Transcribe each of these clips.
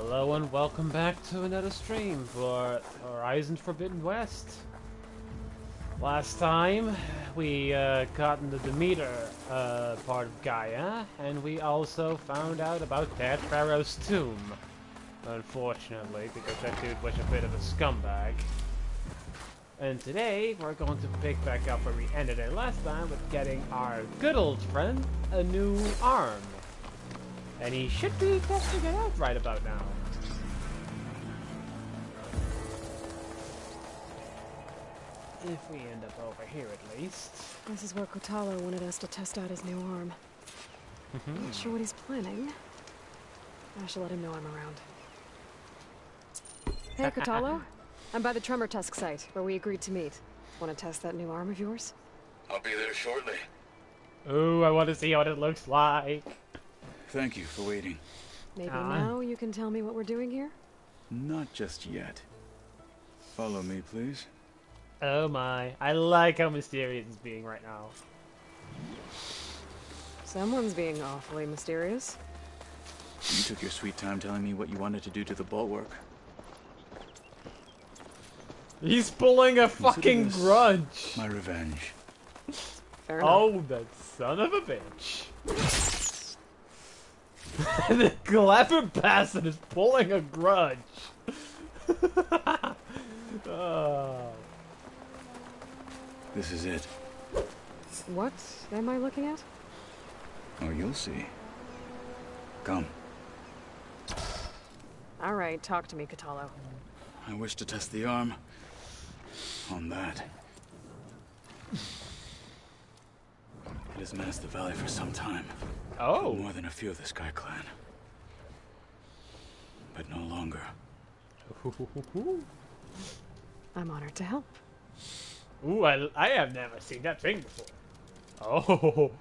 Hello and welcome back to another stream for Horizon Forbidden West. Last time we got in the Demeter part of Gaia, and we also found out about Dead Pharaoh's tomb. Unfortunately, because that dude was a bit of a scumbag. And today we're going to pick back up where we ended it last time with getting our good old friend a new arm. And he should be testing it out right about now. If we end up over here at least. This is where Kotalo wanted us to test out his new arm. Not sure what he's planning. I should let him know I'm around. Hey, Kotalo. I'm by the Tremor Tusk site, where we agreed to meet. Want to test that new arm of yours? I'll be there shortly. Ooh, I want to see what it looks like. Thank you for waiting. Maybe now you can tell me what we're doing here? Not just yet. Follow me, please. Oh my, I like how mysterious it's being right now. Someone's being awfully mysterious. You took your sweet time telling me what you wanted to do to the bulwark. He's pulling a fucking grudge. My revenge. Fair enough. Oh, that son of a bitch. The clever bastard is pulling a grudge. Oh. This is it. What am I looking at? Oh, you'll see. Come. All right, talk to me, Kotalo. I wish to test the arm on that. It has menaced the valley for some time. Oh. More than a few of the Sky Clan. But no longer. I'm honored to help. Ooh, I have never seen that thing before. Oh.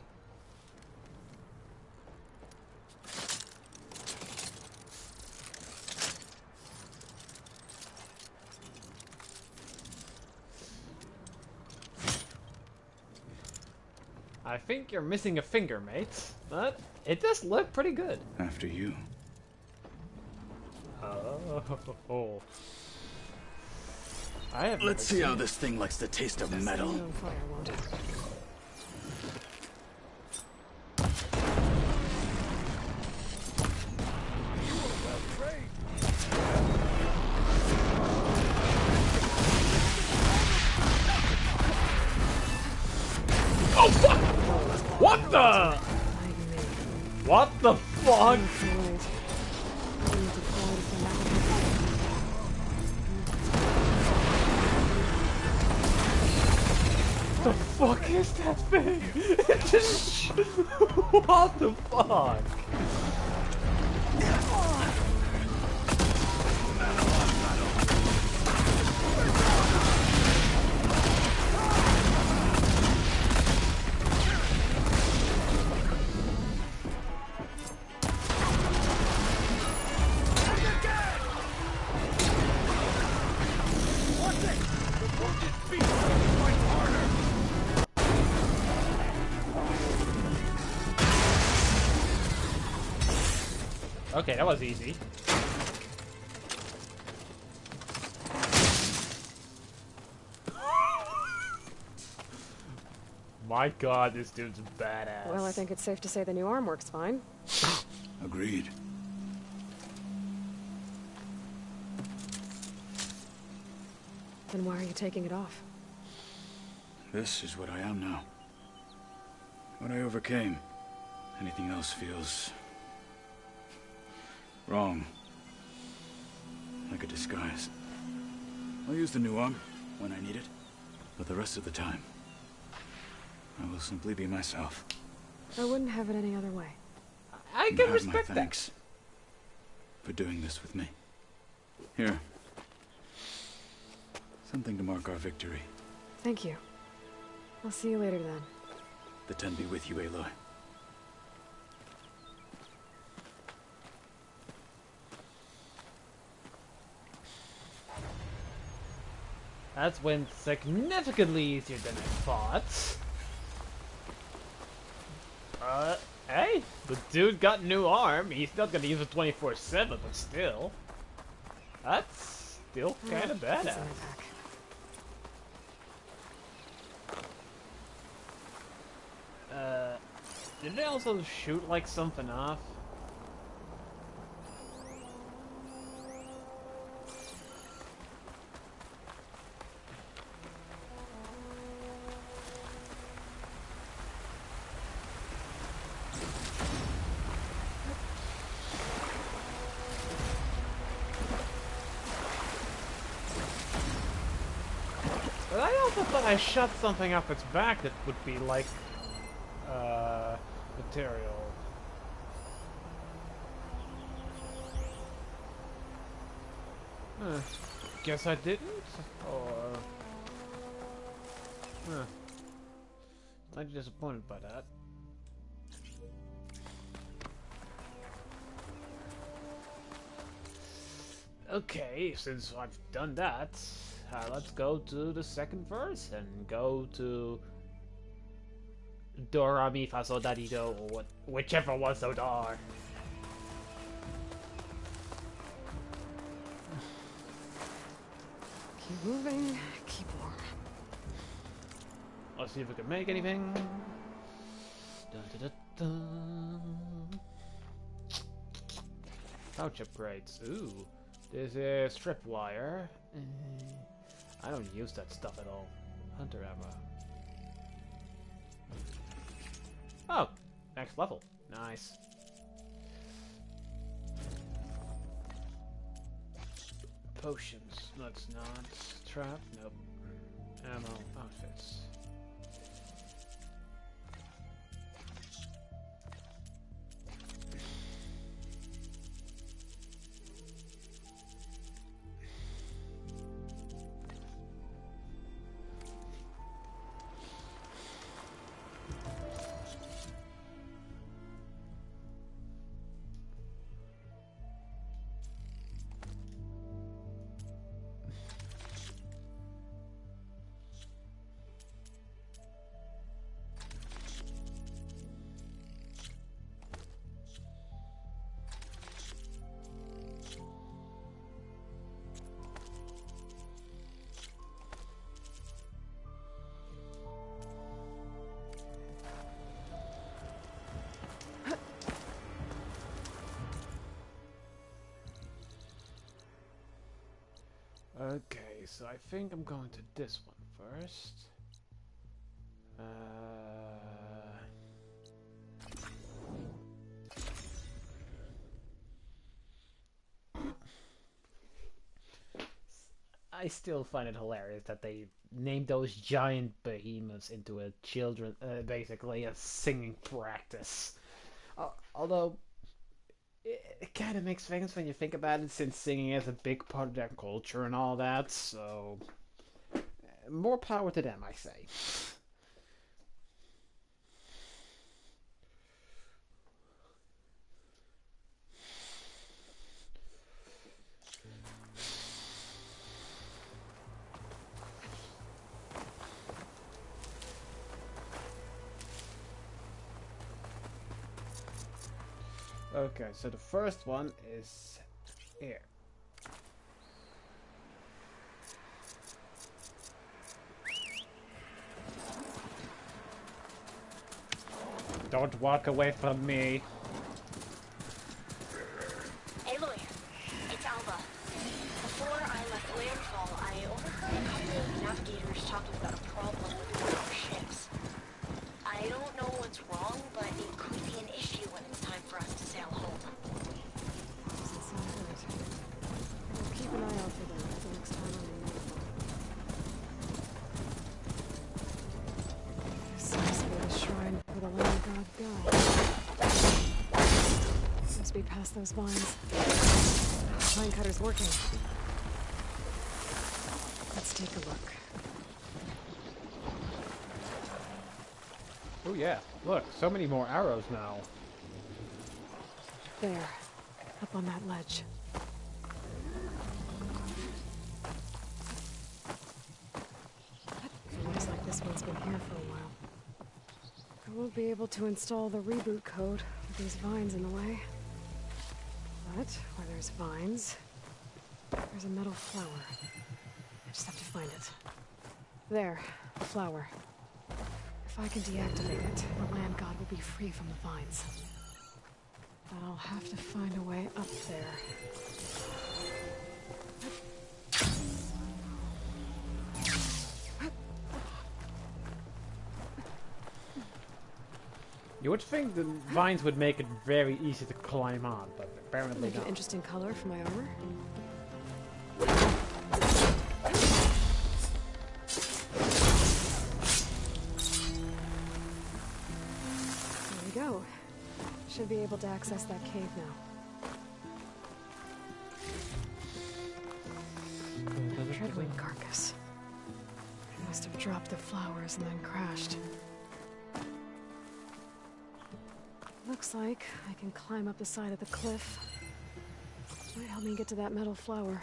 I think you're missing a finger, mate. But it does look pretty good. After you. Oh. Let's see how this thing likes the taste of metal. Set on fire, won't it? Oh fuck! What the? What the fuck? The fuck is that thing? It just what the fuck? Okay, that was easy. My god, this dude's a badass. Well, I think it's safe to say the new arm works fine. Agreed. Then why are you taking it off? This is what I am now. What I overcame. Anything else feels wrong. Like a disguise. I'll use the new arm when I need it. But the rest of the time, I will simply be myself. I wouldn't have it any other way. I You can have respect my that. thanks for doing this with me. Here. Something to mark our victory. Thank you. I'll see you later then. The Ten be with you, Aloy. That's went significantly easier than I thought. Hey, the dude got a new arm. He's not gonna use it 24/7, but still. That's still kind of What's in badass. my pack? Did they also shoot like something off? But I also thought I shot something off its back that would be like, material. Huh. Guess I didn't? Or... Huh. I'm disappointed by that. Okay, since I've done that, let's go to the second verse and go to Do, Ra, Mi, Fa, Sol, Da, Di, Do, or whichever ones those are. Keep moving, keep warm. Let's see if we can make anything. Dun, dun, dun, dun. Pouch upgrades. Ooh, this is strip wire. I don't use that stuff at all. Hunter ammo. Oh, next level. Nice. Potions. That's not. Trap. Nope. Ammo. Outfits. Okay, so I think I'm going to this one first. I still find it hilarious that they named those giant behemoths into a children, basically a singing practice. Although it kind of makes sense when you think about it, since singing is a big part of their culture and all that. So, more power to them, I say. Okay, so the first one is here. Don't walk away from me. Aloy, it's Alba. Before I left Landfall, I overheard a couple of navigators talking about a problem with one of our ships. I don't know what's wrong, but it could be an issue when it's time for us to sail home. Doesn't sound right. We'll keep an eye out for them the next time I'm in Nightfall. This must be the shrine for the land god Guy. Must be past those vines. Vine cutter's working. Let's take a look. Oh yeah, look, so many more arrows now. There, up on that ledge. It looks like this one's been here for a while. I won't be able to install the reboot code with these vines in the way. But where there's vines, there's a metal flower. I just have to find it. There, the flower. If I can deactivate it, the land god will be free from the vines. But I'll have to find a way up there. You would think the vines would make it very easy to climb on, but apparently Make an not. interesting color for my armor. There we go. Should be able to access that cave now. Treadwing carcass. It must have dropped the flowers and then crashed. Looks like I can climb up the side of the cliff. Might help me get to that metal flower.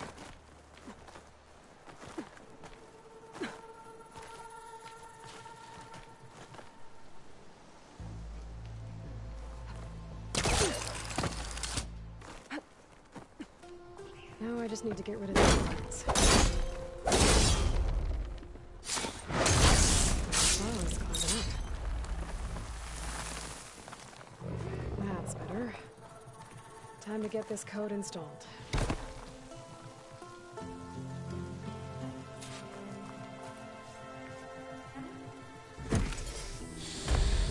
Now I just need to get rid of these vines. Flowers climbing up. That's better. Time to get this code installed.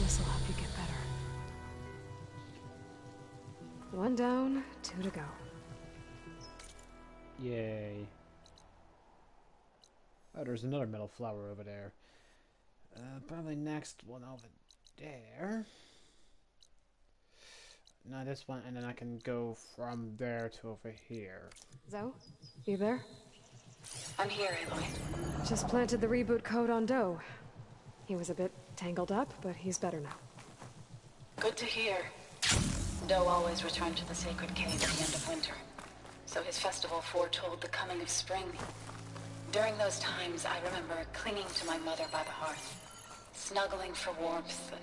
This'll help you get better. One down, 2 to go. Yay. Oh, there's another metal flower over there. Probably next one over there. No, this one, and then I can go from there to over here. Zoe, you there? I'm here, Aloy. Just planted the reboot code on Doe. He was a bit tangled up, but he's better now. Good to hear. Doe always returned to the sacred cave at the end of winter, so his festival foretold the coming of spring. During those times, I remember clinging to my mother by the hearth, snuggling for warmth and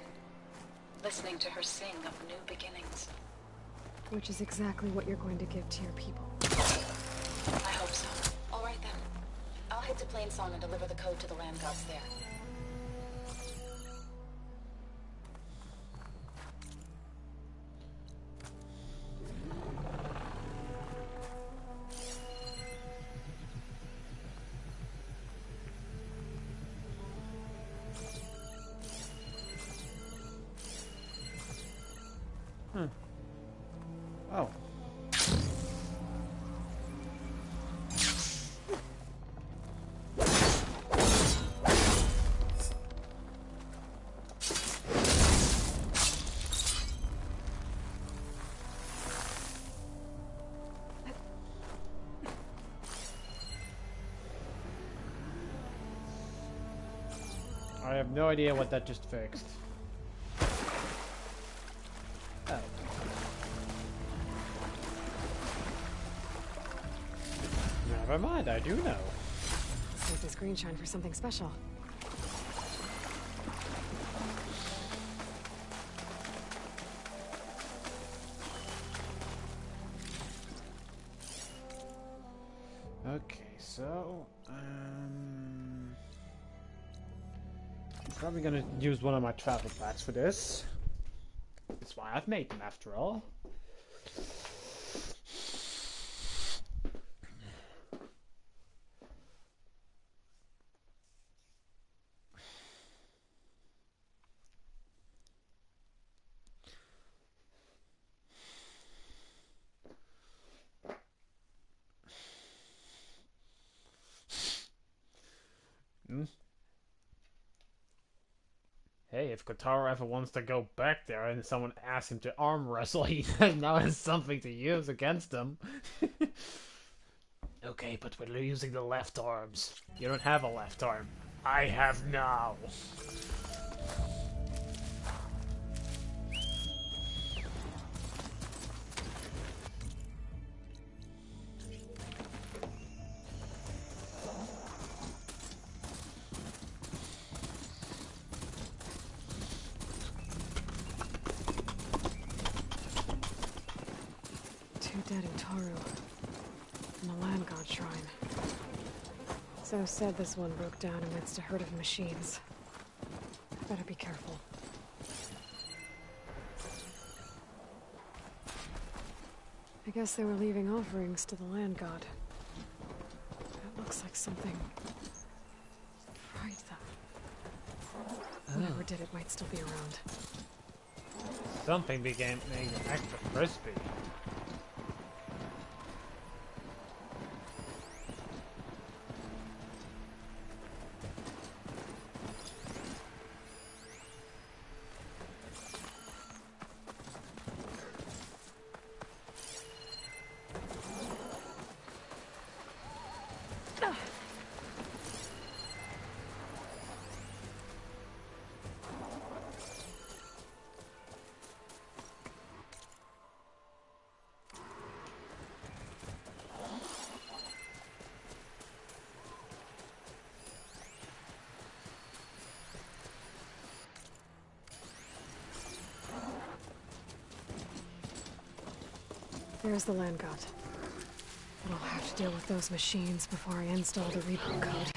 listening to her sing of new beginnings. Which is exactly what you're going to give to your people. I hope so. All right then. I'll head to Plainsong and deliver the code to the land gods there. Oh. I have no idea what that just fixed. Oh. Never mind, I do know. Save this green shine for something special. Okay, so I'm probably gonna use one of my travel packs for this. That's why I've made them after all. Hey, if Kotaro ever wants to go back there and someone asks him to arm wrestle, he now has something to use against them. Okay, but we're using the left arms. You don't have a left arm. I have now. So said this one broke down amidst a herd of machines. Better be careful. I guess they were leaving offerings to the land god. That looks like something... Right, that... Whatever did it might still be around. Something began being extra crispy. There's the land god. But I'll have to deal with those machines before I install the reboot code.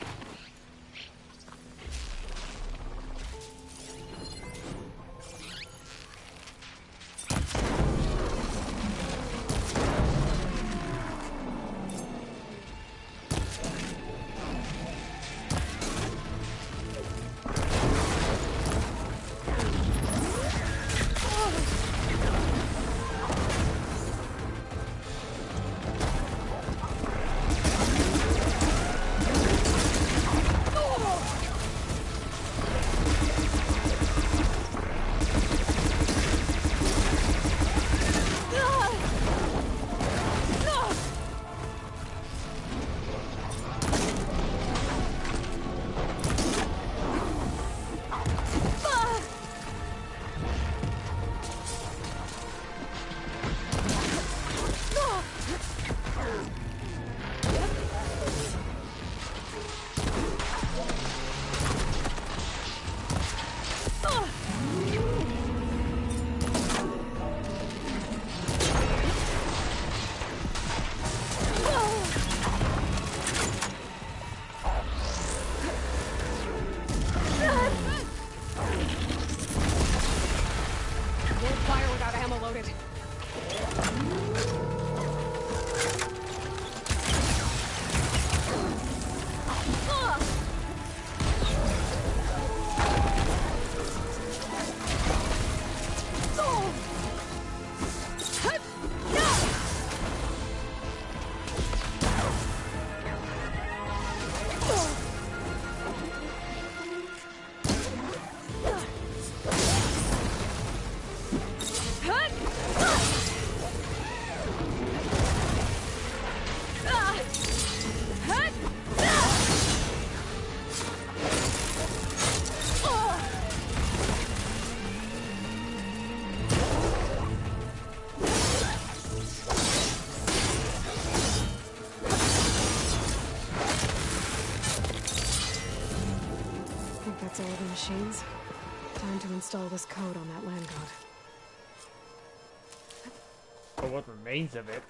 That's all the machines. Time to install this code on that land god. Or what remains of it.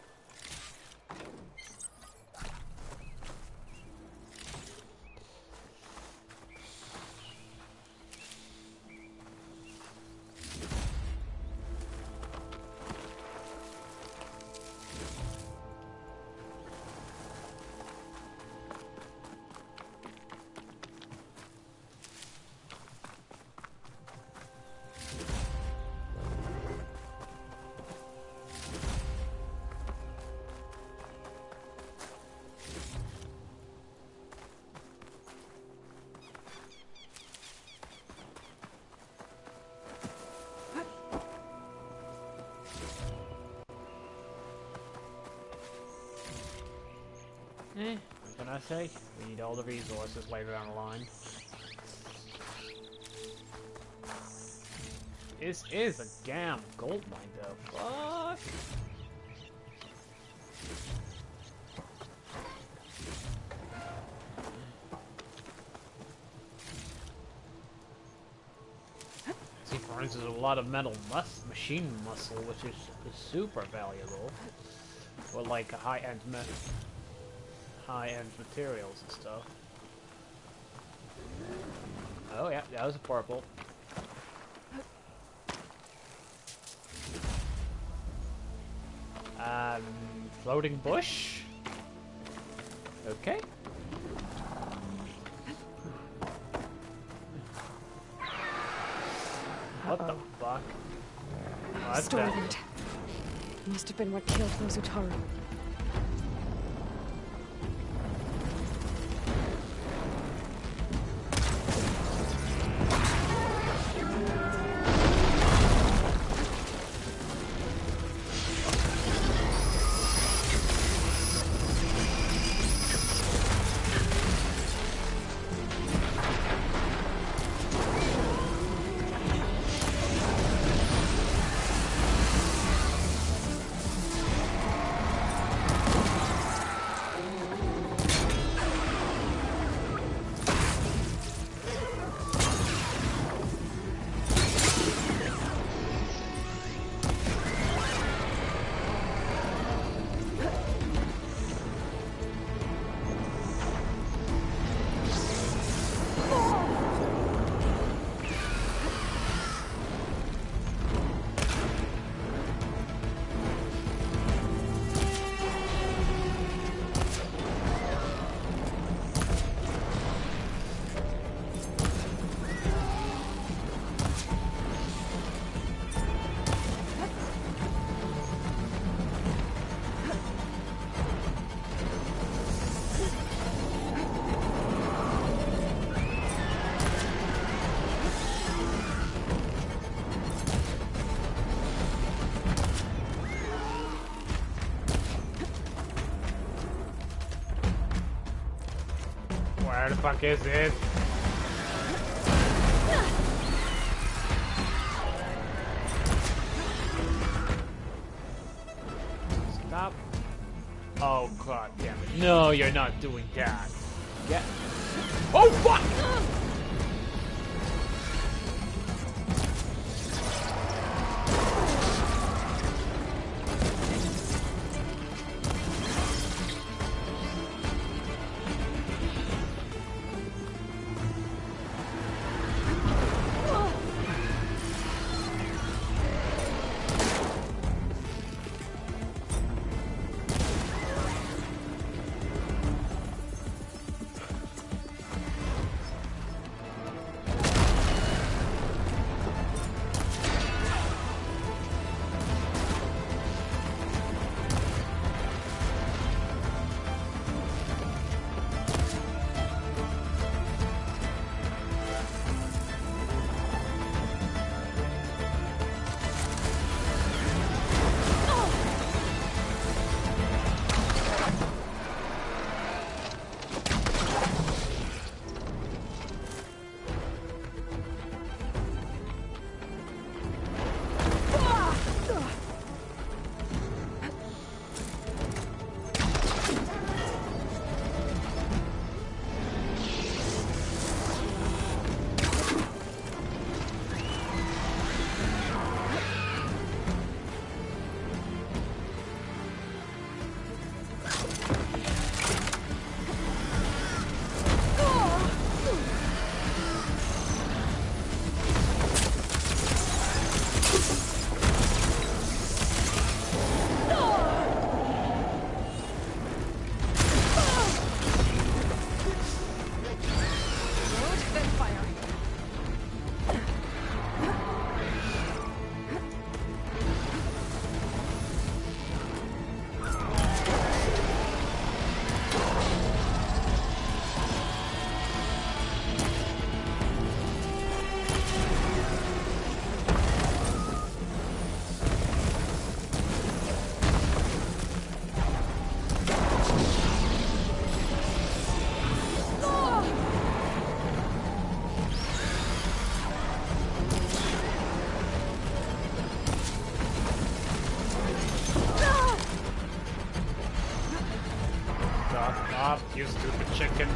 What can I say? We need all the resources later down the line. This is a damn gold mine though. Fuck! See, for instance, a lot of metal machine muscle, which is super valuable for like high-end materials and stuff. Oh yeah, that was a purple. Floating bush? Okay. What the fuck? What's that? Stormwood. Must have been what killed those Utaru. Where the fuck is it? Stop. Oh god damn it. No, you're not doing that. Get. Oh fuck! Stop, you stupid chicken.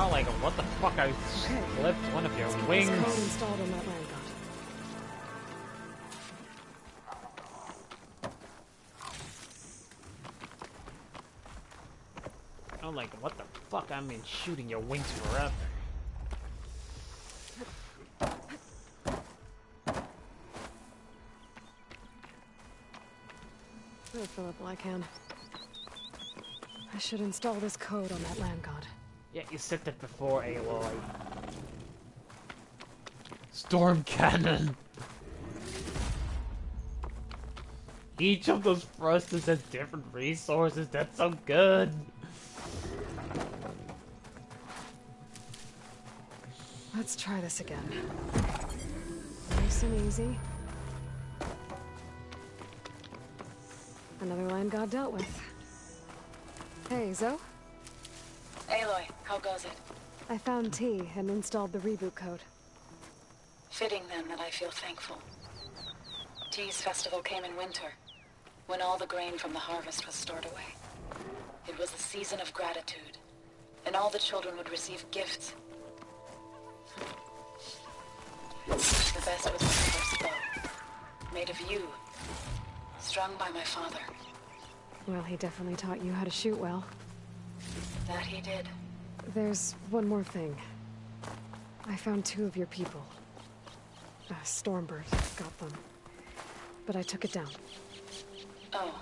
Oh, like, what the fuck? I flipped one of your wings. This code installed on that land god. I'm like, what the fuck? I've been shooting your wings forever. I'll fill up while I can. I should install this code on that land god. Yeah, you said that before, Aloy. Storm cannon. Each of those thrusters has different resources. That's so good. Let's try this again. Nice and easy. Another land god dealt with. Hey, Zoe? Aloy, how goes it? I found T and installed the reboot code. Fitting then that I feel thankful. T's festival came in winter, when all the grain from the harvest was stored away. It was a season of gratitude, and all the children would receive gifts. The best was my first bow, made of yew, strung by my father. Well, he definitely taught you how to shoot well. That he did. There's one more thing. I found 2 of your people. Stormbird got them. But I took it down. Oh.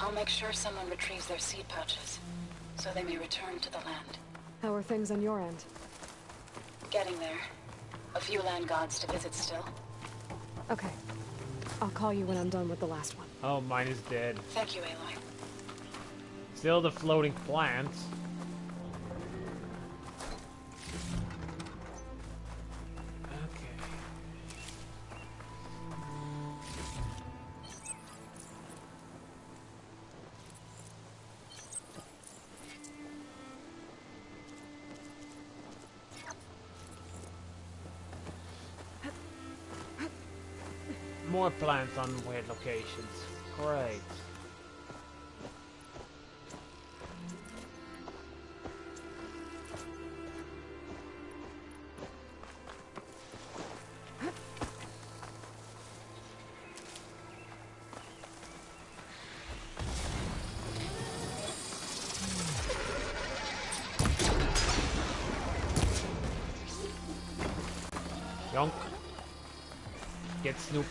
I'll make sure someone retrieves their seed pouches, so they may return to the land. How are things on your end? Getting there. A few land gods to visit still. Okay. I'll call you when I'm done with the last one. Oh, mine is dead. Thank you, Aloy. Still the floating plants. Okay. More plants on weird locations. Great. Yonk. Get snooped.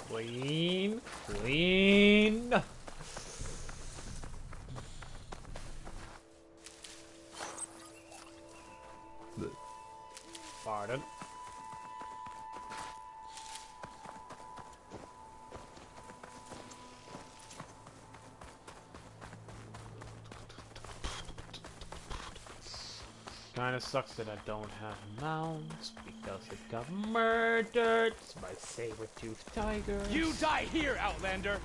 Clean, clean. Pardon. Kinda sucks that I don't have mounts because it got murdered by saber-toothed tigers. You die here, Outlander!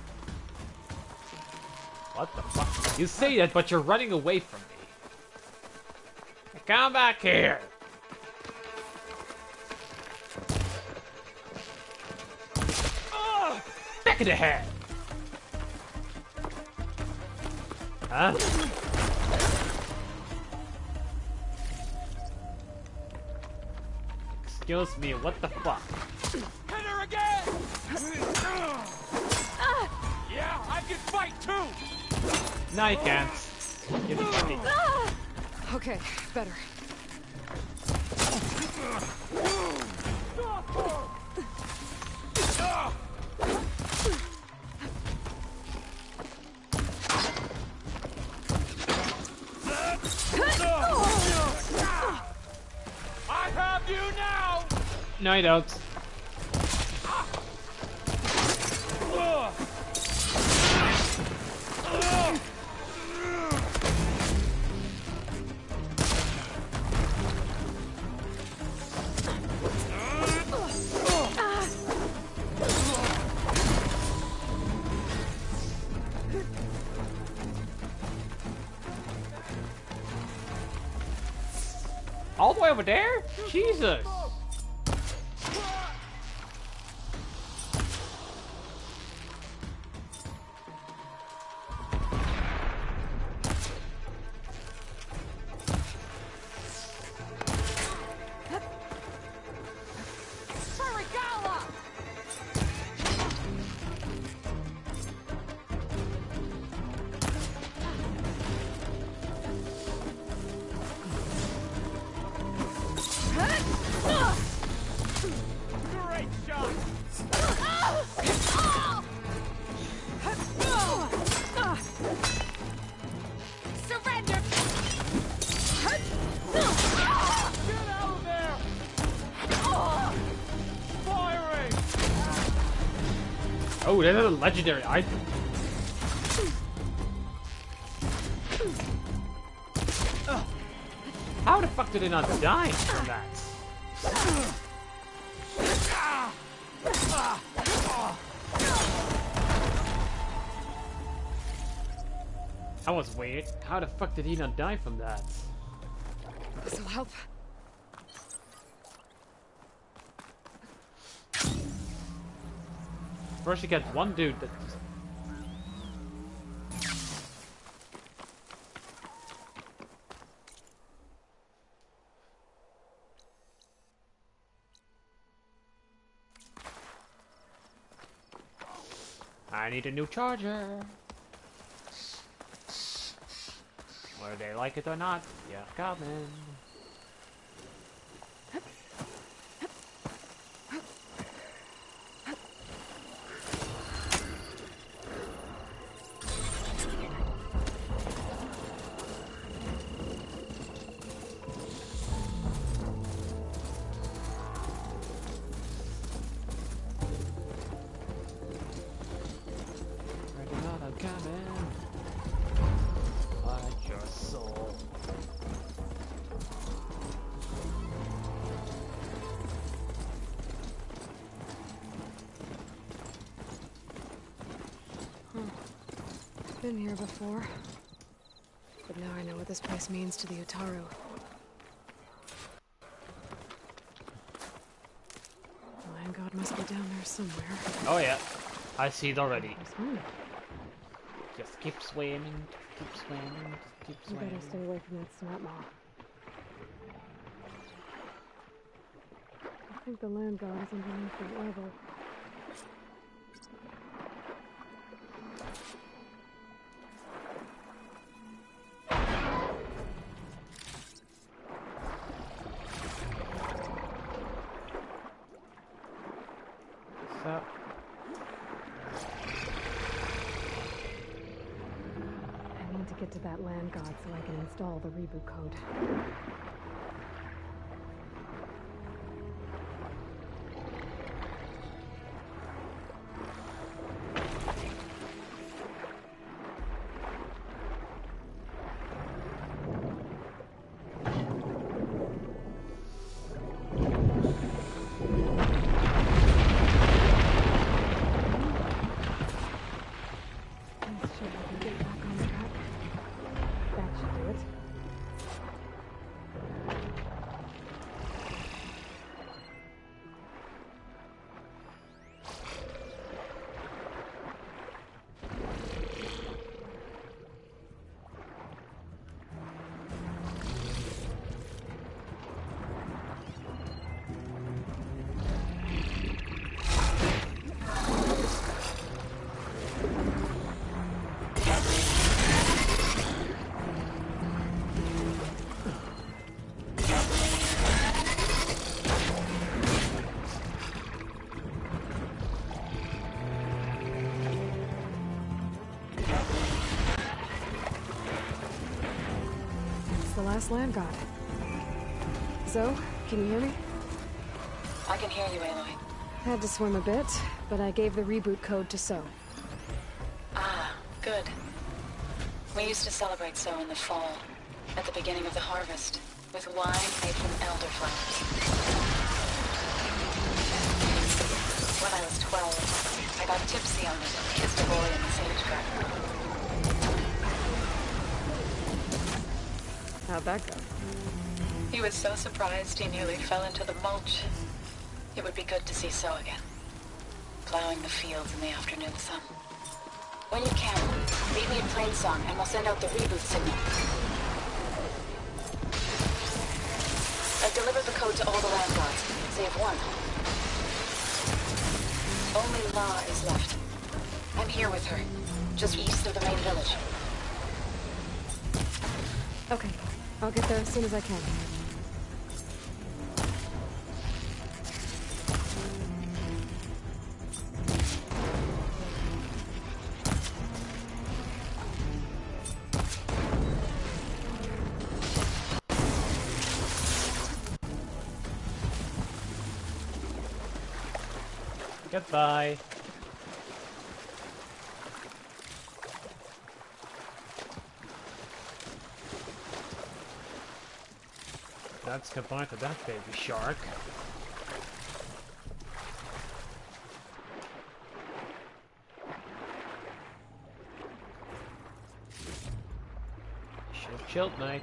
What the fuck? You say that, but you're running away from me. Come back here! Back of the head! Huh? Excuse me, what the fuck? Hit her again! No, you can't. Give me 50. Okay, better. I have you now! No, you don't. All the way over there? Jesus! Great shot! Surrender! Get out of there! Firing! Oh, that's a legendary item. How the fuck did they not die from that? That was weird. How the fuck did he not die from that? This'll help. First you get one dude that... I need a new charger. Whether they like it or not, yeah, coming. Ready or not, coming. Fight your soul. Been here before. But now I know what this place means to the Utaru. The Land God must be down there somewhere. Oh yeah, I see it already. There's one. Just keep swimming, just keep swimming, just keep You better swimming. stay away from that snot maw. I think the Land God is underneath the level. So, I need to get to that Land God so I can install the reboot code. Let's see if I can get back on track. That should do it. last land god. Zoe, can you hear me? I can hear you, Aloy. Had to swim a bit, but I gave the reboot code to So. Ah, good. We used to celebrate So in the fall, at the beginning of the harvest, with wine made from elderflowers. When I was 12, I got tipsy on it and kissed a boy in the sage garden. How'd that go? He was so surprised he nearly fell into the mulch. It would be good to see So again, plowing the fields in the afternoon sun. When you can, meet me at Plainsong and we'll send out the reboot signal. I've delivered the code to all the land gods, save one. Only La is left. I'm here with her, just east of the main village. Okay, I'll get there as soon as I can. Goodbye. That's goodbye to that baby shark. Should've chilled, mate.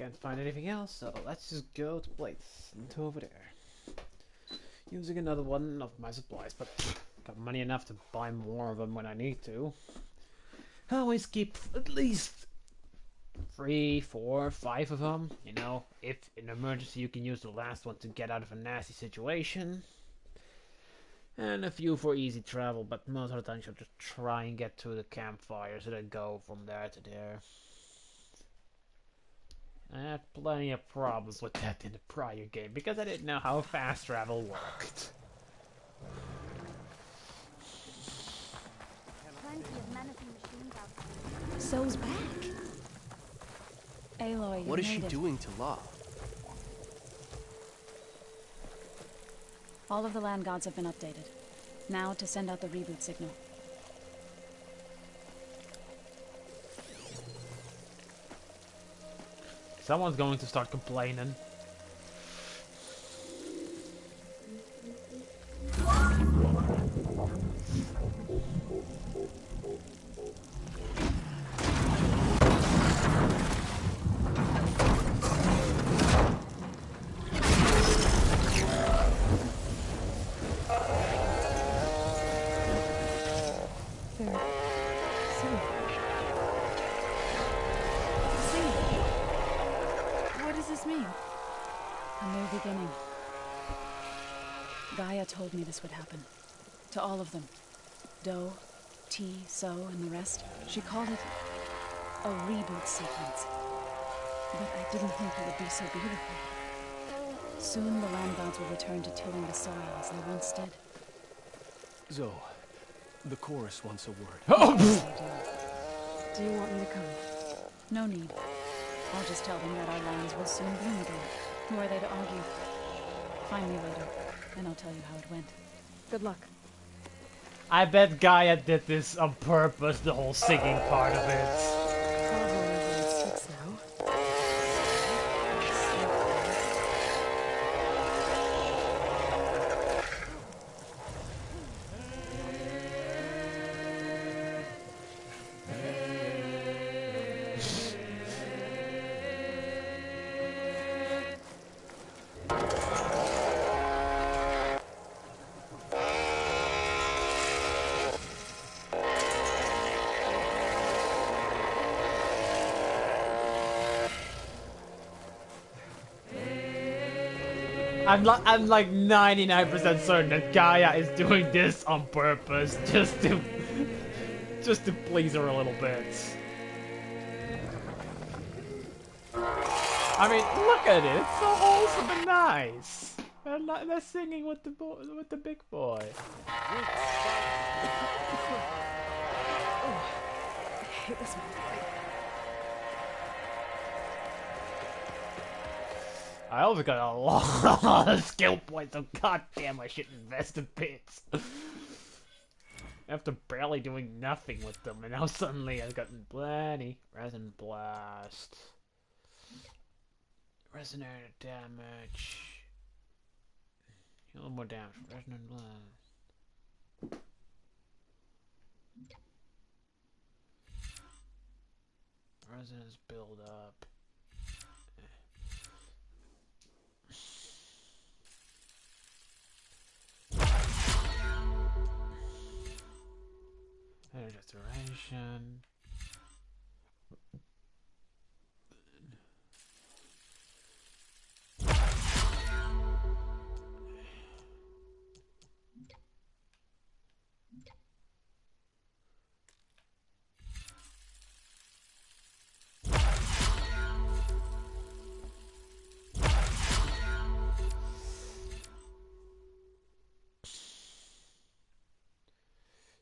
Can't find anything else, so let's just go to plates and to over there. Using another one of my supplies, but got money enough to buy more of them when I need to. I always keep at least 3, 4, 5 of them. You know, if in an emergency you can use the last one to get out of a nasty situation. And a few for easy travel, but most of the time you'll just try and get to the campfires and then go from there to there. I had plenty of problems with that in the prior game because I didn't know how fast travel worked. So's back. Aloy, What is she doing to La? All of the land gods have been updated. Now to send out the reboot signal. Someone's going to start complaining. Gaia told me this would happen. To all of them. Doe, T, So, and the rest. She called it a reboot sequence. But I didn't think it would be so beautiful. Soon the land gods will return to tilling the soil as they once did. Zoe, the chorus wants a word. Do you want me to come? No need. I'll just tell them that our lands will soon bloom again. Who are they to argue? Find me later, and I'll tell you how it went. Good luck. I bet Gaia did this on purpose, the whole singing part of it. Probably level 6 now. I'm like 99% certain that Gaia is doing this on purpose, just to please her a little bit. I mean, look at it; it's so wholesome and nice. They're singing with the big boy. I hate this one. I also got a lot of skill points, so goddamn, I should invest in bits. After barely doing nothing with them, and now suddenly I've gotten plenty. Resin blast. Resonator damage. A little more damage. Resonant blast. Resonance build up. Restoration.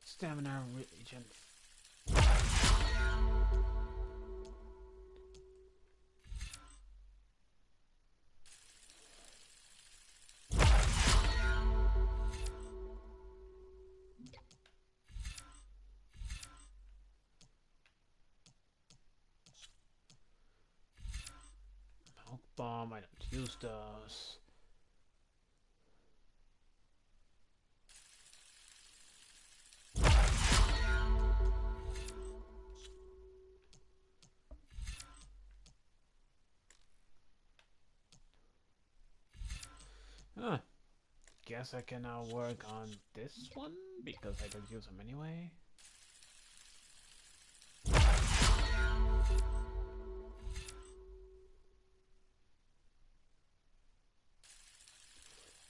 Stamina regen. Smoke bomb, I don't use those. Huh. Guess I can now work on this one because I don't use them anyway.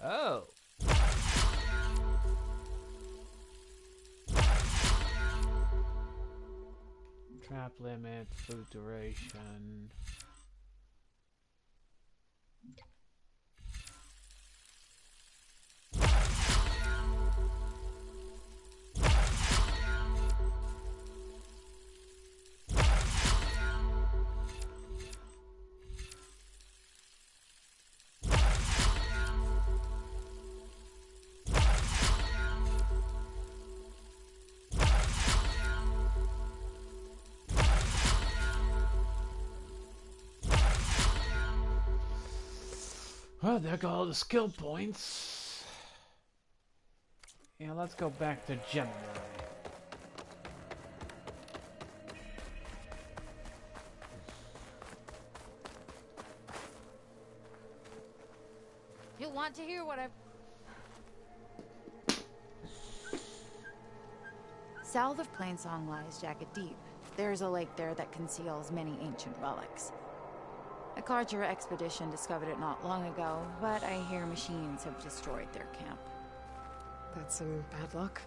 Oh. Trap limit, food duration. Well, there go all the skill points. Yeah, let's go back to Gemini. You'll want to hear what I've... South of Plainsong lies Jagged Deep. There's a lake there that conceals many ancient relics. A Karjura expedition discovered it not long ago, but I hear machines have destroyed their camp. That's some bad luck.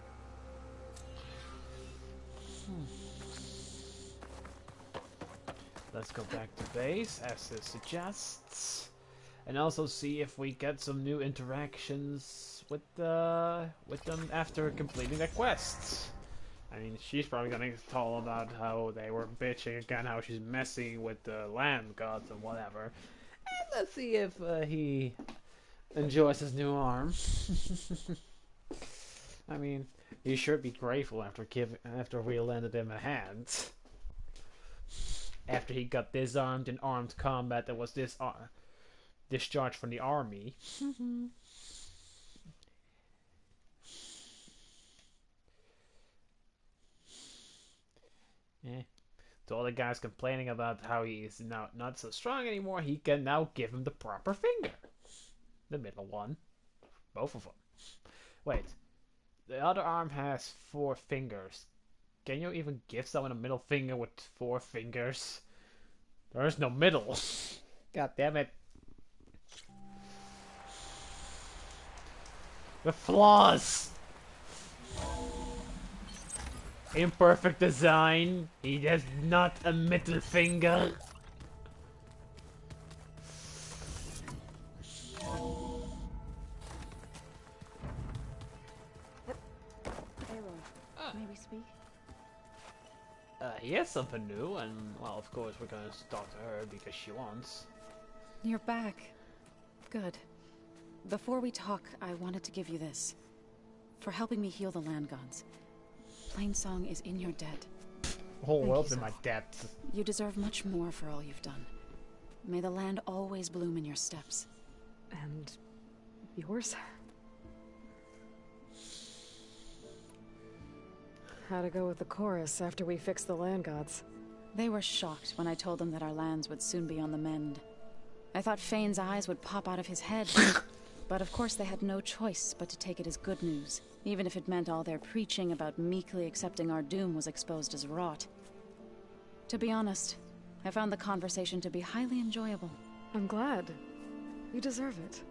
Let's go back to base, as it suggests. And also see if we get some new interactions with them after completing the quests. I mean, she's probably gonna tell about how they were bitching again, how she's messing with the land gods and whatever. And let's see if he enjoys his new arm. I mean, he should be grateful after we lended him a hand. After he got disarmed in armed combat that was discharged from the army. To all the guys complaining about how he is now not so strong anymore, he can now give him the proper finger. The middle one. Both of them. Wait. The other arm has 4 fingers. Can you even give someone a middle finger with 4 fingers? There is no middle. God damn it. The flaws! Imperfect design. He has not a middle finger. May we speak? He has something new, and well, of course, we're gonna talk to her because she wants. You're back. Good. Before we talk, I wanted to give you this. For helping me heal the land gods. Plainsong is in your debt. The whole Thank world's you, in my Zoe. debt. You deserve much more for all you've done. May the land always bloom in your steps. And yours? How'd it go with the chorus after we fixed the land gods? They were shocked when I told them that our lands would soon be on the mend. I thought Fane's eyes would pop out of his head. But of course they had no choice but to take it as good news, even if it meant all their preaching about meekly accepting our doom was exposed as rot. To be honest, I found the conversation to be highly enjoyable. I'm glad. You deserve it.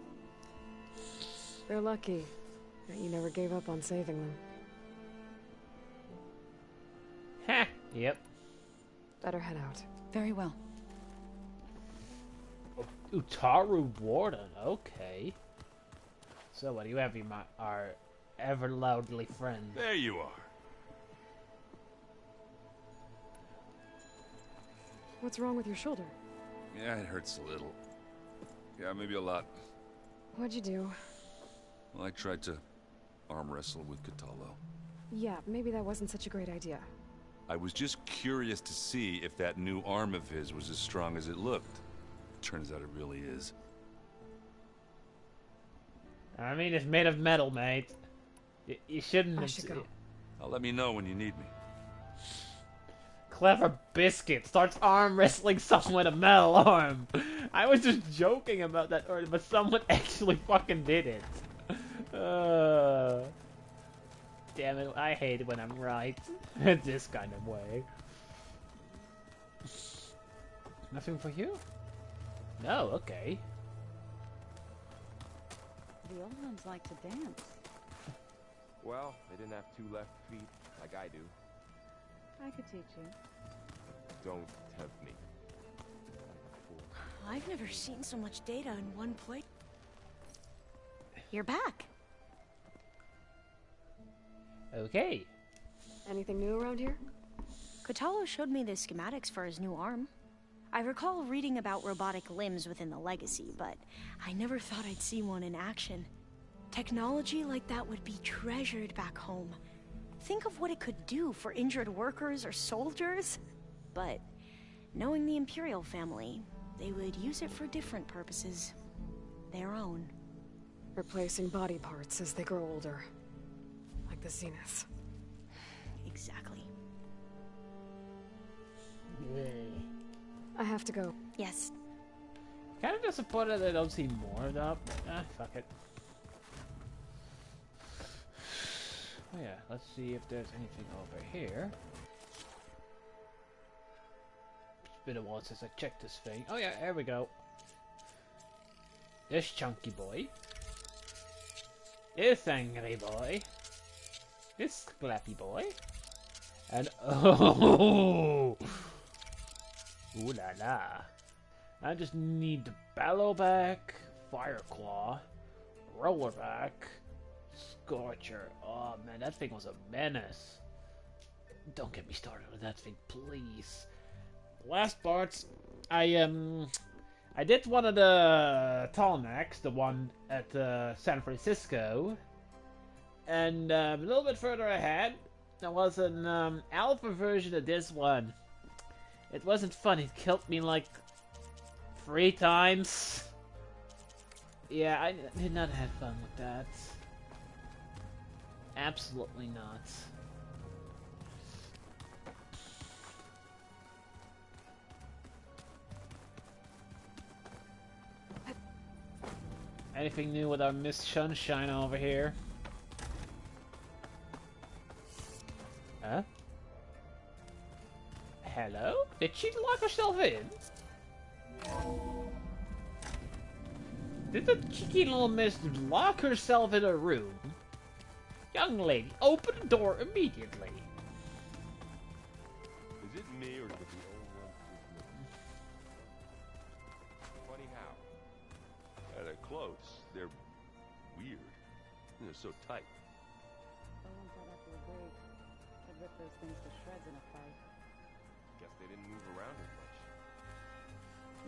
They're lucky that you never gave up on saving them. Heh. Yep. Better head out. Very well. Utaru Warden. Okay. So what do you have, our ever loudly friend? There you are. What's wrong with your shoulder? Yeah, it hurts a little. Yeah, maybe a lot. What'd you do? Well, I tried to arm wrestle with Kotallo. Yeah, maybe that wasn't such a great idea. I was just curious to see if that new arm of his was as strong as it looked. Turns out it really is. I mean, it's made of metal, mate. You shouldn't. I should go. Let me know when you need me. Clever Biscuit starts arm wrestling someone with a metal arm. I was just joking about that earlier, but someone actually fucking did it. Damn it, I hate it when I'm right. This kind of way. Nothing for you? No, okay. The old ones like to dance. Well, they didn't have 2 left feet like I do. I could teach you. Don't tempt me. I've never seen so much data in one place. You're back. Okay. Anything new around here? Kotallo showed me the schematics for his new arm. I recall reading about robotic limbs within the Legacy, but I never thought I'd see one in action. Technology like that would be treasured back home. Think of what it could do for injured workers or soldiers. But knowing the Imperial family, they would use it for different purposes. Their own. Replacing body parts as they grow older. Like the Zeniths. Exactly. I have to go. Yes. Kind of disappointed that I don't see more of that. Fuck it. Oh yeah, let's see if there's anything over here. It's been a while since I checked this thing. Oh yeah, there we go. This chunky boy. This angry boy. This clappy boy. And oh, ooh la la! I just need the Bellowback, Fireclaw, Rollerback, Scorcher. Oh man, that thing was a menace. Don't get me started on that thing, please. Last parts, I did one of the Tallnecks, the one at San Francisco, and a little bit further ahead, there was an alpha version of this one. It wasn't fun. It killed me like 3 times. Yeah, I did not have fun with that. Absolutely not. Anything new with our Miss Sunshine over here? Huh? Hello? Did she lock herself in? Did the cheeky little miss lock herself in a room? Young lady, open the door immediately. Is it me or did the old one just miss? Funny how? They're close. They're weird. They're so tight. Someone thought after a break, I'd rip those things to shreds in a fight. Guess they didn't move around as much.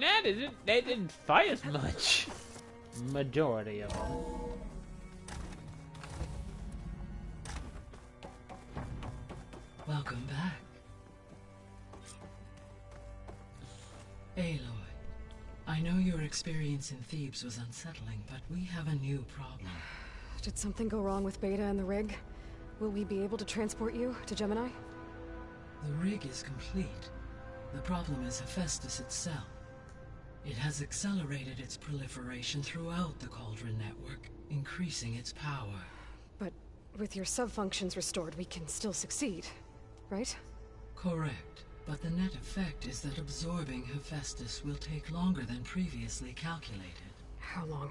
Nah, they didn't fight as much. Majority of them. Welcome back. Aloy, I know your experience in Thebes was unsettling, but we have a new problem. Did something go wrong with Beta and the rig? Will we be able to transport you to Gemini? The rig is complete. The problem is Hephaestus itself. It has accelerated its proliferation throughout the Cauldron network, increasing its power. But with your sub-functions restored, we can still succeed, right? Correct. But the net effect is that absorbing Hephaestus will take longer than previously calculated. How long?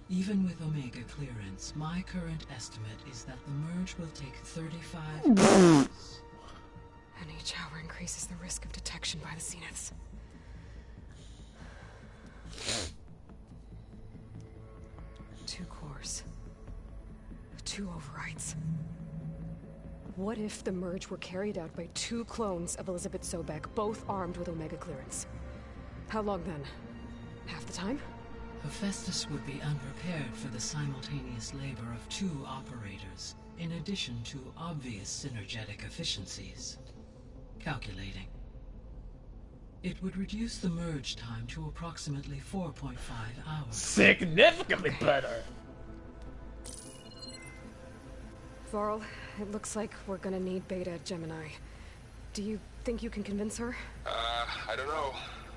Even with Omega clearance, my current estimate is that the merge will take 35 years. And each hour increases the risk of detection by the Zeniths. 2 cores. 2 overrides. What if the merge were carried out by 2 clones of Elizabeth Sobek, both armed with Omega clearance? How long then? Half the time? Hephaestus would be unprepared for the simultaneous labor of 2 operators, in addition to obvious synergetic efficiencies. Calculating. It would reduce the merge time to approximately 4.5 hours. Significantly better! Varl, it looks like we're gonna need Beta at Gemini. Do you think you can convince her? I don't know,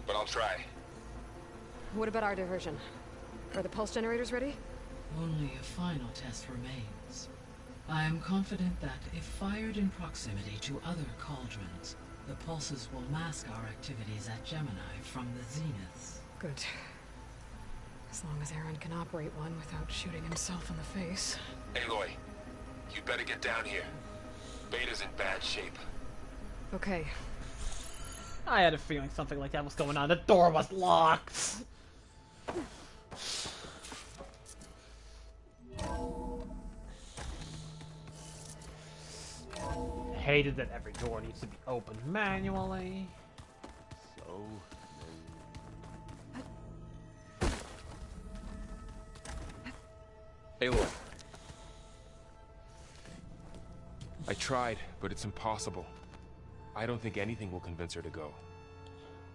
but I'll try. What about our diversion? Are the pulse generators ready? Only a final test remains. I am confident that if fired in proximity to other cauldrons, the pulses will mask our activities at Gemini from the Zeniths. Good. As long as Aaron can operate one without shooting himself in the face. Aloy, you better get down here. Beta's in bad shape. Okay. I had a feeling something like that was going on. The door was locked! Hated that every door needs to be opened manually. So Aloy. I tried, but it's impossible. I don't think anything will convince her to go.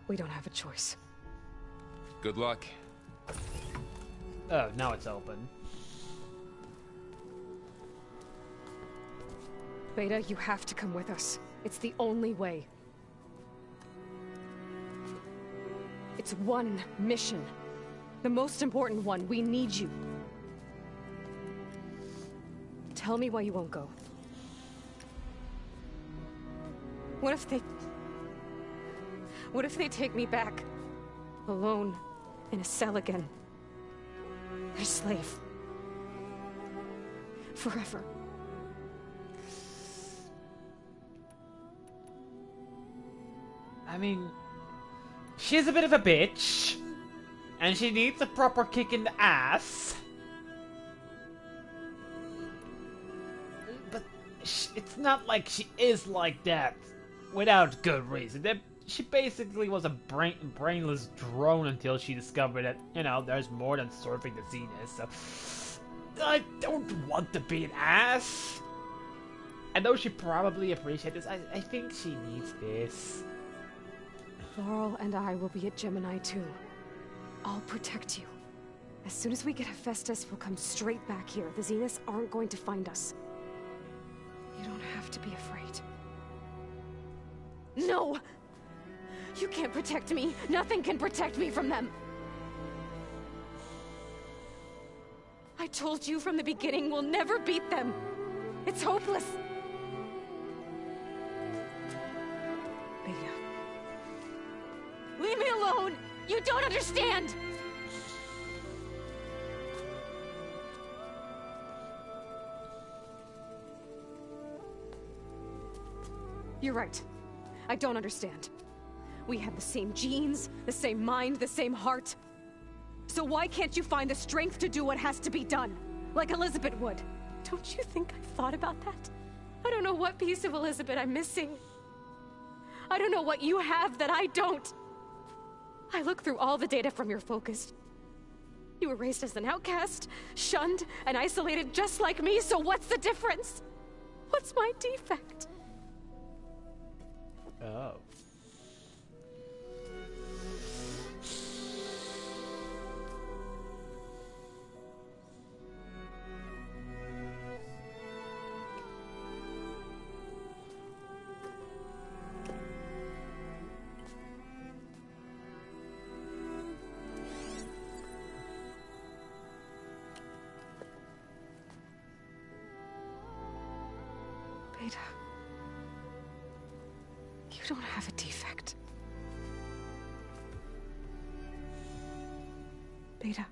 We don't have a choice. Good luck. Oh, now it's open. Beta, you have to come with us. It's the only way. It's one mission. The most important one. We need you. Tell me why you won't go. What if they take me back? Alone, in a cell again. A slave. Forever. I mean, she's a bit of a bitch, and she needs a proper kick in the ass. But it's not like she is like that without good reason. She basically was a brainless drone until she discovered that, you know, there's more than surfing the Zenith, so... I don't want to be an ass. And though she probably appreciates this, I think she needs this. Laurel and I will be at Gemini too. I'll protect you. As soon as we get Hephaestus, we'll come straight back here. The Zeniths aren't going to find us. You don't have to be afraid. No! You can't protect me. Nothing can protect me from them. I told you from the beginning we'll never beat them. It's hopeless. Beta. Leave me alone! You don't understand! You're right. I don't understand. We have the same genes, the same mind, the same heart. So why can't you find the strength to do what has to be done? Like Elizabeth would. Don't you think I've thought about that? I don't know what piece of Elizabeth I'm missing. I don't know what you have that I don't. I look through all the data from your focus. You were raised as an outcast, shunned, and isolated just like me, so what's the difference? What's my defect? Oh. Beta. You don't have a defect. Beta.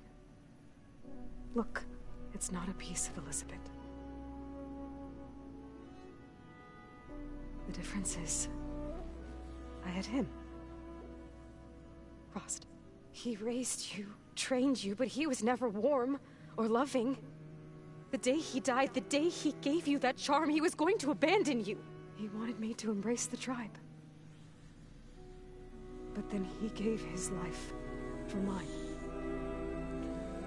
Look, it's not a piece of Elizabeth. The difference is, I had him. Frost. He raised you, trained you, but he was never warm or loving. The day he died, the day he gave you that charm, he was going to abandon you. He wanted me to embrace the tribe. But then he gave his life for mine.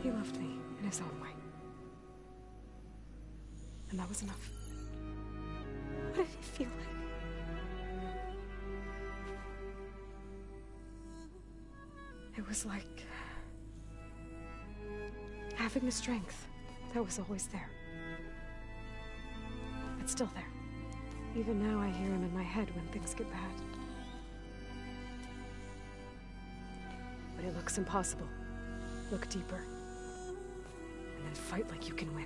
He loved me in his own way. And that was enough. What did it feel like? It was like having the strength that was always there. It's still there. Even now I hear him in my head when things get bad. But it looks impossible. Look deeper. And then fight like you can win.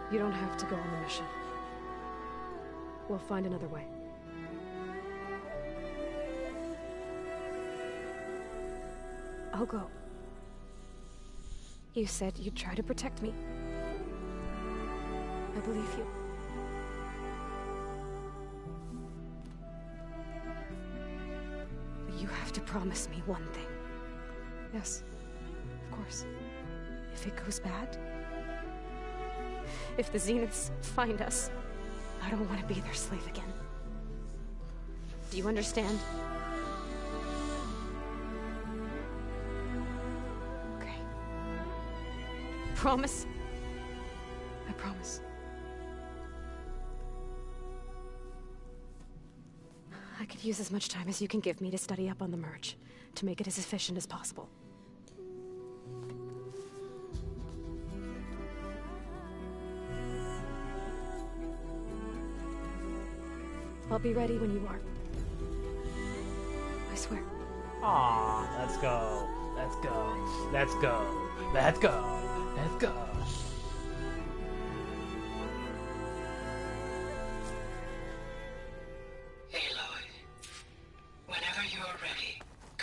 You don't have to go on the mission. We'll find another way. I'll go. You said you'd try to protect me. I believe you. But you have to promise me one thing. Yes, of course. If it goes bad, if the Zeniths find us, I don't want to be their slave again. Do you understand? Okay. Promise? I promise. I could use as much time as you can give me to study up on the merge, to make it as efficient as possible. I'll be ready when you are. I swear. Aw, let's go. Let's go. Let's go. Let's go. Let's go.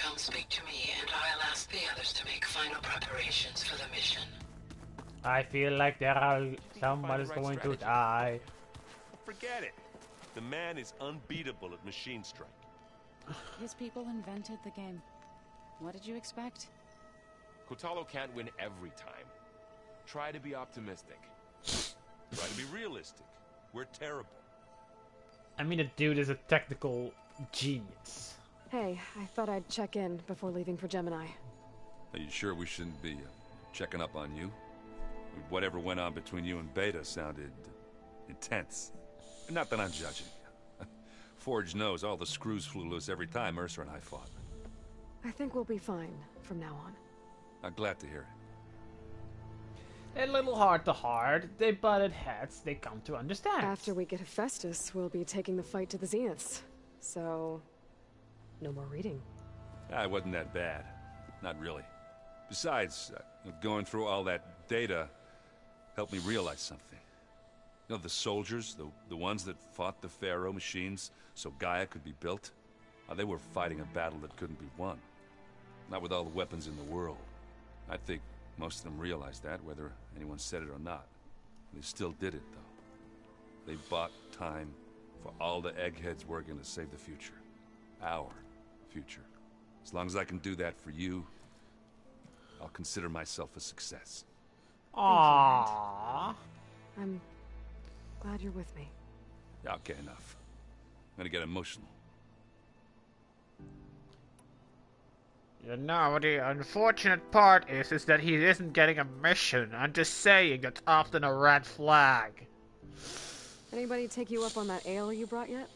come speak to me, and I'll ask the others to make final preparations for the mission. I feel like someone is going to die. Forget it. The man is unbeatable at machine strike. His people invented the game. What did you expect? Kotallo can't win every time. Try to be optimistic. Try to be realistic. We're terrible. I mean, the dude is a technical genius. Hey, I thought I'd check in before leaving for Gemini. Are you sure we shouldn't be checking up on you? Whatever went on between you and Beta sounded intense. Not that I'm judging. Forge knows all the screws flew loose every time Mercer and I fought. I think we'll be fine from now on. I'm glad to hear it. A little heart to heart, they butted heads, they come to understand. After we get Hephaestus, we'll be taking the fight to the Zeniths. So, no more reading. It wasn't that bad. Not really. Besides, going through all that data helped me realize something. You know, the soldiers, the ones that fought the Pharaoh machines so Gaia could be built, they were fighting a battle that couldn't be won. Not with all the weapons in the world. I think most of them realized that, whether anyone said it or not. They still did it, though. They bought time for all the eggheads working to save the future. Our future. As long as I can do that for you, I'll consider myself a success. Aww. I'm glad you're with me. Okay, enough. I'm gonna get emotional. You know, the unfortunate part is that he isn't getting a mission. I'm just saying that's often a red flag. Anybody take you up on that ale you brought yet?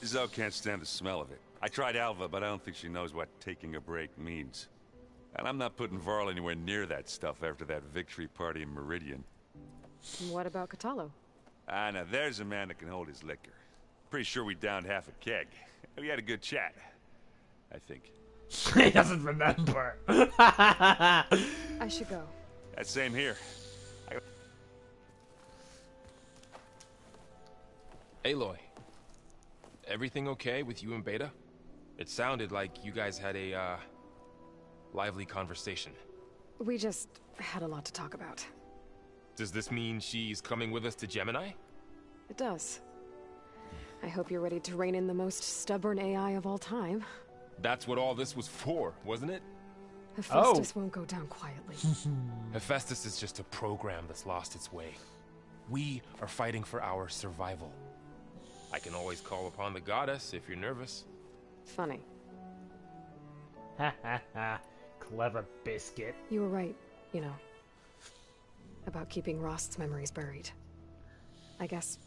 Zoe can't stand the smell of it. I tried Alva, but I don't think she knows what taking a break means. And I'm not putting Varl anywhere near that stuff after that victory party in Meridian. And what about Kotallo? Now there's a man that can hold his liquor. Pretty sure we downed half a keg. We had a good chat, I think. He doesn't remember. I should go. That same here. Aloy, everything okay with you and Beta? It sounded like you guys had a, lively conversation. We just had a lot to talk about. Does this mean she's coming with us to Gemini? It does. I hope you're ready to rein in the most stubborn AI of all time. That's what all this was for, wasn't it? Hephaestus won't go down quietly. Hephaestus is just a program that's lost its way. We are fighting for our survival. I can always call upon the goddess if you're nervous. Funny. Ha ha ha. Clever biscuit. You were right, you know. About keeping Rost's memories buried. I guess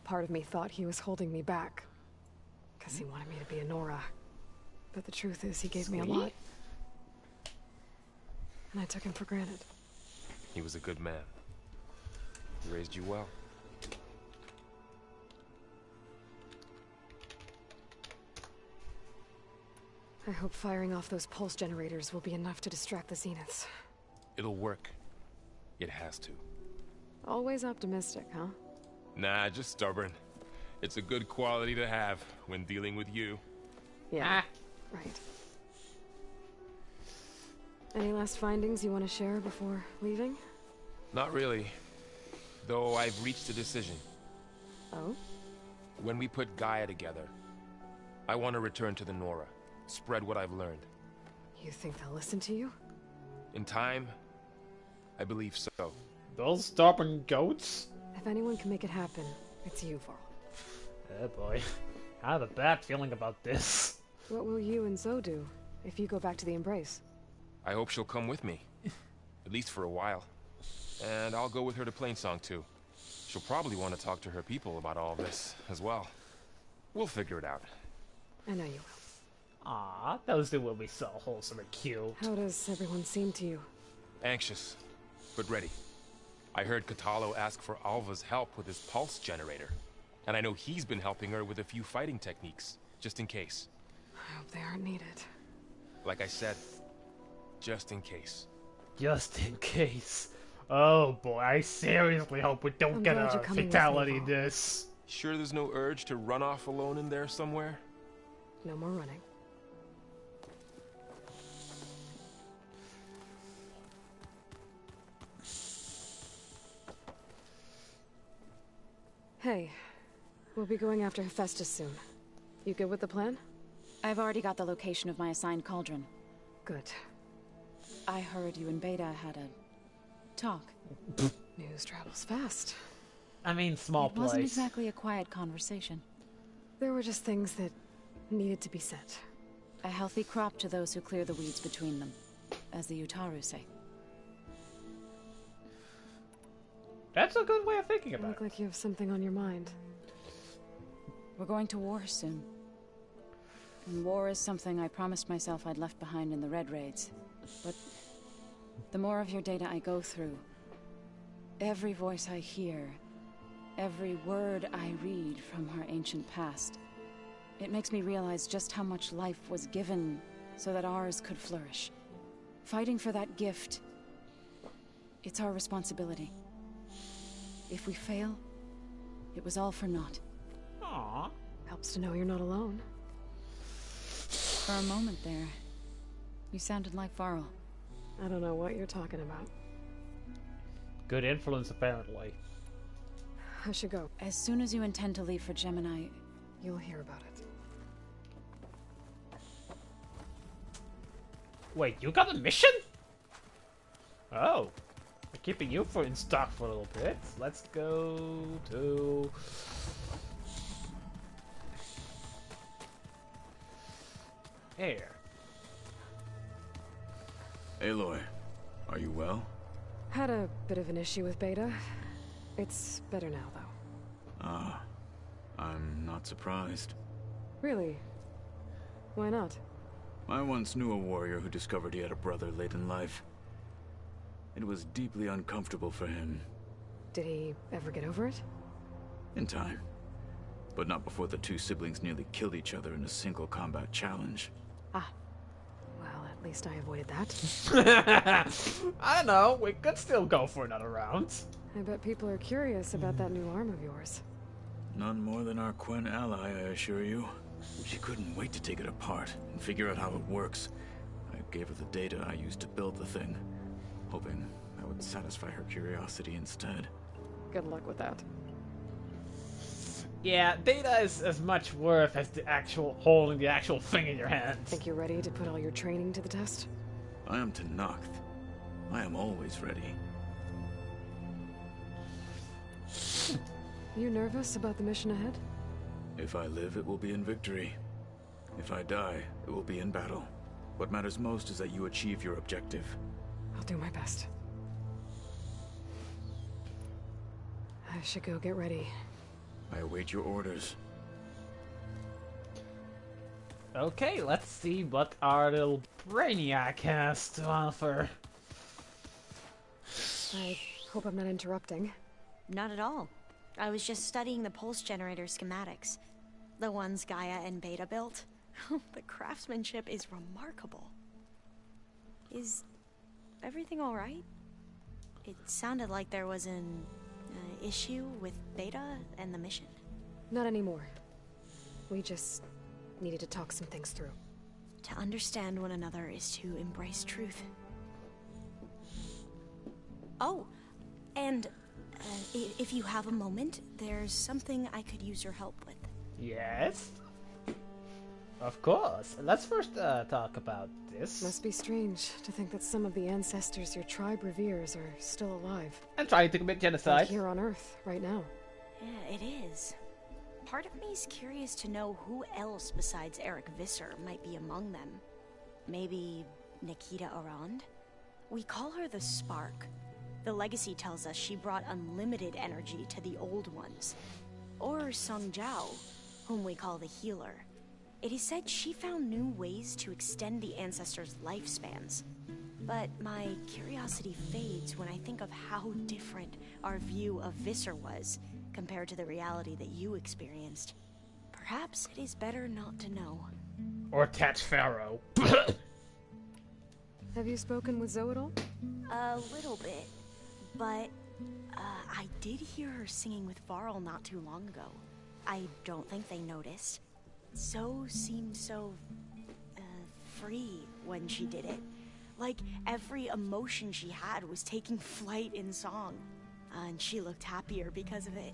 part of me thought he was holding me back. Because he wanted me to be a Nora. But the truth is, he gave me a lot. And I took him for granted. He was a good man. He raised you well. I hope firing off those pulse generators will be enough to distract the Zeniths. It'll work. It has to. Always optimistic, huh? Nah, just stubborn. It's a good quality to have when dealing with you. Yeah, right. Any last findings you want to share before leaving? Not really. Though I've reached a decision. Oh? When we put Gaia together, I want to return to the Nora. Spread what I've learned. You think they'll listen to you? In time, I believe so. Those stubborn goats? If anyone can make it happen, it's you, Varl. Oh boy. I have a bad feeling about this. What will you and Zoe do if you go back to the Embrace? I hope she'll come with me. At least for a while. And I'll go with her to Plainsong too. She'll probably want to talk to her people about all this as well. We'll figure it out. I know you will. Aw, those two will be so wholesome and cute. How does everyone seem to you? Anxious, but ready. I heard Kotallo ask for Alva's help with his pulse generator. And I know he's been helping her with a few fighting techniques, just in case. I hope they aren't needed. Like I said, just in case. Just in case. Oh boy, I seriously hope we don't get a fatality this. Sure there's no urge to run off alone in there somewhere? No more running. Hey, we'll be going after Hephaestus soon. You good with the plan? I've already got the location of my assigned cauldron. Good. I heard you and Beta had a talk. News travels fast. I mean, small It wasn't place. exactly a quiet conversation. There were just things that needed to be said. A healthy crop to those who clear the weeds between them, as the Utaru say. That's a good way of thinking You about look it. like you have something on your mind. We're going to war soon. And war is something I promised myself I'd left behind in the Red Raids. But the more of your data I go through, every voice I hear, every word I read from our ancient past, it makes me realize just how much life was given so that ours could flourish. Fighting for that gift, it's our responsibility. If we fail, it was all for naught. Aww. Helps to know you're not alone. For a moment there, you sounded like Varl. I don't know what you're talking about. Good influence, apparently. I should go. As soon as you intend to leave for Gemini, You'll hear about it. Wait, you got a mission? Oh. We're keeping you in stock for a little bit. Let's go to... Air. Aloy, are you well? Had a bit of an issue with Beta. It's better now, though. Ah, I'm not surprised. Really? Why not? I once knew a warrior who discovered he had a brother late in life. It was deeply uncomfortable for him. Did he ever get over it? In time. But not before the two siblings nearly killed each other in a single combat challenge. Ah. Well, at least I avoided that. I don't know. We could still go for another round. I bet people are curious about that new arm of yours. None more than our Quen ally, I assure you. She couldn't wait to take it apart and figure out how it works. I gave her the data I used to build the thing, hoping that would satisfy her curiosity instead. Good luck with that. Yeah, data is as much worth as the actual holding the actual thing in your hands. Think you're ready to put all your training to the test? I am Tenakth. I am always ready. You nervous about the mission ahead? If I live, it will be in victory. If I die, it will be in battle. What matters most is that you achieve your objective. I'll do my best. I should go get ready. I await your orders. Okay, let's see what our little Brainiac has to offer. I hope I'm not interrupting. Not at all. I was just studying the pulse generator schematics. The ones Gaia and Beta built. The craftsmanship is remarkable. Is everything alright? It sounded like there was an issue with Beta and the mission. Not anymore. We just needed to talk some things through. To understand one another is to embrace truth. Oh, and if you have a moment, there's something I could use your help with. Yes? Of course. Let's first talk about this. Must be strange to think that some of the ancestors your tribe reveres are still alive. And trying to commit genocide. And here on Earth, right now. Yeah, it is. Part of me's curious to know who else besides Eric Visser might be among them. Maybe Nikita Arand? We call her the Spark. The legacy tells us she brought unlimited energy to the old ones. Or Sung Jiao, whom we call the Healer. It is said she found new ways to extend the ancestors' lifespans. But my curiosity fades when I think of how different our view of Visser was compared to the reality that you experienced. Perhaps it is better not to know. Or Tatch Pharaoh. Have you spoken with Zoe at all? A little bit, but I did hear her singing with Varl not too long ago. I don't think they noticed. Zoe seemed so free when she did it. Like every emotion she had was taking flight in song. And she looked happier because of it.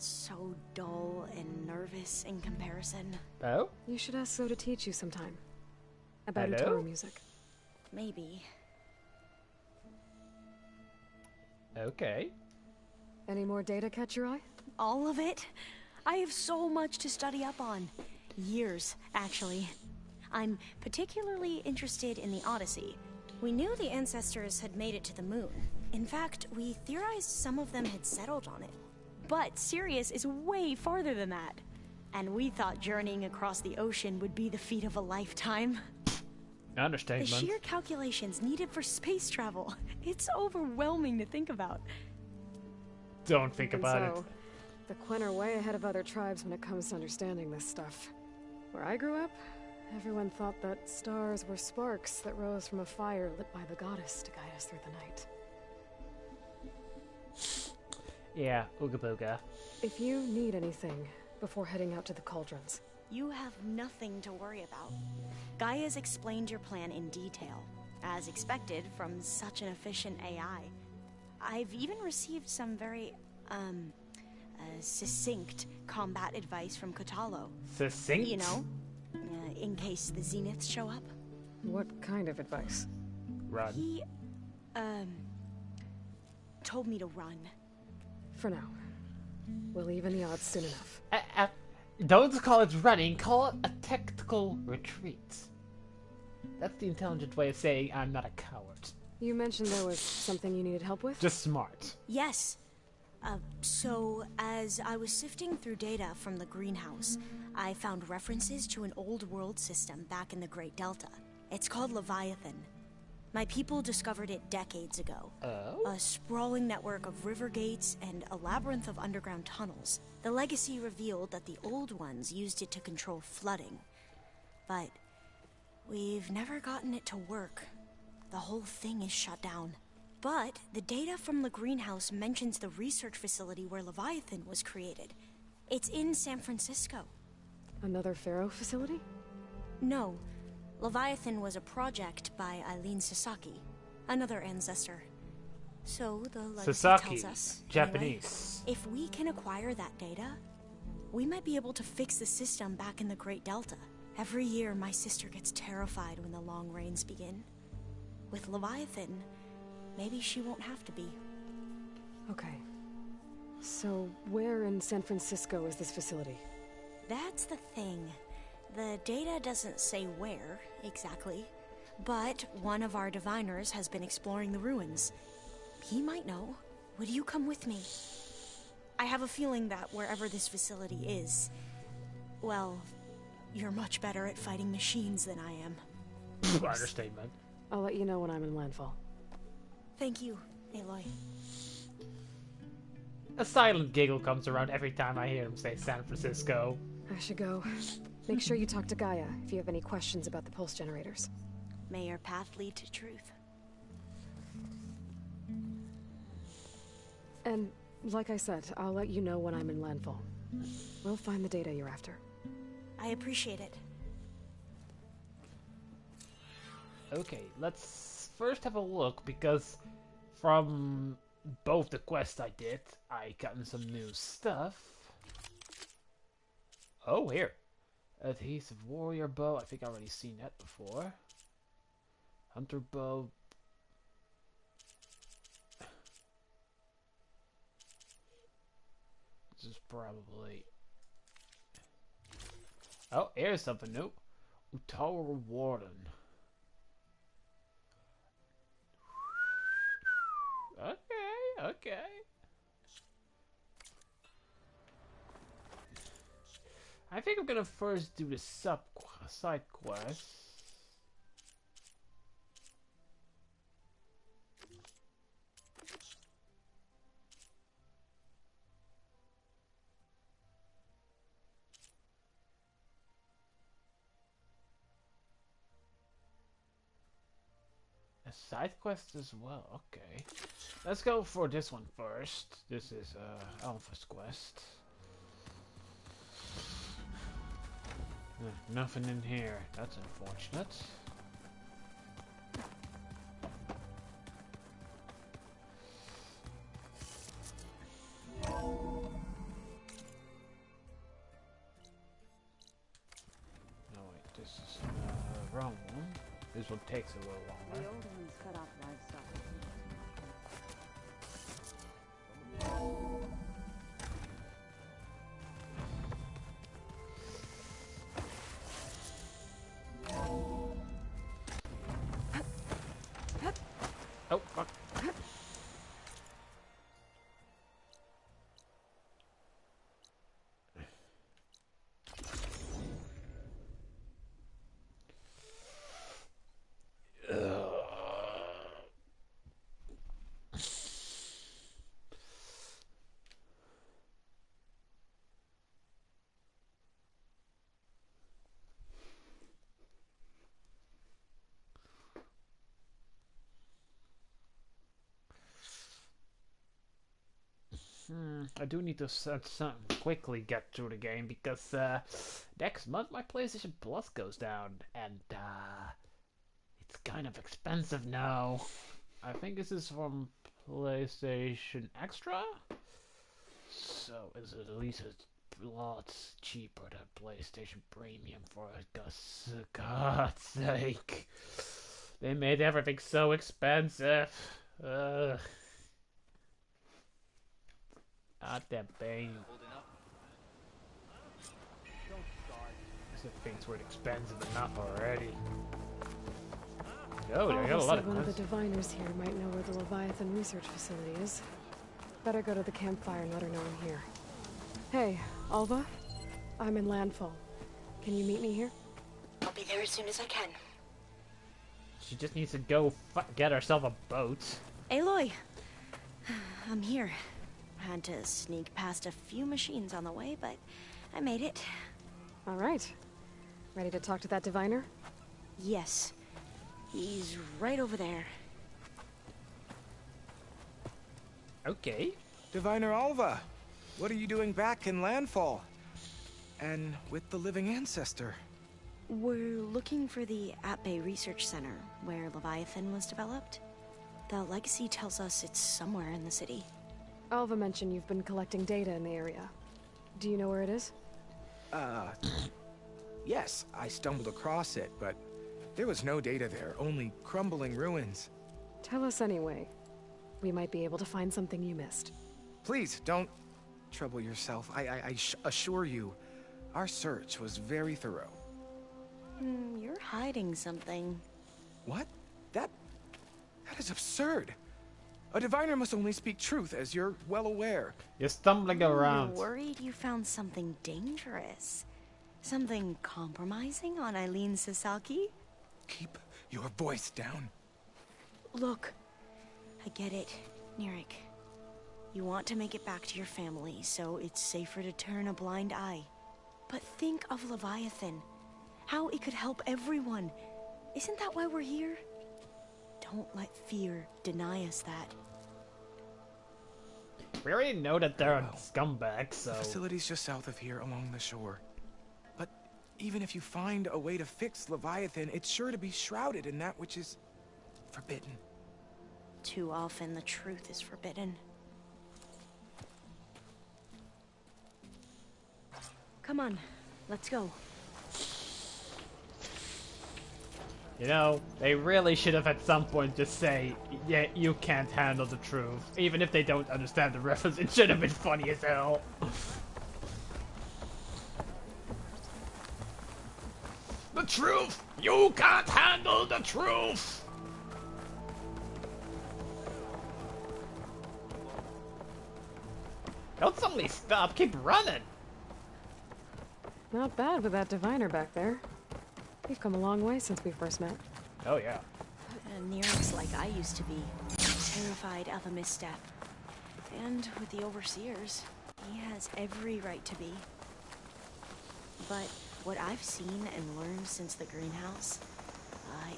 so dull and nervous in comparison. Oh? You should ask Zoe to teach you sometime. About Hello? Utaro music. Maybe. Okay. Any more data catch your eye? All of it? I have so much to study up on. Years, actually. I'm particularly interested in the Odyssey. We knew the ancestors had made it to the moon. In fact, we theorized some of them had settled on it. But Sirius is way farther than that. And we thought journeying across the ocean would be the feat of a lifetime. The Understatement. sheer calculations needed for space travel. It's overwhelming to think about. Don't think And about so, the Quen are way ahead of other tribes when it comes to understanding this stuff. Where I grew up, everyone thought that stars were sparks that rose from a fire lit by the goddess to guide us through the night. it. Yeah, ooga booga. If you need anything before heading out to the cauldrons, You have nothing to worry about. Gaia's explained your plan in detail, as expected from such an efficient AI. I've even received some very, succinct combat advice from Kotalo. Succinct? You know, in case the Zeniths show up. what kind of advice? Run. He, told me to run. For now. We'll even the odds soon enough. Don't call it running, call it a tactical retreat. That's the intelligent way of saying I'm not a coward. You mentioned there was something you needed help with? Just smart. Yes. So, as I was sifting through data from the greenhouse, I found references to an old world system back in the Great Delta. It's called Leviathan. My people discovered it decades ago. Oh? A sprawling network of river gates and a labyrinth of underground tunnels. The legacy revealed that the old ones used it to control flooding. But we've never gotten it to work. The whole thing is shut down. But the data from the greenhouse mentions the research facility where Leviathan was created. It's in San Francisco. Another Pharaoh facility? No. Leviathan was a project by Eileen Sasaki, another ancestor. So the legacy Sasaki, tells us, Japanese. anyway, if we can acquire that data, we might be able to fix the system back in the Great Delta. Every year, my sister gets terrified when the long rains begin. With Leviathan, maybe she won't have to be. Okay. So, where in San Francisco is this facility? That's the thing. The data doesn't say where, exactly. But one of our diviners has been exploring the ruins. He might know. Would you come with me? I have a feeling that wherever this facility is, well, you're much better at fighting machines than I am. Understatement. I'll let you know when I'm in landfall. Thank you, Aloy. A silent giggle comes around every time I hear him say San Francisco. I should go. Make sure you talk to Gaia if you have any questions about the pulse generators. May your path lead to truth. And, like I said, I'll let you know when I'm in landfall. We'll find the data you're after. I appreciate it. Okay, let's first have a look, because from both the quests I did, I gotten some new stuff. Oh, here. Adhesive warrior bow. I think I've already seen that before. Hunter bow. This is probably... Oh, here's something new. Utaro Warden. Okay. I think I'm gonna first do the side quest. A side quest as well, okay. Let's go for this one first. This is Alpha's quest. Nothing in here. That's unfortunate. wrong one. This one takes a little The longer. old ones cut off livestock. Oh, fuck. I do need to quickly get through the game because next month my PlayStation Plus goes down and it's kind of expensive now. I think this is from PlayStation Extra, so is it at least a lot cheaper than PlayStation Premium for God's sake. They made everything so expensive. Ugh. God damn pain. As if things weren't expensive enough already. Oh, they got a lot of one of the guns. diviners here might know where the Leviathan research facility is. Better go to the campfire and let her know I'm here. Hey, Alva? I'm in Landfall. Can you meet me here? I'll be there as soon as I can. She just needs to go get herself a boat. Aloy! I'm here. Had to sneak past a few machines on the way, but I made it. All right. Ready to talk to that diviner? Yes. He's right over there. Okay. Diviner Alva, what are you doing back in Landfall? And with the living ancestor? We're looking for the At-Bay Research Center, where Leviathan was developed. The legacy tells us it's somewhere in the city. Alva mentioned you've been collecting data in the area. Do you know where it is? Yes, I stumbled across it, but there was no data there, only crumbling ruins. Tell us anyway. We might be able to find something you missed. Please, don't trouble yourself. I assure you, our search was very thorough. You're hiding something. What? That is absurd. A diviner must only speak truth, as you're well aware. You're stumbling around. You're worried you found something dangerous? Something compromising on Eileen Sasaki? Keep your voice down. Look, I get it, Nirik. You want to make it back to your family, so it's safer to turn a blind eye. But think of Leviathan. How it could help everyone. Isn't that why we're here? Don't let fear deny us that. We already know that they're scumbags, so... The facility's just south of here, along the shore. But even if you find a way to fix Leviathan, it's sure to be shrouded in that which is forbidden. Too often the truth is forbidden. Come on, let's go. You know, they really should have at some point just say, yeah, you can't handle the truth. Even if they don't understand the reference, it should have been funny as hell. The truth! You can't handle the truth! Don't suddenly stop, keep running! Not bad with that diviner back there. We've come a long way since we first met. Oh yeah. Nirik's like I used to be. Terrified of a misstep. And with the Overseers, he has every right to be. But what I've seen and learned since the greenhouse,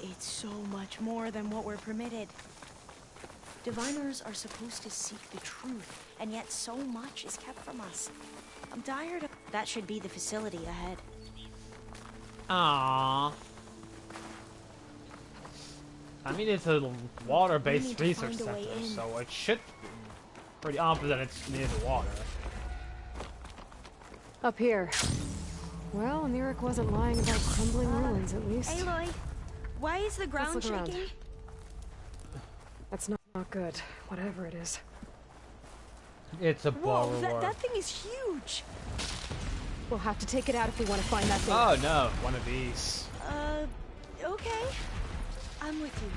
it's so much more than what we're permitted. Diviners are supposed to seek the truth, and yet so much is kept from us. I'm tired of... That should be the facility ahead. Aww. I mean, it's a water-based research center, so it should be pretty obvious that it's near the water. Up here. Well, Mirik wasn't lying about crumbling ruins, at least. Aloy, why is the ground Let's look around. shaking? That's not good, whatever it is. It's a Whoa, borrower. that thing is huge. We'll have to take it out if we want to find that thing. Oh no, one of these. Okay. I'm with you.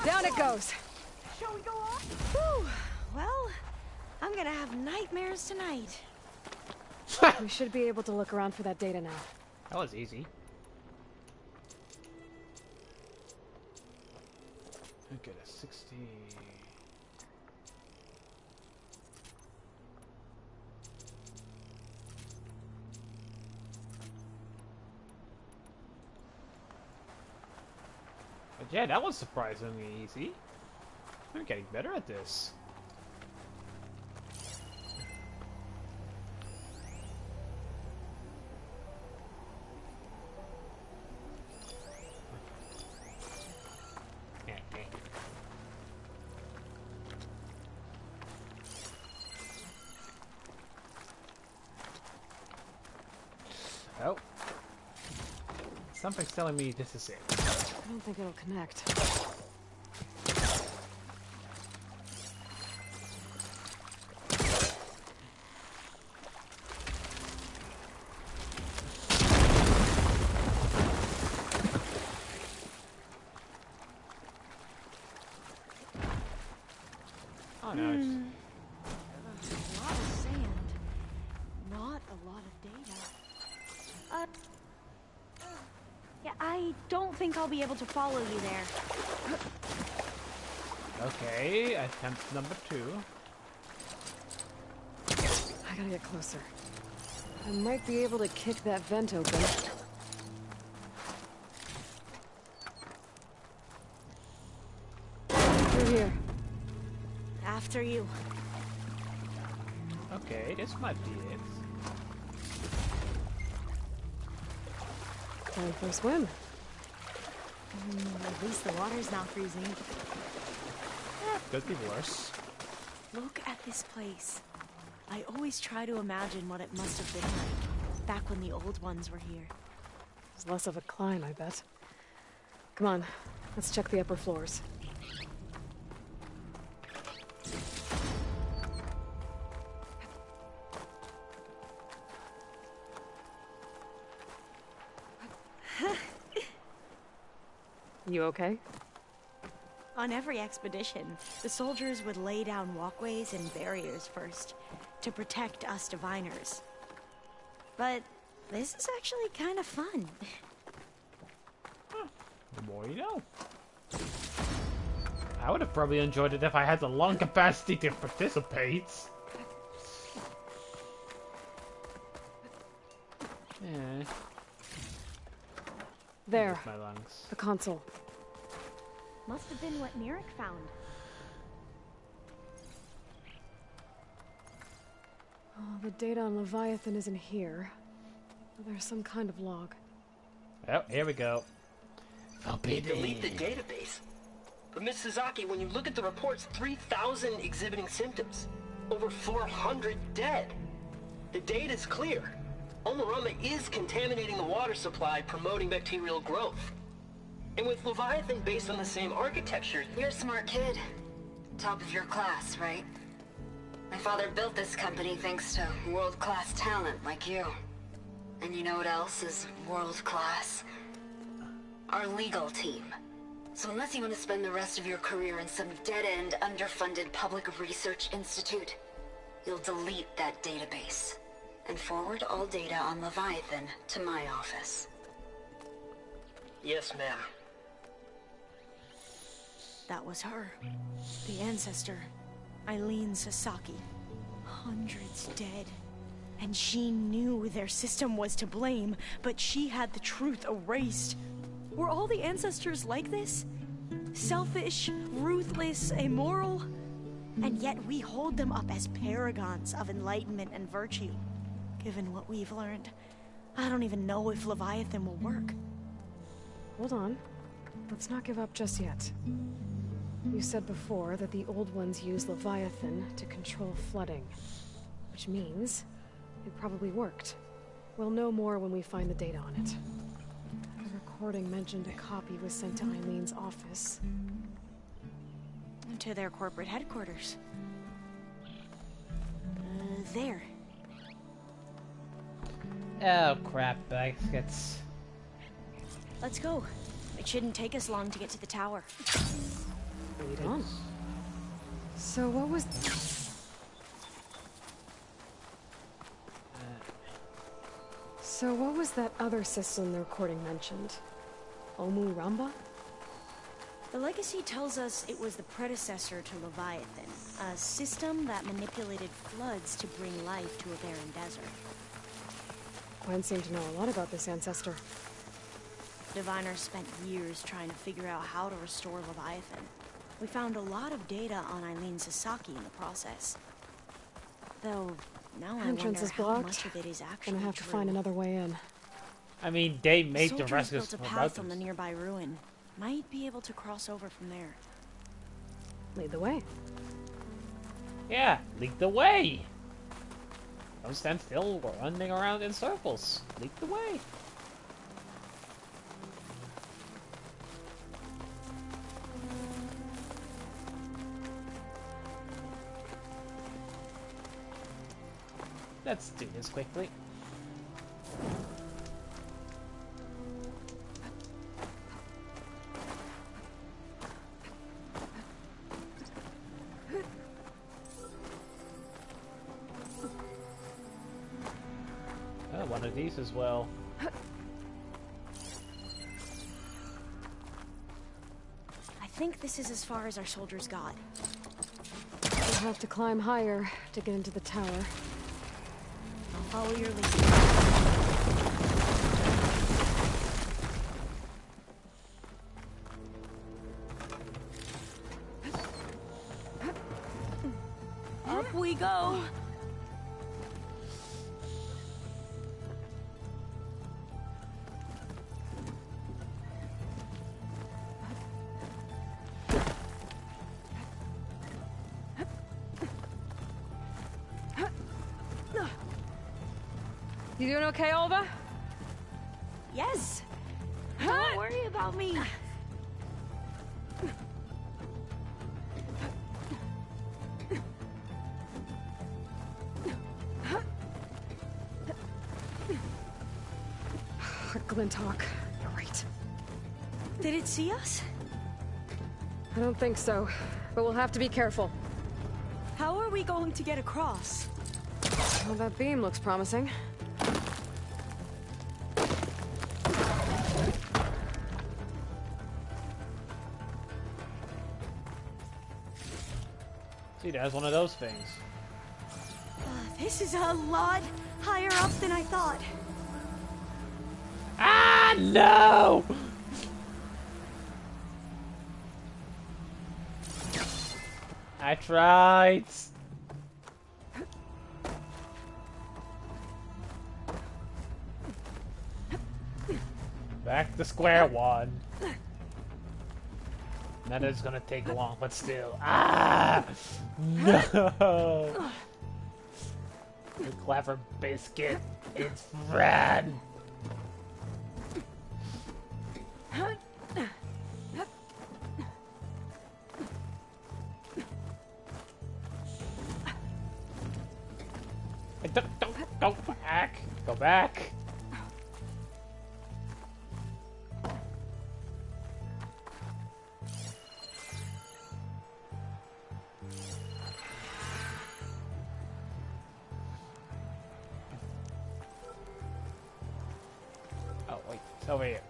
Down it goes. Shall we go on? Whew. Well, I'm gonna have nightmares tonight. We should be able to look around for that data now. That was easy. Okay, that's 60. But yeah, that was surprisingly easy. I'm getting better at this. Oh. Something's telling me this is it. I don't think it'll connect. Oh no. It's... A lot of sand. Not a lot of data. Yeah, I don't think I'll be able to follow you there. Okay, attempt number 2. I gotta get closer. I might be able to kick that vent open. Through here. After you. Okay, this might be it. Time for a swim. At least the water's not freezing. Could be worse. Look at this place. I always try to imagine what it must have been like back when the old ones were here. It's less of a climb, I bet. Come on, let's check the upper floors. You okay? On every expedition, the soldiers would lay down walkways and barriers first to protect us diviners. But this is actually kind of fun. The more you know. I would have probably enjoyed it if I had the lung capacity to participate. Yeah. There. My lungs. The console. Must have been what Merrick found. Oh, the data on Leviathan isn't here. There's some kind of log. Oh, here we go. Delete the database. But Miss Sasaki, when you look at the reports, 3,000 exhibiting symptoms. Over 400 dead. The data's clear. Omurama is contaminating the water supply, promoting bacterial growth. And with Leviathan based on the same architecture... You're a smart kid. Top of your class, right? My father built this company thanks to world-class talent like you. And you know what else is world-class? Our legal team. So unless you want to spend the rest of your career in some dead-end, underfunded public research institute, you'll delete that database and forward all data on Leviathan to my office. Yes, ma'am. That was her. The ancestor. Eileen Sasaki. Hundreds dead. And she knew their system was to blame, but she had the truth erased. Were all the ancestors like this? Selfish, ruthless, immoral? And yet we hold them up as paragons of enlightenment and virtue. Given what we've learned, I don't even know if Leviathan will work. Hold on. Let's not give up just yet. You said before that the Old Ones use Leviathan to control flooding. Which means it probably worked. We'll know more when we find the data on it. The recording mentioned a copy was sent to Eileen's office. To their corporate headquarters. There. Oh crap, baskets. Let's go. It shouldn't take us long to get to the tower. Lead on. So what was... So what was that other system the recording mentioned? Omurama? The legacy tells us it was the predecessor to Leviathan, a system that manipulated floods to bring life to a barren desert. Gwen seemed to know a lot about this ancestor. Diviners spent years trying to figure out how to restore Leviathan. We found a lot of data on Eileen Sasaki in the process. Though, now I Entrance wonder is how blocked. much of it is actually Gonna have to true. find another way in. I mean, they made the Soldiers rest built a of path on the nearby ruin. Might be able to cross over from there. Lead the way. Yeah, lead the way. Don't stand still or running around in circles. Lead the way. Let's do this quickly. Oh, one of these as well. I think this is as far as our soldiers got. We'll have to climb higher to get into the tower. I'll follow your lead. Up we go! You doing okay, Olva? Yes! Don't worry about me! Glinthawk, you're right. Did it see us? I don't think so, but we'll have to be careful. How are we going to get across? Well, that beam looks promising. See, there's one of those things. This is a lot higher up than I thought. Ah, no! I tried. Back to square one. That is gonna take long, but still. Ah! No! The clever biscuit. It's Fred! Don't go back! Go back! Oh wait, it's over here.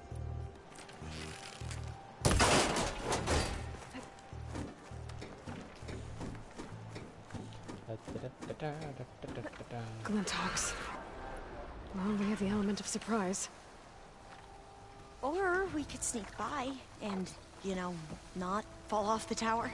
Glinthawks. Well, we have the element of surprise. Or we could sneak by and, you know, not fall off the tower.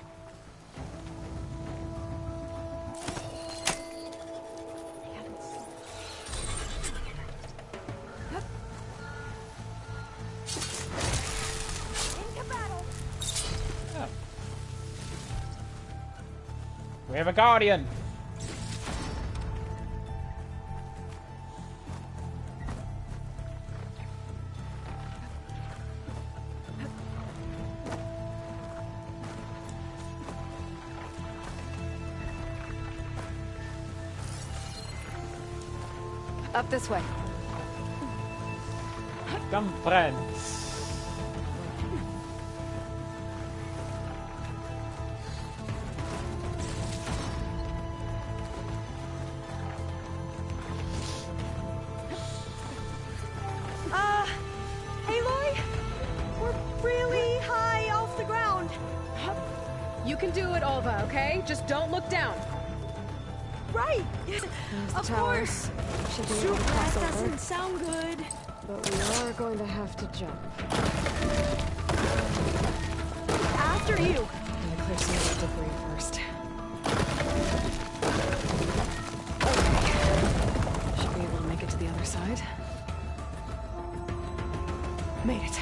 Oh. We have a guardian! Up this way. Come, friends. Aloy? We're really high off the ground. You can do it, Alva, okay? Just don't look down. Right! Of course! Should be able to cross That over. doesn't sound good. But we are going to have to jump. After you! I'm gonna clear some of the debris first. Okay. Should be able to make it to the other side. Made it.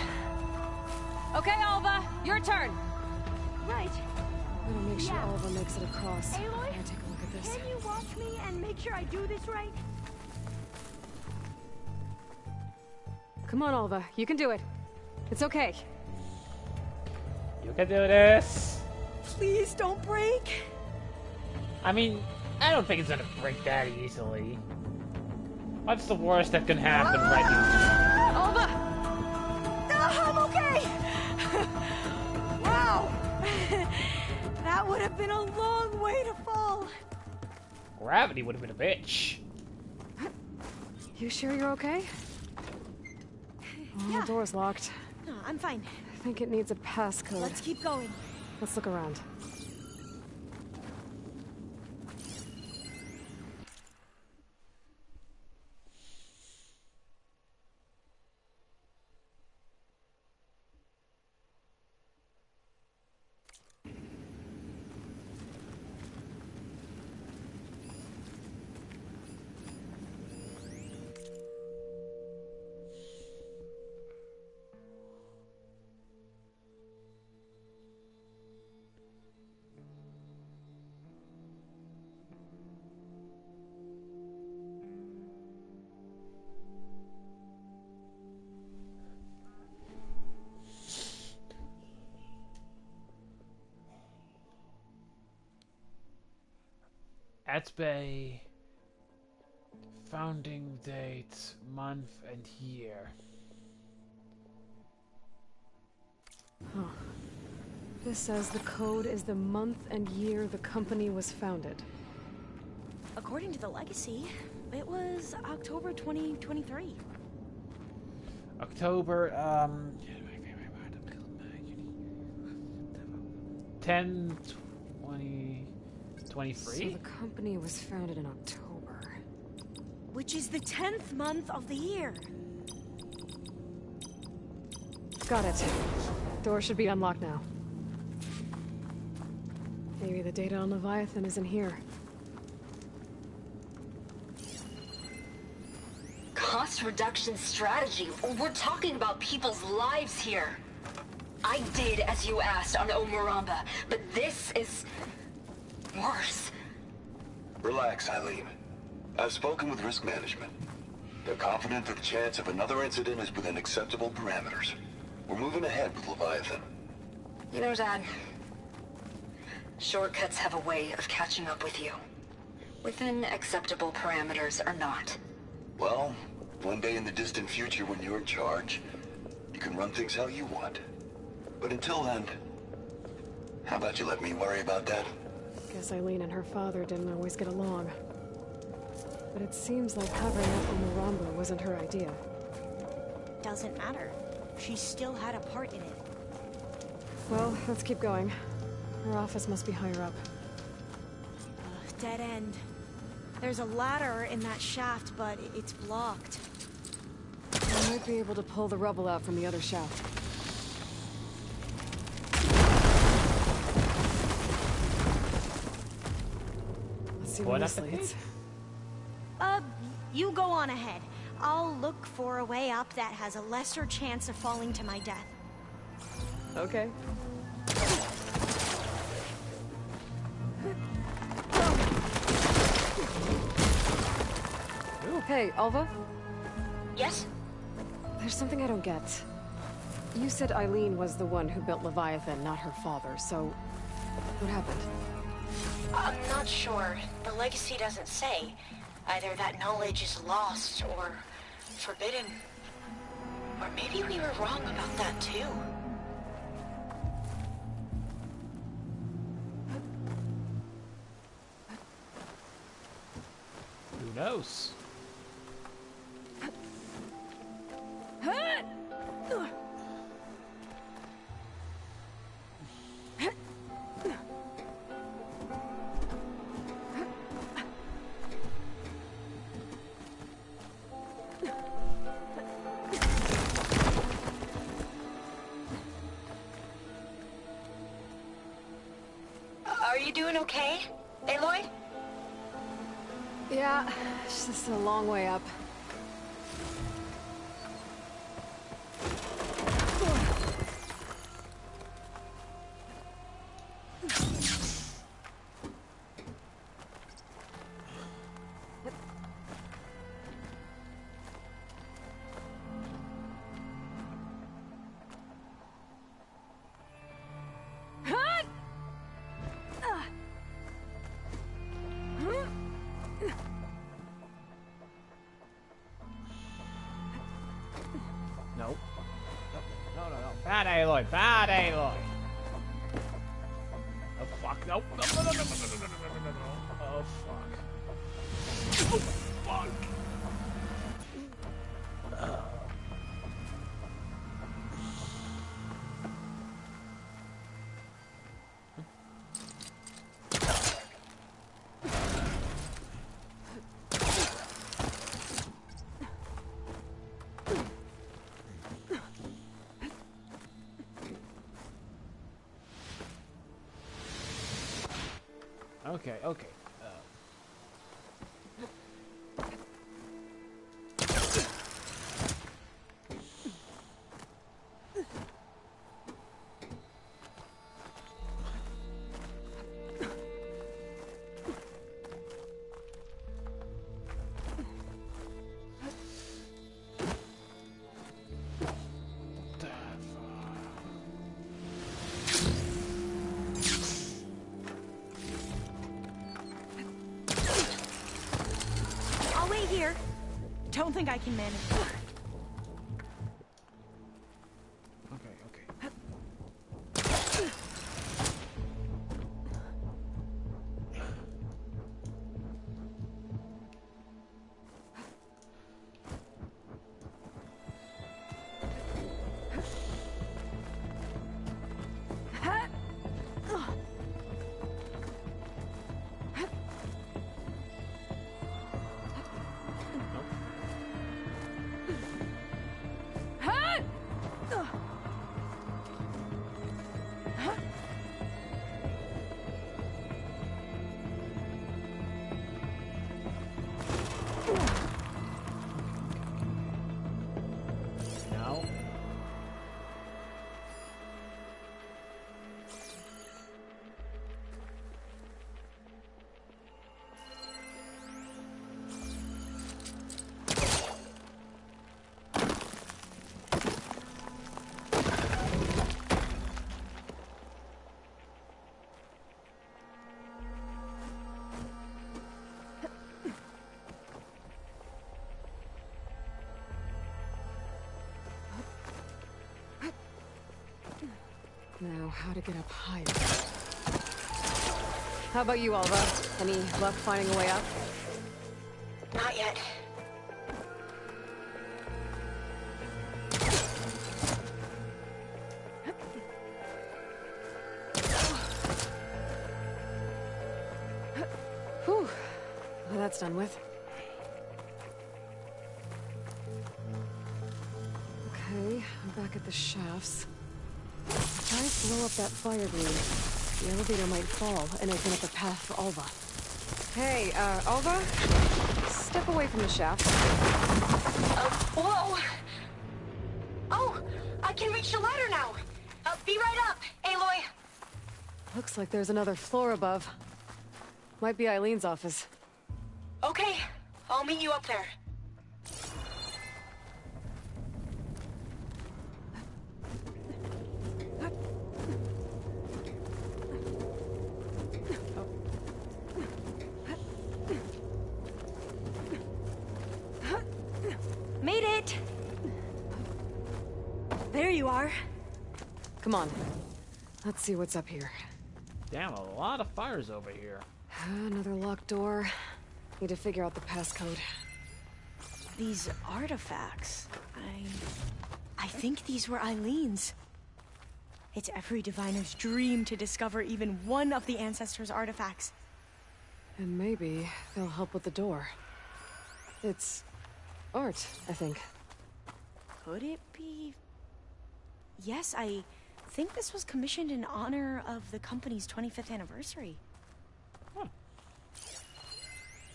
Okay, Alva, your turn. Right. I'm gonna make sure Yeah. Alva makes it across. Aloy, I'm gonna take a look at this. can you watch me and make sure I do this right? Come on, Alva. You can do it. It's okay. You can do this. Please don't break. I mean, I don't think it's gonna break that easily. What's the worst that can happen right now? Alva! I'm okay! Wow! That would have been a long way to fall. Gravity would have been a bitch. You sure you're okay? Oh, the door's locked. No, I'm fine. I think it needs a passcode. Let's keep going. Let's look around. Etzbay. Founding date, month, and year. Huh. This says the code is the month and year the company was founded. According to the legacy, it was October 2023. October, 10, 20, 23? So the company was founded in October. Which is the 10th month of the year. Got it. Door should be unlocked now. Maybe the data on Leviathan is in here. Cost reduction strategy? We're talking about people's lives here. I did as you asked on Omuramba, but this is... worse. Relax, Eileen. I've spoken with risk management. They're confident that the chance of another incident is within acceptable parameters. We're moving ahead with Leviathan. You know, Dad, shortcuts have a way of catching up with you. Within acceptable parameters or not. Well, one day in the distant future when you're in charge, you can run things how you want. But until then, how about you let me worry about that? Guess Eileen and her father didn't always get along. But it seems like covering up Omuramba wasn't her idea. Doesn't matter. She still had a part in it. Well, let's keep going. Her office must be higher up. Dead end. There's a ladder in that shaft, but it's blocked. I might be able to pull the rubble out from the other shaft. Let's see where this leads. You go on ahead. I'll look for a way up that has a lesser chance of falling to my death. Okay. Hey, Alva? Yes? There's something I don't get. You said Eileen was the one who built Leviathan, not her father, so... what happened? I'm not sure. The legacy doesn't say. Either that knowledge is lost or forbidden. Or maybe we were wrong about that too. Who knows? Are you doing okay, Aloy? Yeah, it's just a long way up. No. No. Bad Aloy. Bad Aloy. Oh fuck. No. No. Oh fuck. Oh fuck. Okay. Here. Don't think I can manage. Okay. Now, how to get up higher? How about you, Alva? Any luck finding a way up? Not yet. Whew. Well, that's done with. Okay, I'm back at the shafts. If I blow up that fire green, the elevator might fall and open up a path for Alva. Hey, Alva? Step away from the shaft. Whoa! Oh, I can reach the ladder now. Be right up, Aloy. Looks like there's another floor above. Might be Eileen's office. Okay, I'll meet you up there. Made it! There you are. Come on. Let's see what's up here. Damn, a lot of fires over here. Another locked door. Need to figure out the passcode. These artifacts... I think these were Eileen's. It's every diviner's dream to discover even one of the Ancestors' artifacts. And maybe they'll help with the door. It's... art, I think. Could it be... Yes, I think this was commissioned in honor of the company's 25th anniversary.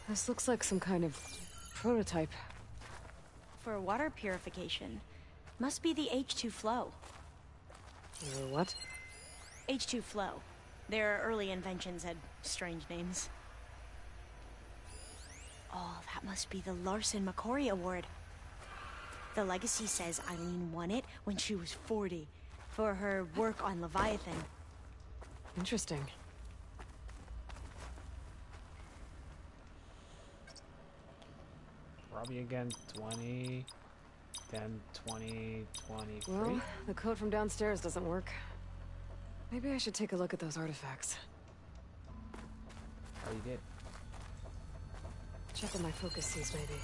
This looks like some kind of prototype. For water purification. Must be the H2 flow. What? H2 flow. Their early inventions had strange names. Oh, that must be the Larson McCory Award. The legacy says Eileen won it when she was 40 for her work on Leviathan. Interesting. Robbie again, 20, then 20, 23. Well, the code from downstairs doesn't work. Maybe I should take a look at those artifacts. Oh, you did? Check on my focus Cs, maybe.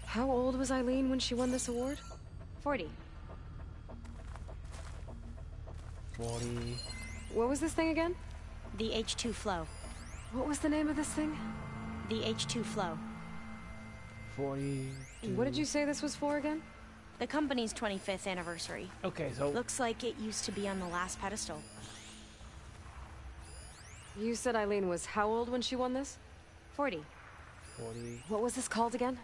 How old was Eileen when she won this award? 40. 40. What was this thing again? The H2 flow. What was the name of this thing? The H2 flow. 40. What did you say this was for again? The company's 25th anniversary. Okay, so... Looks like it used to be on the last pedestal. You said Eileen was how old when she won this? 40. 40. What was this called again?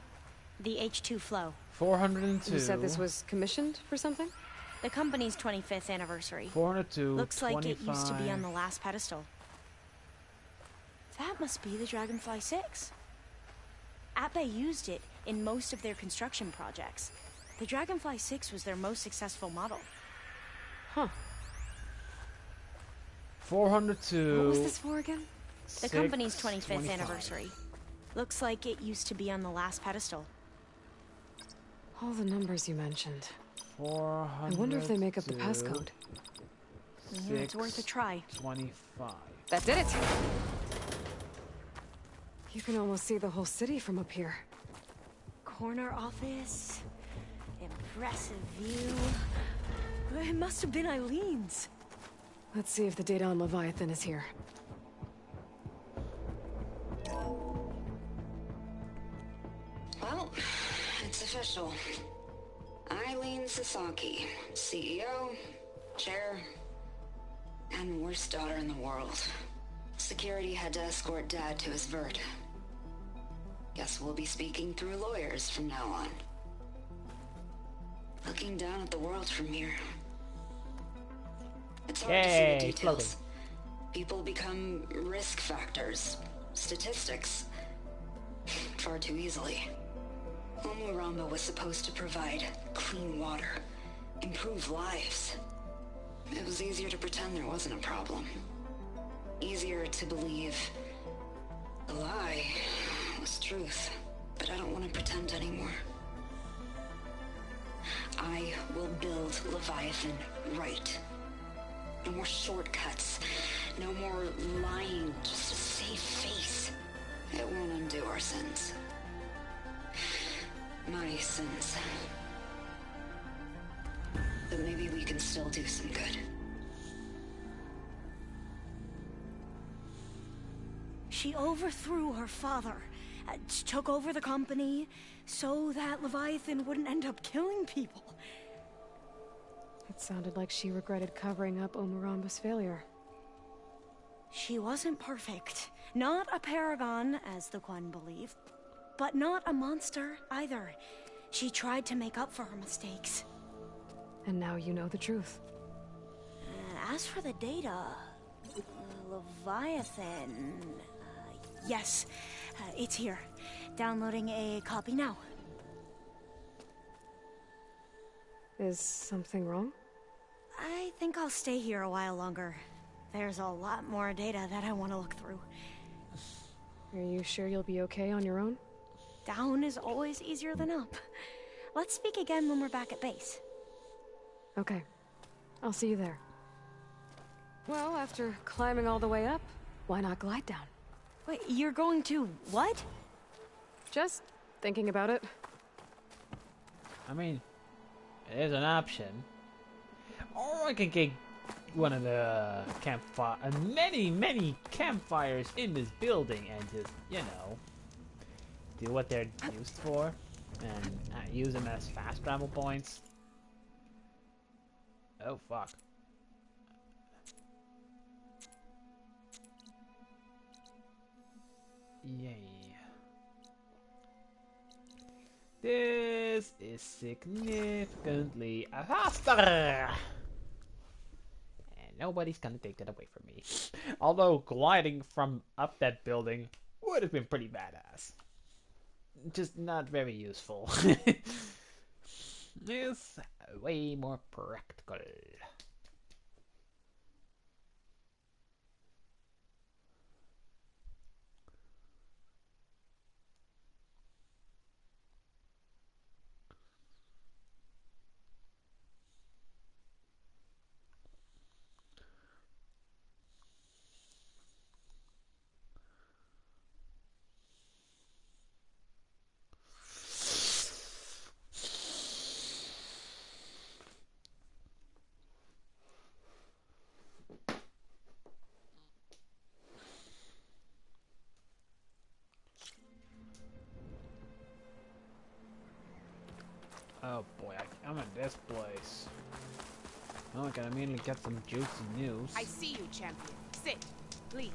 The H2 flow. 402. You said this was commissioned for something? The company's 25th anniversary. 402. Looks like 25. it used to be on the last pedestal. That must be the Dragonfly 6. Atbay used it in most of their construction projects. The Dragonfly 6 was their most successful model. Huh. 402. What was this for again? The company's 25th anniversary. Looks like it used to be on the last pedestal. All the numbers you mentioned. 400. I wonder if they make up the passcode. It's worth a try. 25. That did it! You can almost see the whole city from up here. Corner office. Impressive view. It must have been Eileen's. Let's see if the data on Leviathan is here. Well, it's official. Eileen Sasaki, CEO, chair, and worst daughter in the world. Security had to escort Dad to his vert. Guess we'll be speaking through lawyers from now on. Looking down at the world from here. It's hard to see the details. People become risk factors, statistics, far too easily. Omuramba was supposed to provide clean water, improve lives. It was easier to pretend there wasn't a problem. Easier to believe the lie was truth. But I don't want to pretend anymore. I will build Leviathan right. No more shortcuts. No more lying just to save face. It won't undo our sins. My sins. But maybe we can still do some good. She overthrew her father, took over the company, so that Leviathan wouldn't end up killing people. It sounded like she regretted covering up Umuramba's failure. She wasn't perfect. Not a paragon, as the Quan believe, but not a monster either. She tried to make up for her mistakes. And now you know the truth. As for the data, Leviathan... yes, it's here. Downloading a copy now. Is something wrong? I think I'll stay here a while longer. There's a lot more data that I want to look through. Are you sure you'll be okay on your own? Down is always easier than up. Let's speak again when we're back at base. Okay. I'll see you there. Well, after climbing all the way up, why not glide down? Wait, you're going to what? Just thinking about it. I mean, it is an option. Or I could get one of the campfire, many campfires in this building and just, you know, do what they're used for and use them as fast travel points. Oh fuck. Yay. This is significantly faster! And nobody's gonna take that away from me. Although gliding from up that building would have been pretty badass. Just not very useful. It's way more practical. Oh boy, I'm in this place. Oh, I can immediately get some juicy news. I see you, champion. Sit, please.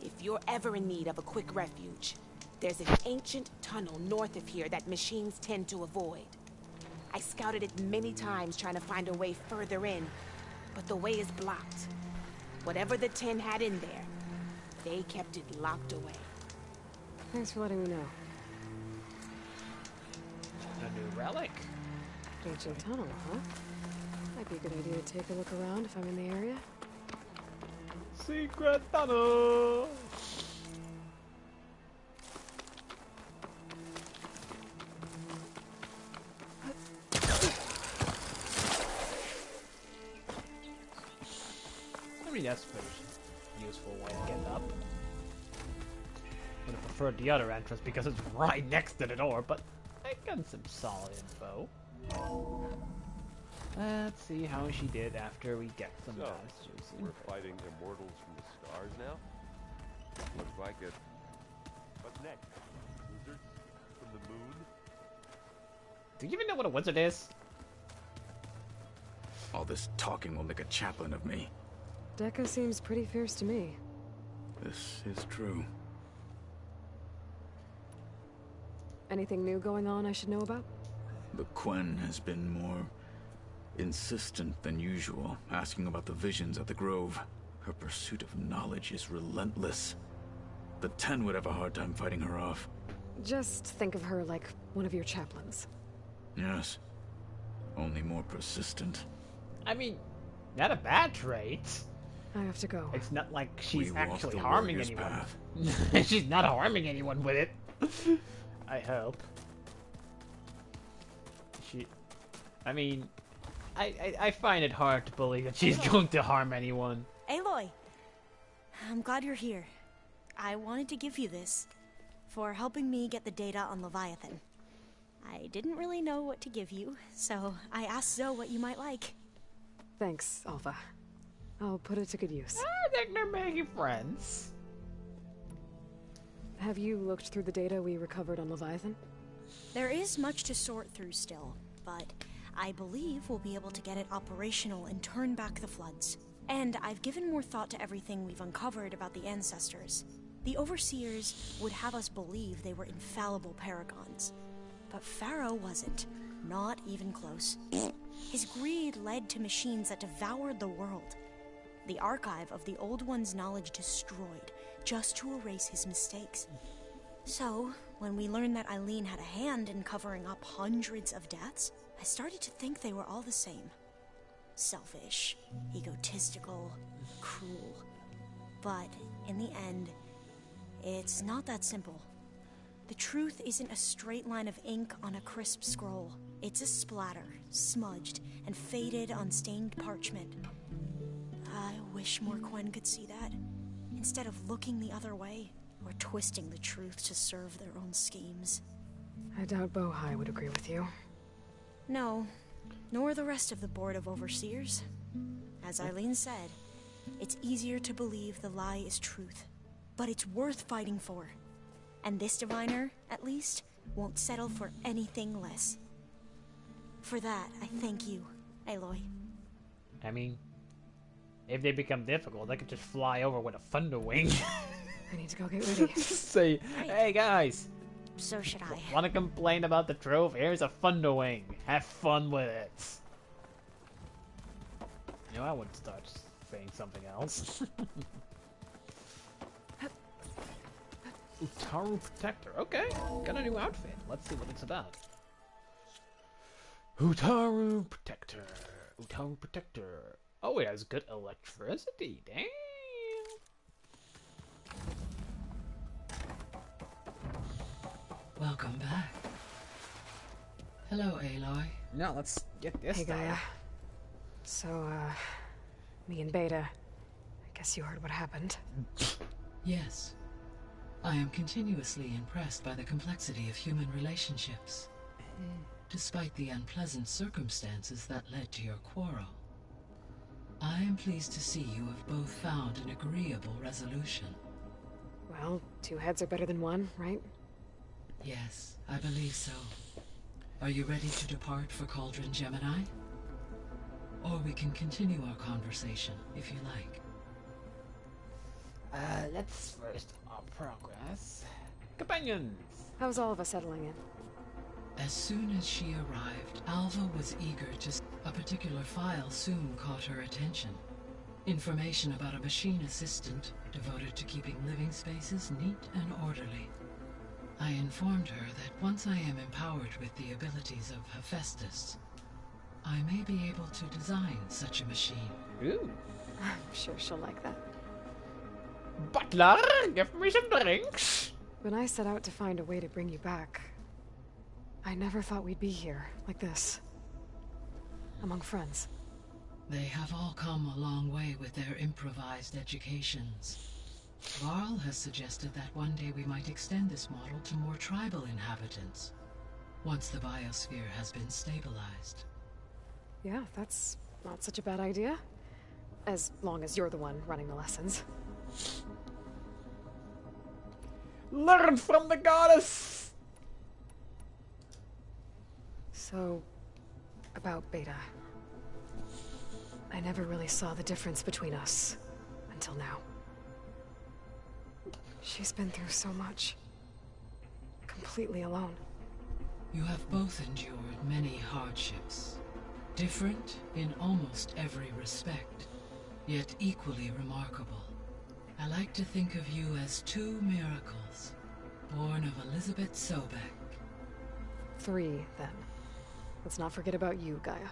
If you're ever in need of a quick refuge, there's an ancient tunnel north of here that machines tend to avoid. I scouted it many times trying to find a way further in, but the way is blocked. Whatever the 10 had in there, they kept it locked away. Thanks for letting me know. A new relic? Ancient tunnel, huh? Might be a good idea to take a look around if I'm in the area. Secret tunnel! I mean, that's a pretty useful way to get up. Would have preferred the other entrance because it's right next to the door, but I got some solid info. Let's see how she did after we get some So, juicy we're info. fighting immortals from the stars now? Looks like it. What's next? Wizards from the moon? Do you even know what a wizard is? All this talking will make a chaplain of me. Dekka seems pretty fierce to me. This is true. Anything new going on I should know about? The Quen has been more insistent than usual, asking about the visions at the Grove. Her pursuit of knowledge is relentless. The 10 would have a hard time fighting her off. Just think of her like one of your chaplains. Yes. Only more persistent. I mean, not a bad trait. I have to go. It's not like she's We walk actually the harming warrior's anyone. path. She's not harming anyone with it. I hope. I mean, I find it hard to believe that she's going to harm anyone. Aloy, I'm glad you're here. I wanted to give you this for helping me get the data on Leviathan. I didn't really know what to give you, so I asked Zoe what you might like. Thanks, Alva. I'll put it to good use. I think they're making friends. Have you looked through the data we recovered on Leviathan? There is much to sort through still, but I believe we'll be able to get it operational and turn back the floods. And I've given more thought to everything we've uncovered about the ancestors. The Overseers would have us believe they were infallible paragons. But Pharaoh wasn't. Not even close. His greed led to machines that devoured the world. The archive of the Old One's knowledge destroyed, just to erase his mistakes. So, when we learned that Eileen had a hand in covering up hundreds of deaths, I started to think they were all the same. Selfish, egotistical, cruel. But, in the end, it's not that simple. The truth isn't a straight line of ink on a crisp scroll. It's a splatter, smudged, and faded on stained parchment. I wish more Quen could see that, instead of looking the other way, or twisting the truth to serve their own schemes. I doubt Bohai would agree with you. No, nor the rest of the Board of Overseers. As Eileen said, it's easier to believe the lie is truth, but it's worth fighting for. And this diviner, at least, won't settle for anything less. For that, I thank you, Aloy. I mean, if they become difficult, I could just fly over with a thunder wing. I need to go get ready. Say, hey guys. So should I. Want to complain about the trove? Here's a thunder wing. Have fun with it. You know, I would start saying something else. Utaru Protector. Okay, got a new outfit. Let's see what it's about. Utaru Protector. Utaru Protector. Oh, it has good electricity. Damn. Welcome back. Hello, Aloy. Now let's get this Hey, started. Gaia. So, me and Beta, I guess you heard what happened. Yes. I am continuously impressed by the complexity of human relationships, despite the unpleasant circumstances that led to your quarrel. I am pleased to see you have both found an agreeable resolution. Well, two heads are better than one, right? Yes, I believe so. Are you ready to depart for Cauldron Gemini? Or we can continue our conversation, if you like. Let's first our progress. Companions! How's all of us settling in? As soon as she arrived, Alva was eager to... A particular file soon caught her attention. Information about a machine assistant devoted to keeping living spaces neat and orderly. I informed her that once I am empowered with the abilities of Hephaestus, I may be able to design such a machine. Ooh. I'm sure she'll like that. Butler, give me some drinks! When I set out to find a way to bring you back, I never thought we'd be here, like this. Among friends. They have all come a long way with their improvised educations. Varl has suggested that one day we might extend this model to more tribal inhabitants, once the biosphere has been stabilized. Yeah, that's not such a bad idea. As long as you're the one running the lessons. Learn from the goddess! So, about Beta. I never really saw the difference between us, until now. She's been through so much. Completely alone. You have both endured many hardships. Different in almost every respect, yet equally remarkable. I like to think of you as two miracles, born of Elizabeth Sobek. 3, then. Let's not forget about you, Gaia.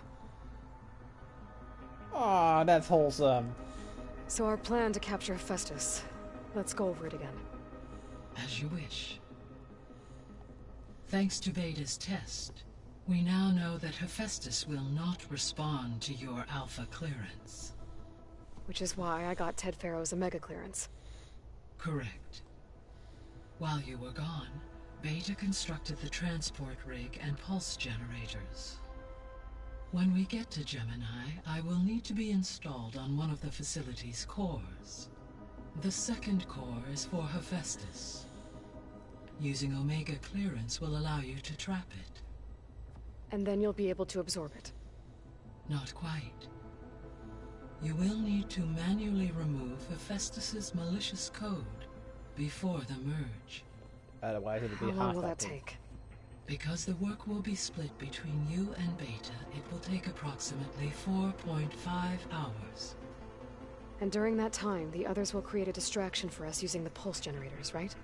Aw, that's wholesome. So our plan to capture Hephaestus. Let's go over it again. As you wish. Thanks to Beta's test, we now know that Hephaestus will not respond to your Alpha clearance. Which is why I got Ted Farrow's Omega clearance. Correct. While you were gone, Beta constructed the transport rig and pulse generators. When we get to Gemini, I will need to be installed on one of the facility's cores. The second core is for Hephaestus. Using Omega clearance will allow you to trap it. And then you'll be able to absorb it. Not quite. You will need to manually remove Hephaestus's malicious code before the merge. Otherwise it'll be How long will that take? Because the work will be split between you and Beta, it will take approximately 4.5 hours. And during that time, the others will create a distraction for us using the pulse generators, right?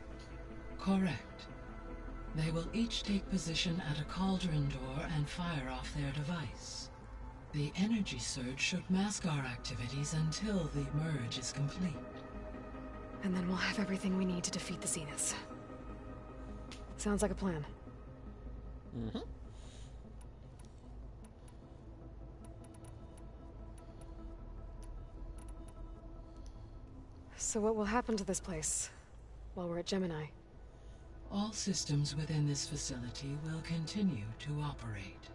Correct. They will each take position at a cauldron door and fire off their device. The energy surge should mask our activities until the merge is complete. And then we'll have everything we need to defeat the Zeniths. Sounds like a plan. Mm-hmm. So what will happen to this place while we're at Gemini? All systems within this facility will continue to operate.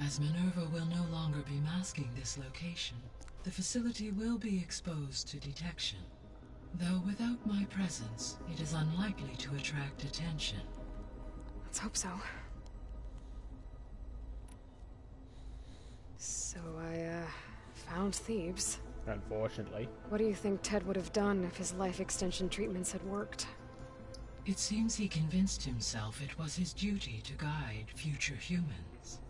As Minerva will no longer be masking this location, the facility will be exposed to detection. Though without my presence, it is unlikely to attract attention. Let's hope so. So I, found Thebes. Unfortunately. What do you think Ted would have done if his life extension treatments had worked? It seems he convinced himself it was his duty to guide future humans.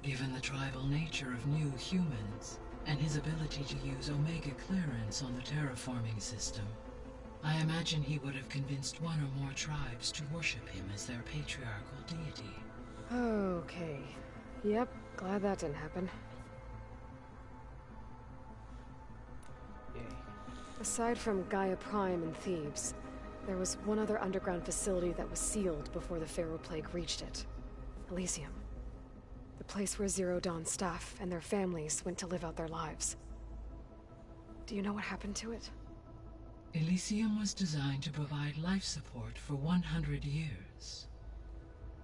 Given the tribal nature of new humans, and his ability to use Omega clearance on the terraforming system, I imagine he would have convinced one or more tribes to worship him as their patriarchal deity. Okay. Yep, glad that didn't happen. Aside from Gaia Prime and Thebes, there was one other underground facility that was sealed before the Pharaoh Plague reached it. Elysium. The place where Zero Dawn staff and their families went to live out their lives. Do you know what happened to it? Elysium was designed to provide life support for 100 years.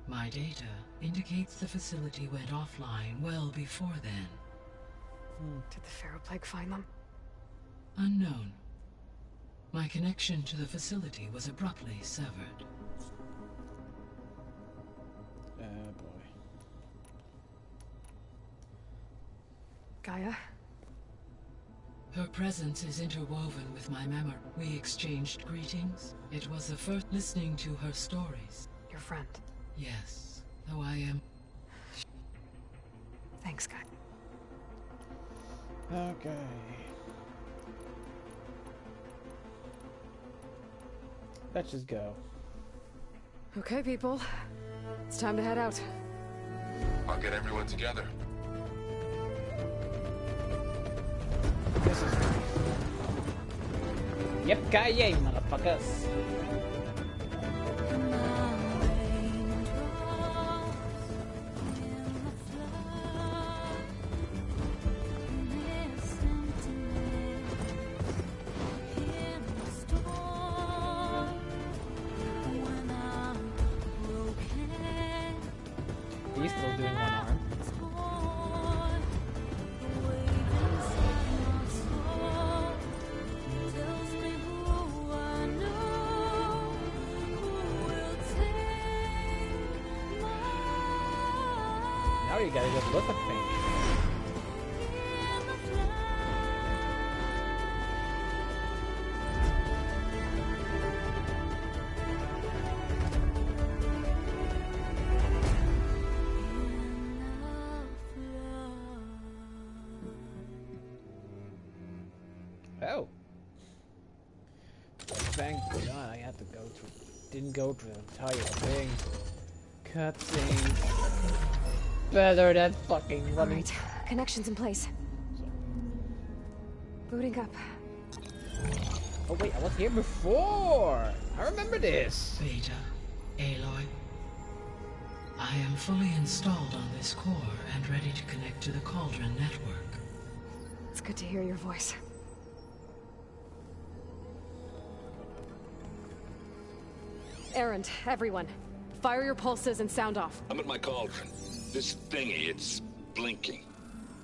My data indicates the facility went offline well before then. Did the Pharaoh Plague find them? Unknown. My connection to the facility was abruptly severed. Oh boy. Gaia? Her presence is interwoven with my memory. We exchanged greetings. It was the first listening to her stories. Your friend? Yes, though I am... Thanks, Gaia. Okay. Let's just go. Okay, people. It's time to head out. I'll get everyone together. This is... Yippee-ki-yay, motherfuckers! He's still doing one arm. Now you gotta just look at things. Oh. Thank God I had to go through. Didn't go through the entire thing. Cutscene. Better than fucking running. Alright, connections in place. Booting up. Oh wait, I was here before! I remember this! Beta, Aloy. I am fully installed on this core and ready to connect to the Cauldron network. It's good to hear your voice. Erend, everyone. Fire your pulses and sound off. I'm at my cauldron. This thingy, it's blinking.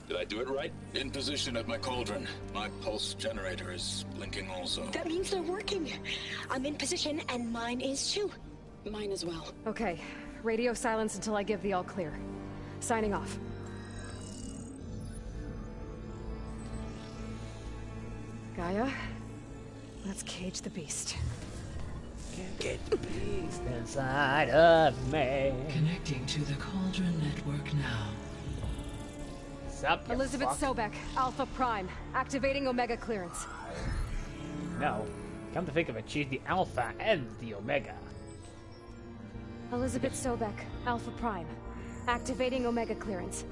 Did I do it right? In position at my cauldron. My pulse generator is blinking also. That means they're working. I'm in position, and mine is too. Mine as well. Okay. Radio silence until I give the all clear. Signing off. Gaia, let's cage the beast. Get the beast inside of me. Connecting to the Cauldron network now. Sup, Elizabeth fuck? Sobek, Alpha Prime, activating Omega clearance. No. Come to think of it, she's the Alpha and the Omega. Elizabeth Sobek, Alpha Prime, activating Omega clearance.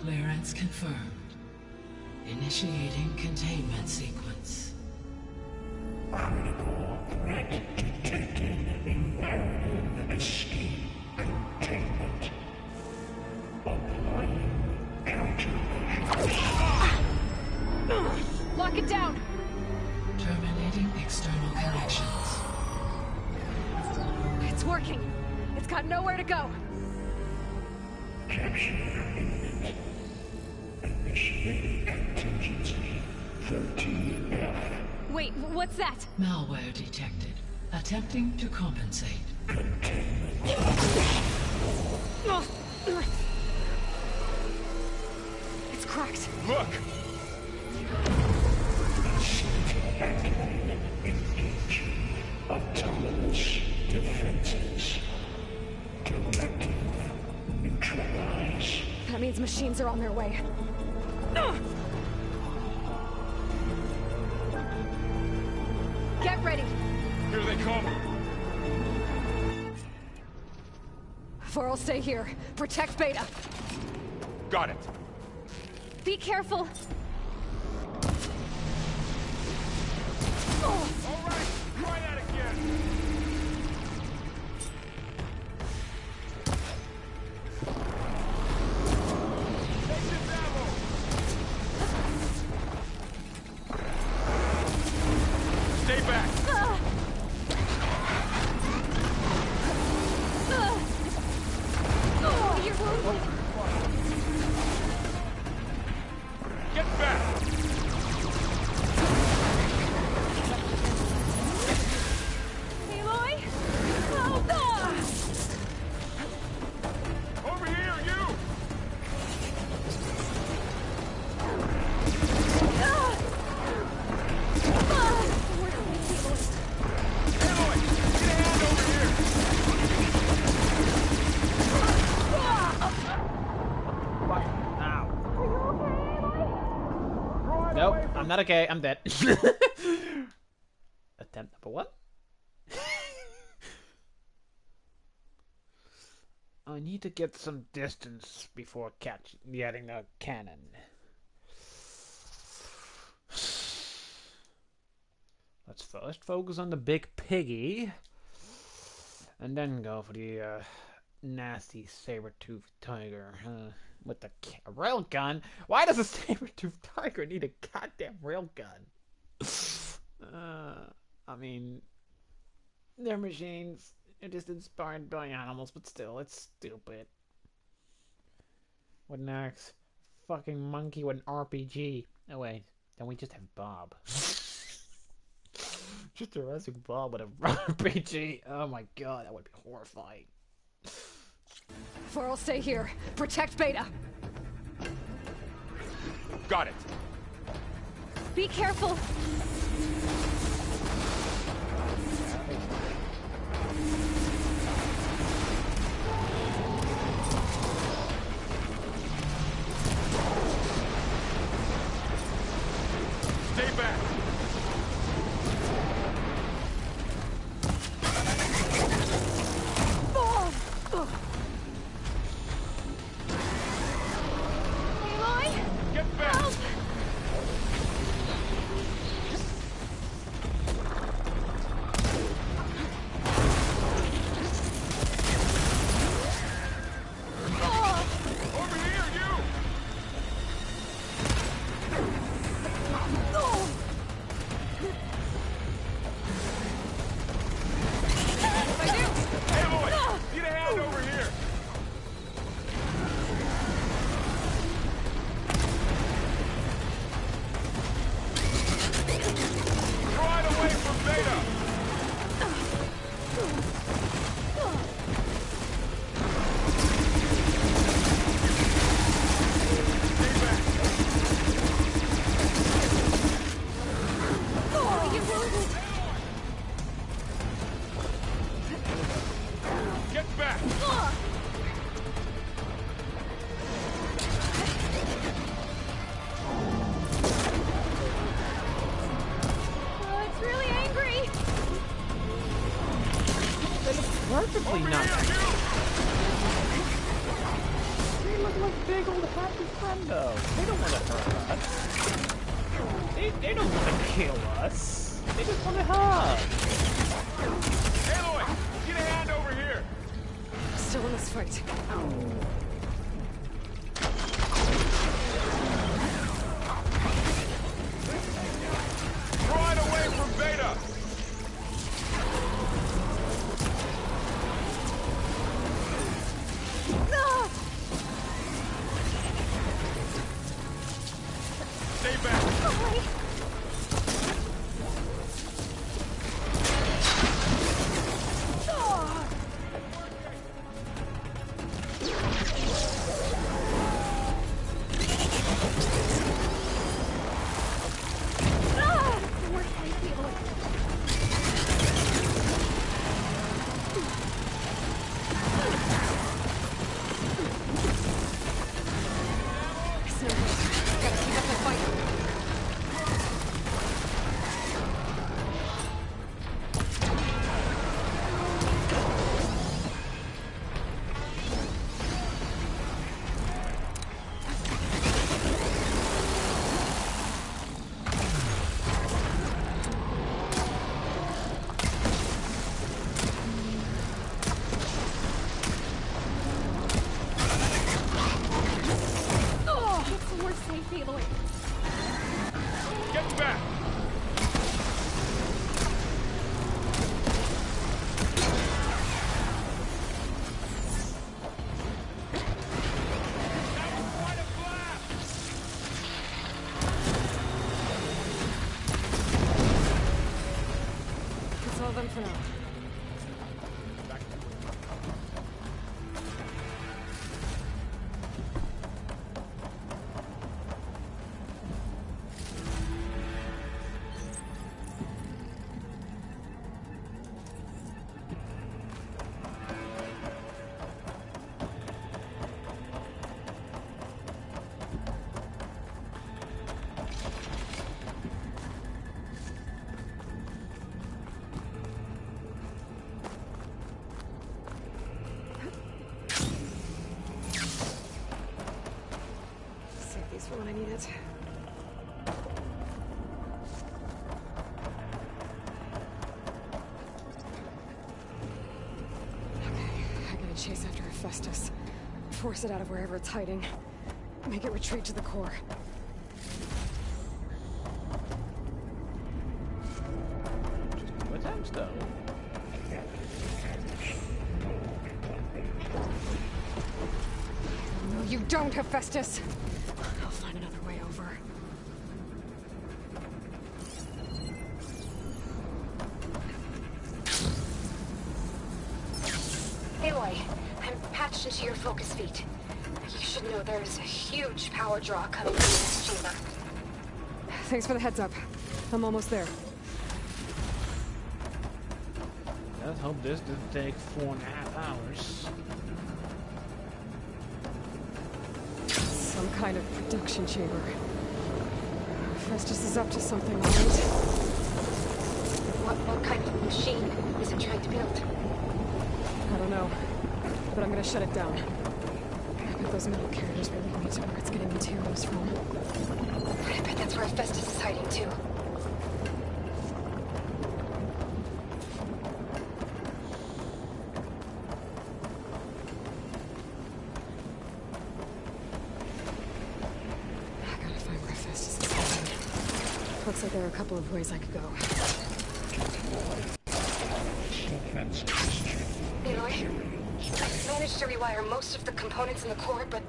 Clearance confirmed. Initiating containment sequence. Critical threat detected. Imperative escape containment. Applying countermeasures. Lock it down! Terminating external connections. It's working. It's got nowhere to go. Capture imminent. Initiating contingency 13F. Wait, what's that? Malware detected. Attempting to compensate. It's cracked. Look! Activating engaging autonomous defenses. Directive neutralize. That means machines are on their way. Get ready. Here they come. For'll stay here. Protect Beta. Got it. Be careful. All right, try that again. Take this ammo. Stay back. You're wounded. Get back. Aloy? Oh, God! Over here, you. Aloy, get a hand over here. Nope, I'm not okay. I'm dead. Attempt number one. I need to get some distance before getting a cannon. Let's first focus on the big piggy, and then go for the nasty saber-toothed tiger. With the railgun? Why does a saber-toothed tiger need a goddamn railgun? I mean, they're machines. They're just inspired by animals, but still, it's stupid. What next? Fucking monkey with an RPG. Oh wait, then we just have Bob. Just Jurassic Bob with an RPG. Oh my god, that would be horrifying. For'll stay here. Protect Beta. Got it. Be careful. Stay back. Aloy? Get back. Help! perfectly nice. They look like big old happy friendos. They don't want to hurt us. They don't want to kill us. They just want to hug. Aloy, get a hand over here. Still in this fight. Drawing away from Beta. No! Stay back. Get back. That's all of them for now. Save these for when I need it. Okay, I gotta chase after Hephaestus. Force it out of wherever it's hiding. Make it retreat to the core. What times though? No, you don't, Hephaestus! I'll find another way over. Aloy, I'm patched into your focus feed. You should know there's a huge power draw coming from this chamber. Thanks for the heads up. I'm almost there. Let's hope this doesn't take 4.5 hours. Some kind of production chamber. Hephaestus is up to something, right? What kind of machine is it trying to build? I don't know, but I'm gonna shut it down. I bet those metal carriers will lead me to where it's getting materials from. I bet that's where Hephaestus is hiding too. I gotta find where Hephaestus is hiding. Looks like there are a couple of ways I could go. Aloy, I've managed to rewire most of the components in the core, but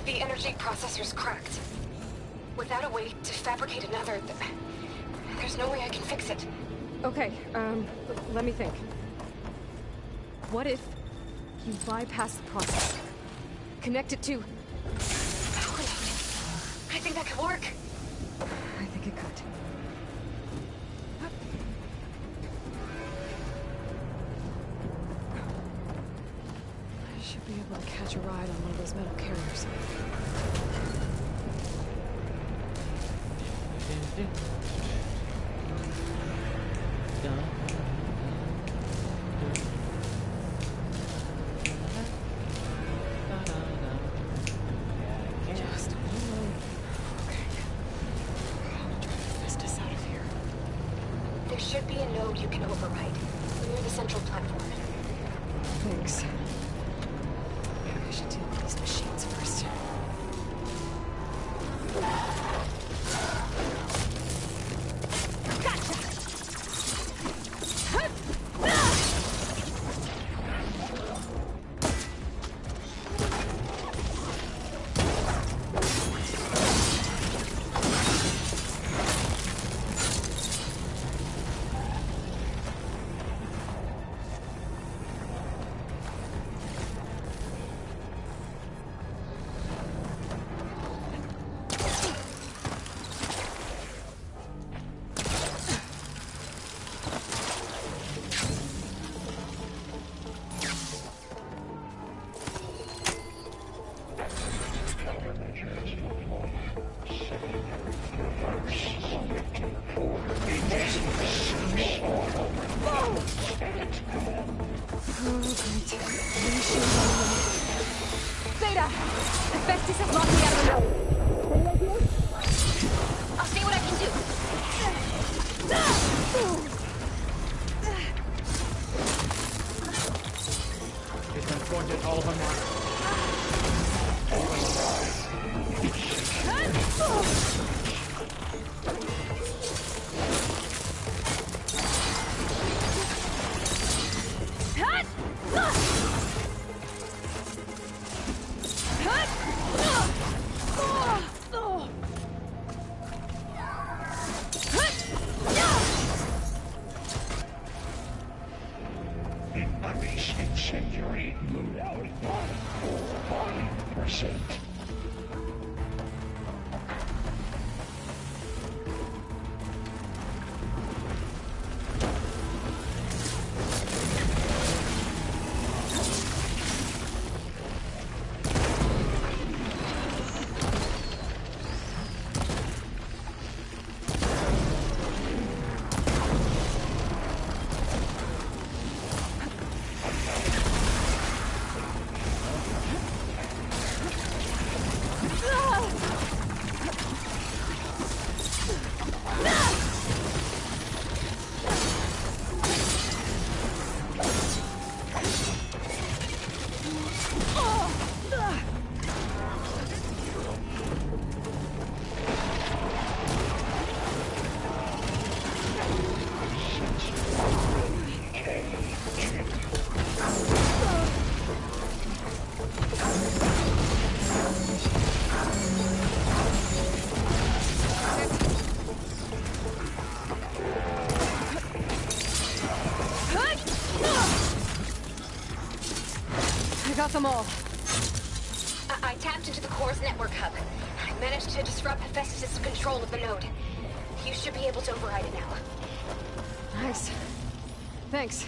the energy processor's cracked. Without a way to fabricate another, there's no way I can fix it. Okay, let me think. What if you bypass the processor? Connect it to... I think that could work. I think it could. I should be able to catch a ride on one of those metal carriers. a node you can override. Near the central platform. Thanks. I should deal with these machines first. Zeta! Hephaestus has locked me out of the node. Any ideas? I'll see what I can do. It's unfortunate all of them are. Increase incendiary loadout 1.5%. I got them all. I tapped into the core's network hub. I managed to disrupt Hephaestus' control of the node. You should be able to override it now. Nice. Thanks.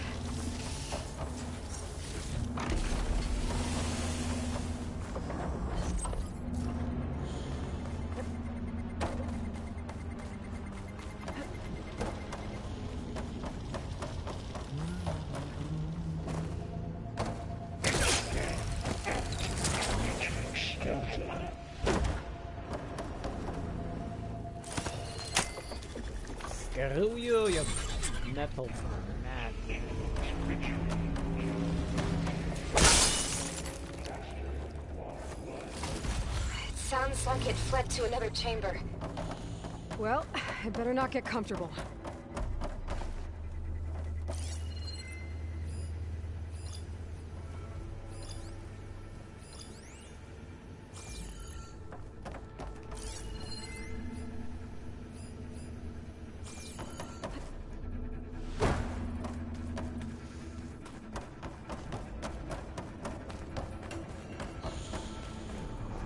Screw you, you metal man. It sounds like it fled to another chamber. Well, I better not get comfortable.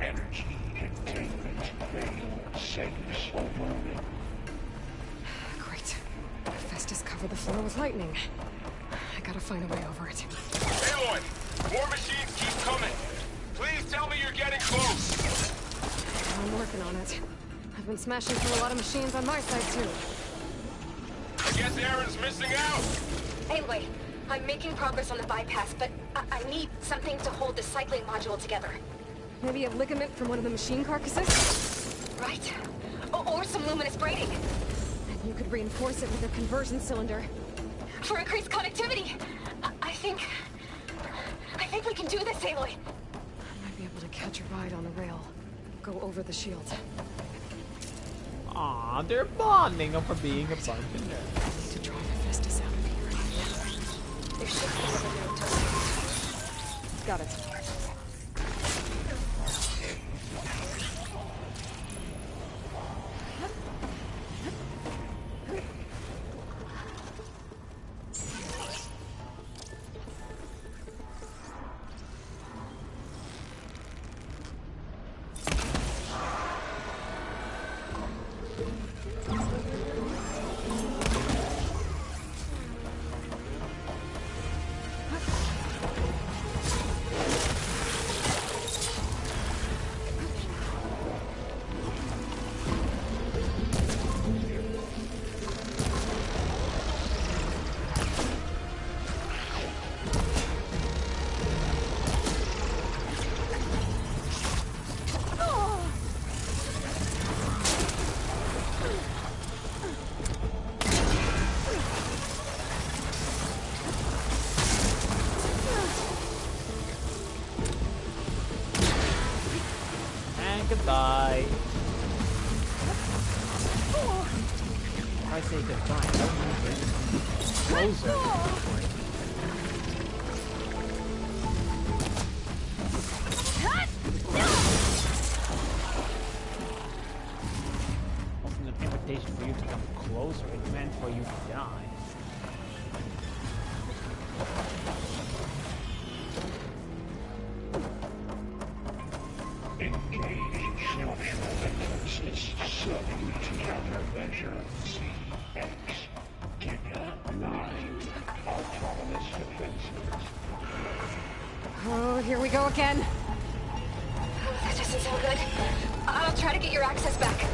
Energy containment failed. Saves overloaded. Great. Hephaestus covered the floor with lightning. I gotta find a way over it. Aloy! More machines keep coming! Please tell me you're getting close! I'm working on it. I've been smashing through a lot of machines on my side, too. I guess Aaron's missing out! Anyway, I'm making progress on the bypass, but I need something to hold the cycling module together. Maybe a ligament from one of the machine carcasses? Right. Or some luminous braiding. And you could reinforce it with a conversion cylinder. for increased connectivity. I think we can do this, Aloy. I might be able to catch a ride on the rail. Go over the shield. Aw, they're bonding over being a bunch of nerds. I need to drive Hephaestus out of here. There should be a window to... Got it. Goodbye. If I say goodbye, I don't want to closer. It wasn't an invitation for you to come closer, it meant for you to die. Oh, here we go again. Oh, that doesn't sound good. I'll try to get your access back.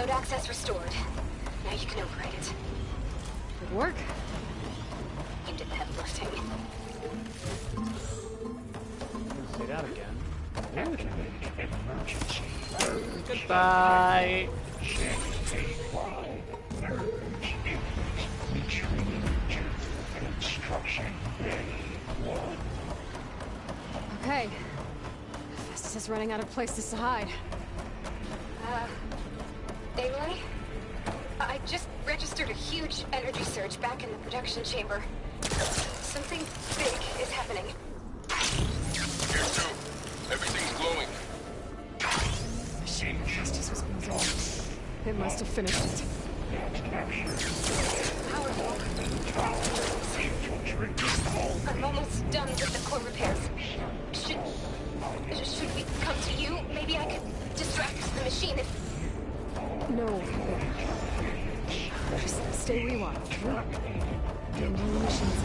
Access restored. Now you can operate it. Good work. You did the heavy lifting. Say that again. Goodbye. Okay. Festus is running out of places to hide. Aloy? I just registered a huge energy surge back in the production chamber. Something big is happening. Here too. Everything's glowing. Festus was moving. It must have finished it. I'm almost done with the core repairs. Should we come to you? Maybe I could distract the machine if... No. Just stay where you are, okay? The new machine's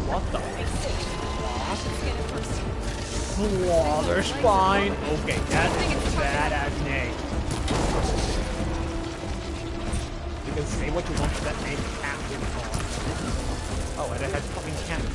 What the? What? Water spine. Okay, that's a badass name. You can say what you want to that name, Captain Paul. Oh, and it has fucking cannon.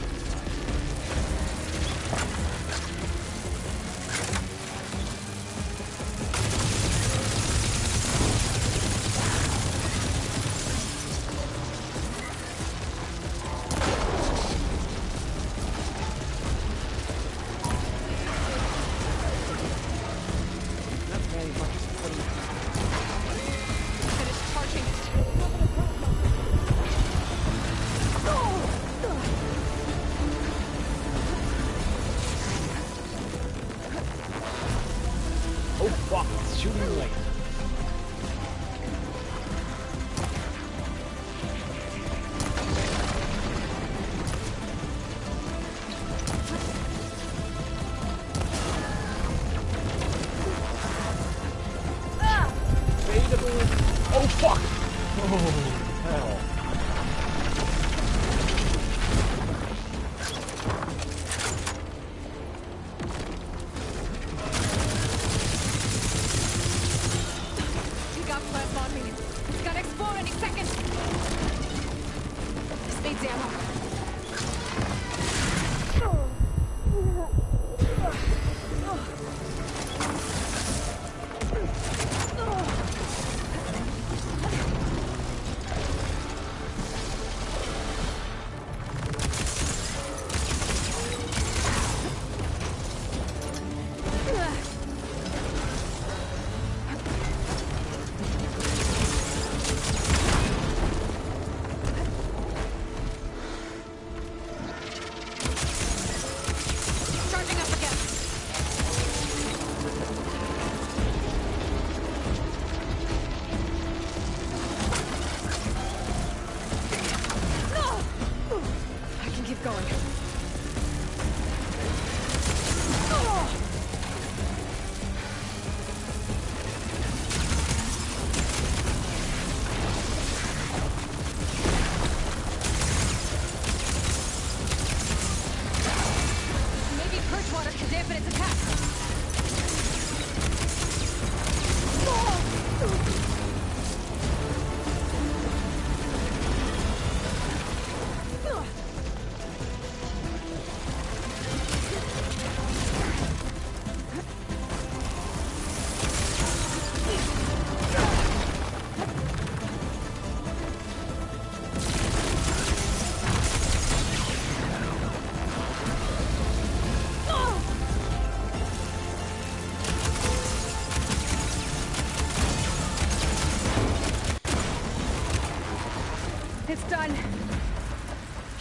It's done.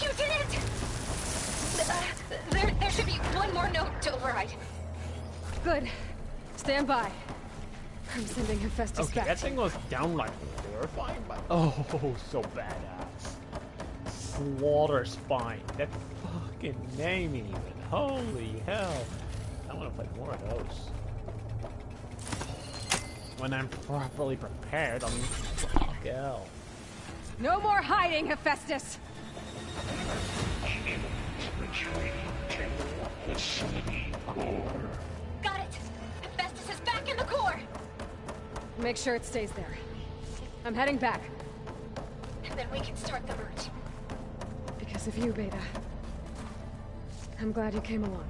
You did it! There should be one more note to override. Good. Stand by. I'm sending Hephaestus Okay, back. that thing was downright horrifying, but oh, so badass. Slaughter Spine. That fucking name even. Holy hell. I want to play more of those. When I'm properly prepared, I mean, fuck hell. No more hiding, Hephaestus! Got it! Hephaestus is back in the core! Make sure it stays there. I'm heading back. And then we can start the merge. Because of you, Beta. I'm glad you came along.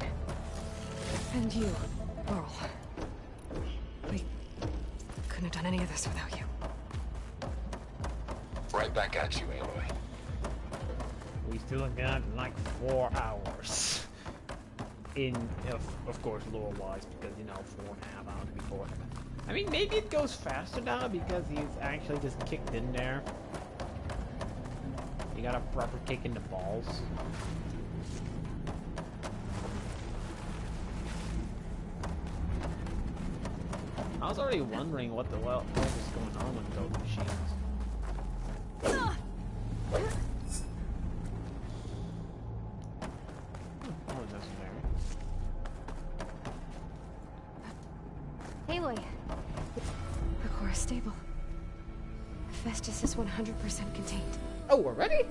And you, Laurel. We couldn't have done any of this without you. right back at you, Aloy. We still got like 4 hours. In, of course, lore-wise, because, you know, 4.5 hours before. I mean, maybe it goes faster now because he's actually just kicked in there. You got a proper kick in the balls. I was already wondering what the hell was going on with those machines. Oh, necessary. Aloy! The core is stable. Hephaestus is 100% contained. Oh, already?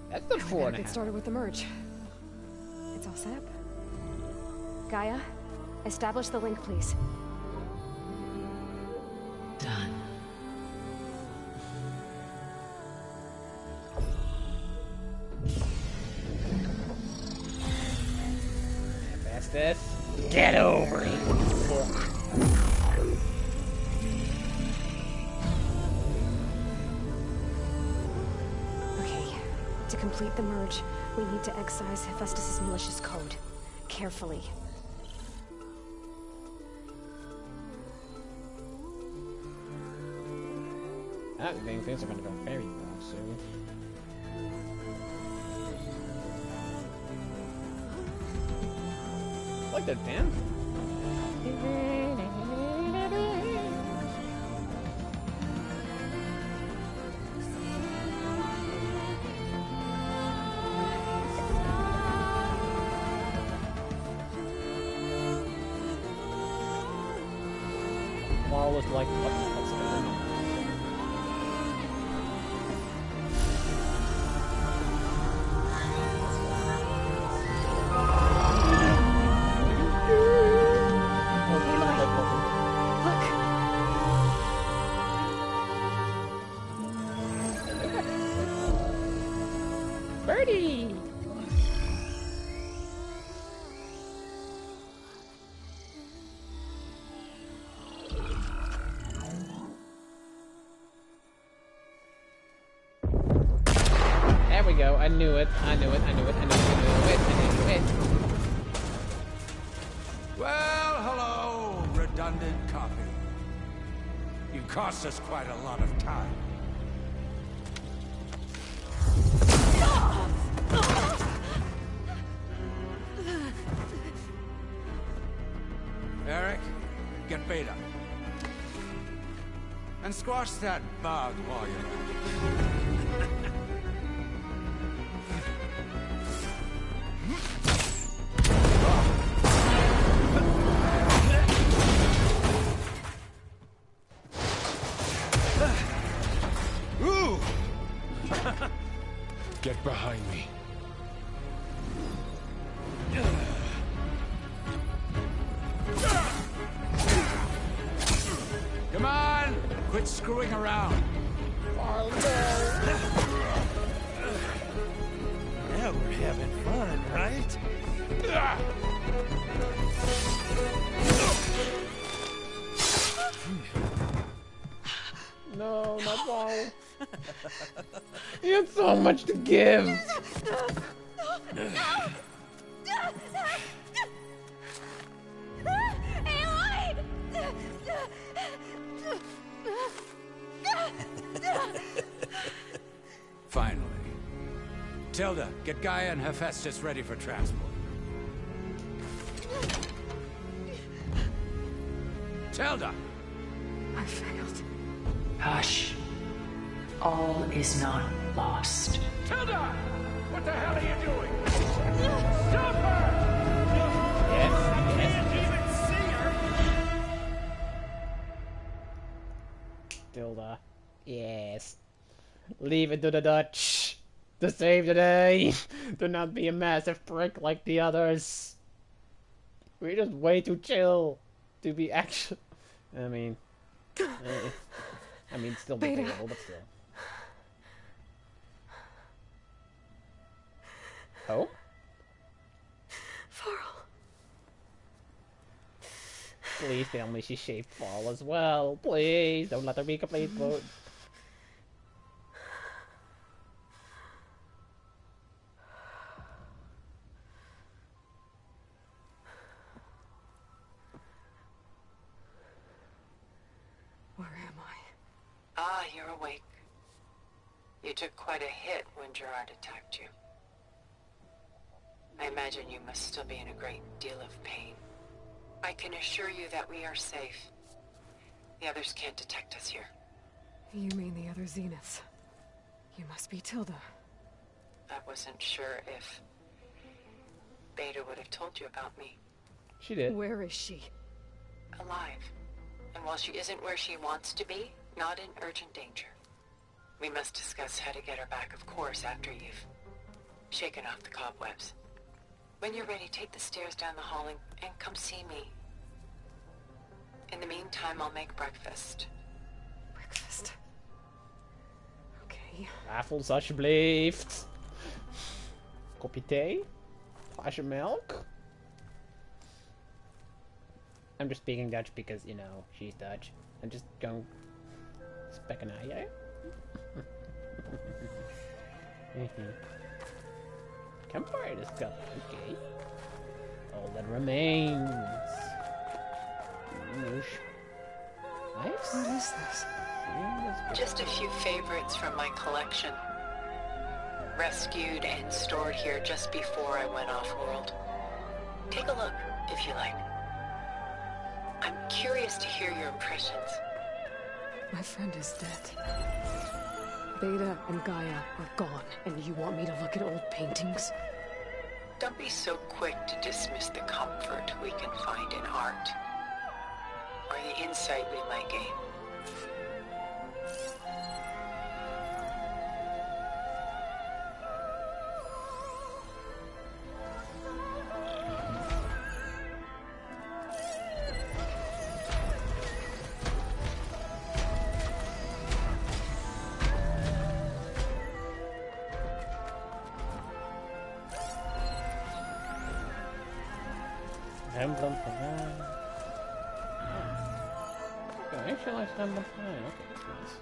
That's the Now we 4.5. gotta get started with the merge. It's all set up. Gaia, establish the link, please. Done. Hephaestus, get over here. Okay, to complete the merge, we need to excise Hephaestus' malicious code. Carefully. I think things are gonna go very wrong soon. Like they're dancing. Wall was like, what's going on? Birdie! There we go. I knew it. I knew it. I knew it. I knew it. I knew it. I knew it. Well, hello, redundant copy. You cost us quite a lot of time. Eric, get Beta. And squash that bug while you're at it. Ooh! Get behind me. Come on! Quit screwing around. Now we're having fun, right? No, not Wall. He had so much to give. Finally. Tilda, get Gaia and Hephaestus ready for transport. Tilda! I failed. Hush. All is not lost. Tilda! What the hell are you doing? Stop her! Yes, I can't even see her! Tilda. Yes. Leave it to the Dutch to save the day. Do not be a massive prick like the others. We're just way too chill to be action. I mean, still Beta. debatable, but still. Oh? Varl. Please tell me she shaped Fall as well. Please don't let her be complete vote. awake. You took quite a hit when Gerard attacked you. I imagine you must still be in a great deal of pain. I can assure you that we are safe. The others can't detect us here. You mean the other Zeniths? You must be Tilda. I wasn't sure if Beta would have told you about me. She did. Where is she? Alive. And while she isn't where she wants to be, not in urgent danger. We must discuss how to get her back, of course, after you've shaken off the cobwebs. When you're ready, take the stairs down the hall and come see me. In the meantime, I'll make breakfast. Breakfast? Okay. Wafels alsjeblieft. Kopje thee. Glaasje melk. I'm just speaking Dutch because, you know, she's Dutch. I'm just going... Spekken aan jij? Campfire discovered, okay. All that remains. Nice. What is this? Just a few favorites from my collection. Rescued and stored here just before I went off-world. Take a look, if you like. I'm curious to hear your impressions. My friend is dead. Beta and Gaia are gone, and you want me to look at old paintings? Don't be so quick to dismiss the comfort we can find in art, or the insight we might gain. Rembrandt van Rijn. Okay, actually likes Rembrandt van Rijn. Okay, that's nice.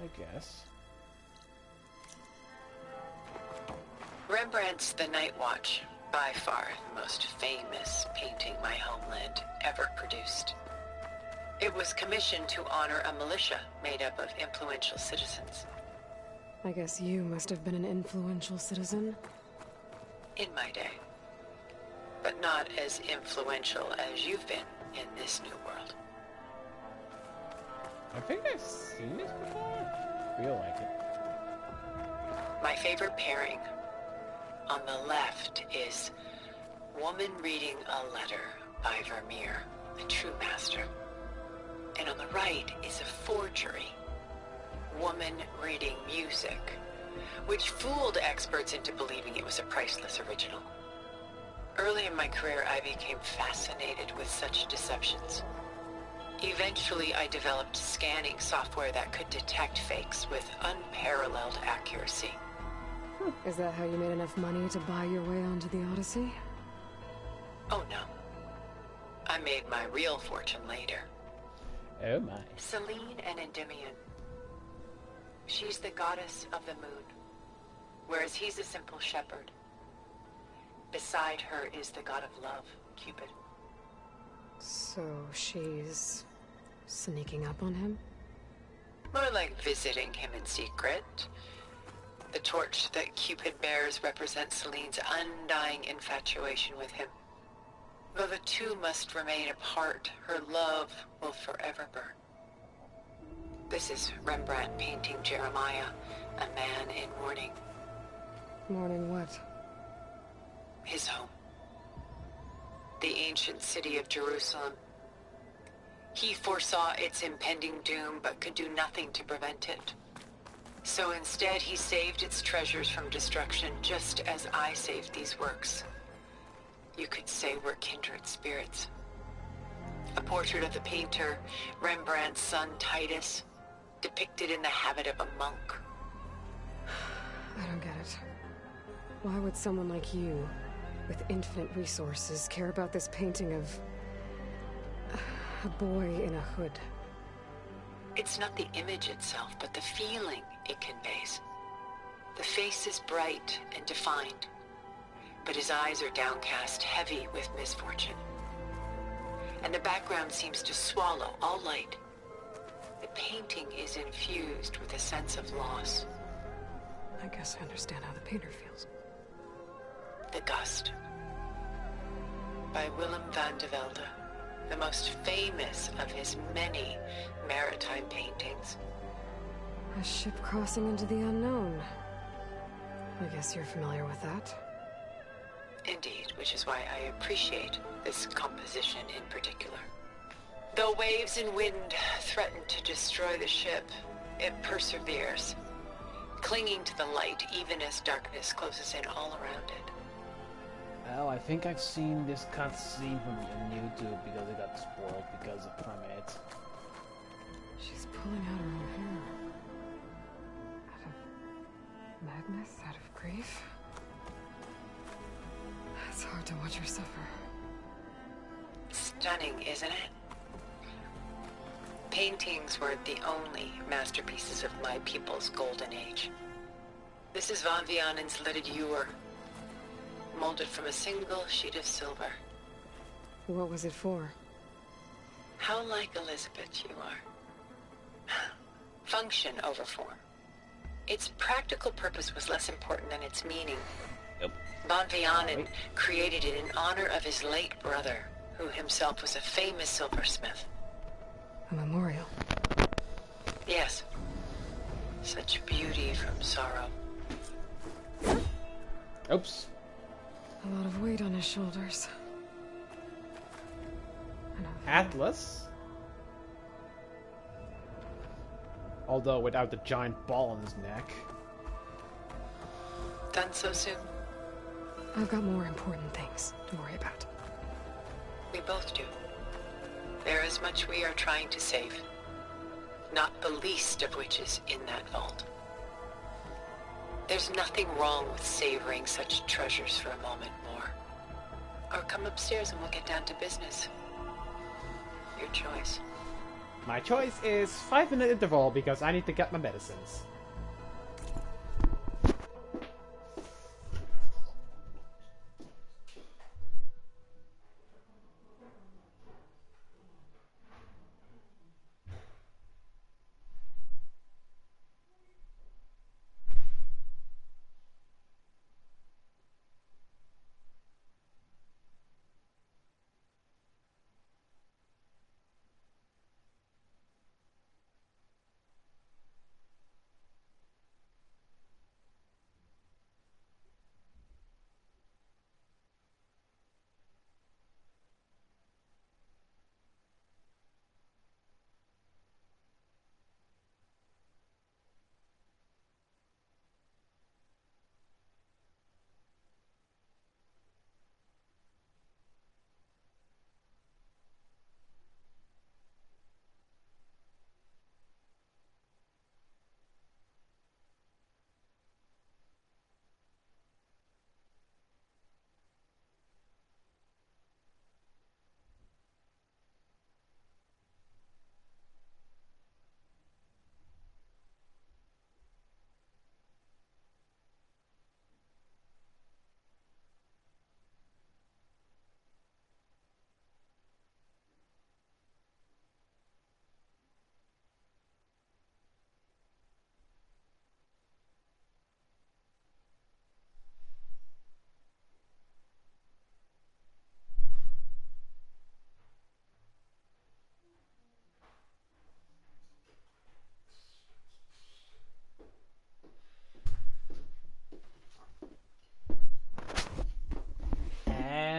I guess. Rembrandt's The Night Watch, by far the most famous painting my homeland ever produced. It was commissioned to honor a militia made up of influential citizens. I guess you must have been an influential citizen. In my day. But not as influential as you've been in this new world. I think I've seen this before. I feel like it. My favorite pairing on the left is Woman Reading a Letter by Vermeer, a true master. And on the right is a forgery, Woman Reading Music, which fooled experts into believing it was a priceless original. Early in my career, I became fascinated with such deceptions. Eventually, I developed scanning software that could detect fakes with unparalleled accuracy. Is that how you made enough money to buy your way onto the Odyssey? Oh no. I made my real fortune later. Oh my. Selene and Endymion. She's the goddess of the moon, whereas he's a simple shepherd. Beside her is the god of love, Cupid. So she's sneaking up on him? More like visiting him in secret. The torch that Cupid bears represents Selene's undying infatuation with him. Though the two must remain apart, her love will forever burn. This is Rembrandt painting Jeremiah, a man in mourning. Mourning what? His home. The ancient city of Jerusalem. He foresaw its impending doom, but could do nothing to prevent it. So instead, he saved its treasures from destruction, just as I saved these works. You could say we're kindred spirits. A portrait of the painter, Rembrandt's son Titus, depicted in the habit of a monk. I don't get it. Why would someone like you, with infinite resources, care about this painting of a boy in a hood? It's not the image itself, but the feeling it conveys. The face is bright and defined, but his eyes are downcast, heavy with misfortune. And the background seems to swallow all light. The painting is infused with a sense of loss. I guess I understand how the painter feels. The Gust. By Willem van de Velde, the most famous of his many maritime paintings. A ship crossing into the unknown. I guess you're familiar with that. Indeed, which is why I appreciate this composition in particular. Though waves and wind threaten to destroy the ship, it perseveres, clinging to the light even as darkness closes in all around it. Well, I think I've seen this cutscene from on YouTube because it got spoiled from it. She's pulling out her own hair. Out of madness, out of grief. It's hard to watch her suffer. Stunning, isn't it? Paintings weren't the only masterpieces of my people's golden age. This is Van Vianen's Lidded Ewer, molded from a single sheet of silver. What was it for? How like Elizabeth you are. Function over form. Its practical purpose was less important than its meaning. Yep. Van Vianen created it in honor of his late brother, who himself was a famous silversmith. A memorial. Yes. Such beauty from sorrow. Oops. A lot of weight on his shoulders. Atlas? Although without the giant ball on his neck. Done so soon? I've got more important things to worry about. We both do. There is much we are trying to save. Not the least of which is in that vault. There's nothing wrong with savoring such treasures for a moment more. Or come upstairs and we'll get down to business. Your choice. My choice is 5-minute interval because I need to get my medicines.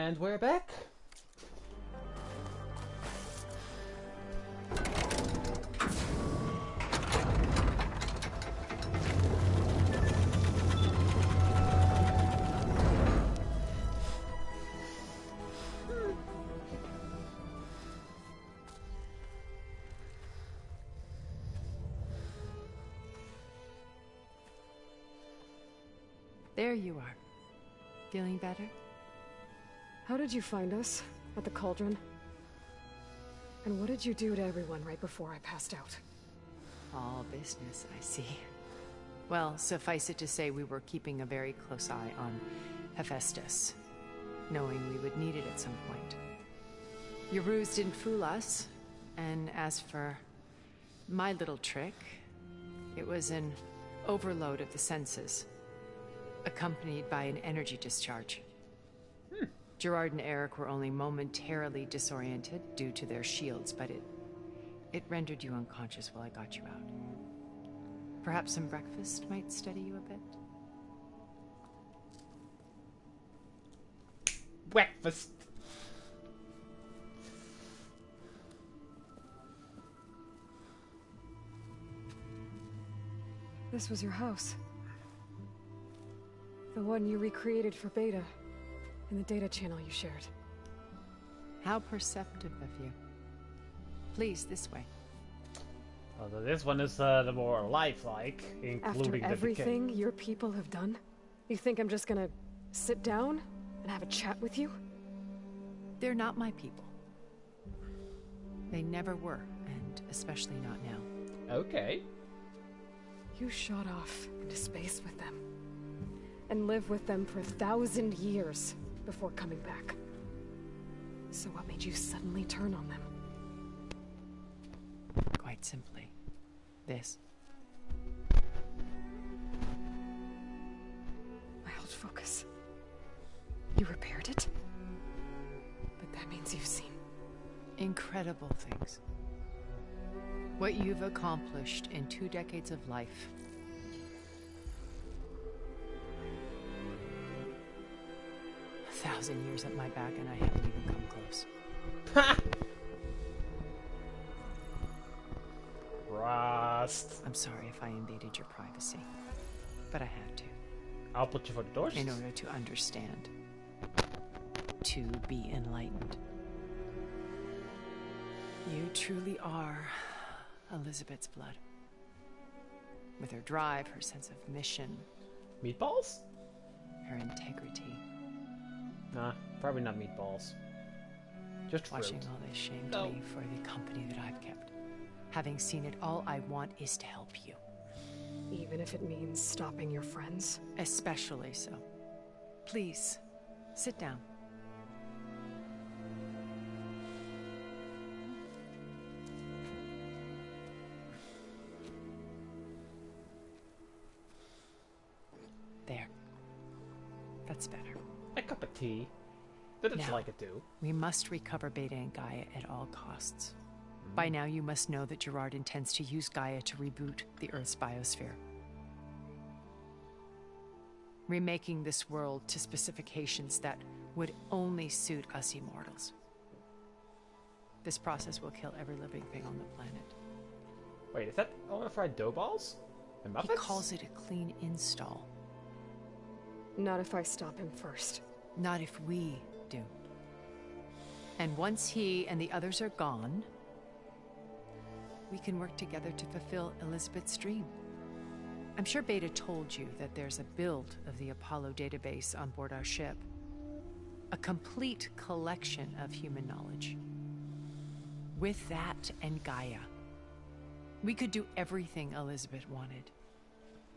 And we're back. There you are. Feeling better? How did you find us? At the cauldron? And what did you do to everyone right before I passed out? All business, I see. Well, suffice it to say we were keeping a very close eye on Hephaestus, knowing we would need it at some point. Your ruse didn't fool us, and as for My little trick. It was an overload of the senses, accompanied by an energy discharge. Gerard and Eric were only momentarily disoriented due to their shields, but it rendered you unconscious while I got you out. Perhaps some breakfast might steady you a bit? Breakfast! This was your house. The one you recreated for Beta, in the data channel you shared. How perceptive of you. Please, this way. Although this one is the more lifelike, including After everything the decay. your people have done, you think I'm just gonna sit down and have a chat with you? They're not my people. They never were, and especially not now. Okay. You shot off into space with them, and lived with them for 1,000 years before coming back. So what made you suddenly turn on them? Quite simply, this. My old focus. You repaired it? But that means you've seen incredible things. What you've accomplished in 2 decades of life. A 1,000 years at my back and I haven't even come close. Rust. I'm sorry if I invaded your privacy, but I had to. I'll put you for the doors. In order to understand. To be enlightened. You truly are Elizabeth's blood. With her drive, her sense of mission. Meatballs? Her integrity. Nah, probably not meatballs. Just fruit. Watching all this shamed me for the company that I've kept. Having seen it, all I want is to help you. Even if it means stopping your friends? Especially so. Please, sit down. There. That's better. A cup of tea. Did it Now, like it do? We must recover Beta and Gaia at all costs. By now, you must know that Gerard intends to use Gaia to reboot the Earth's biosphere. Remaking this world to specifications that would only suit us immortals. This process will kill every living thing on the planet. Wait, is that all the fried dough balls? And He muffins? calls it a clean install. Not if I stop him first. Not if we do. And once he and the others are gone, we can work together to fulfill Elizabeth's dream. I'm sure Beta told you that there's a build of the Apollo database on board our ship. A complete collection of human knowledge. With that and Gaia, we could do everything Elizabeth wanted.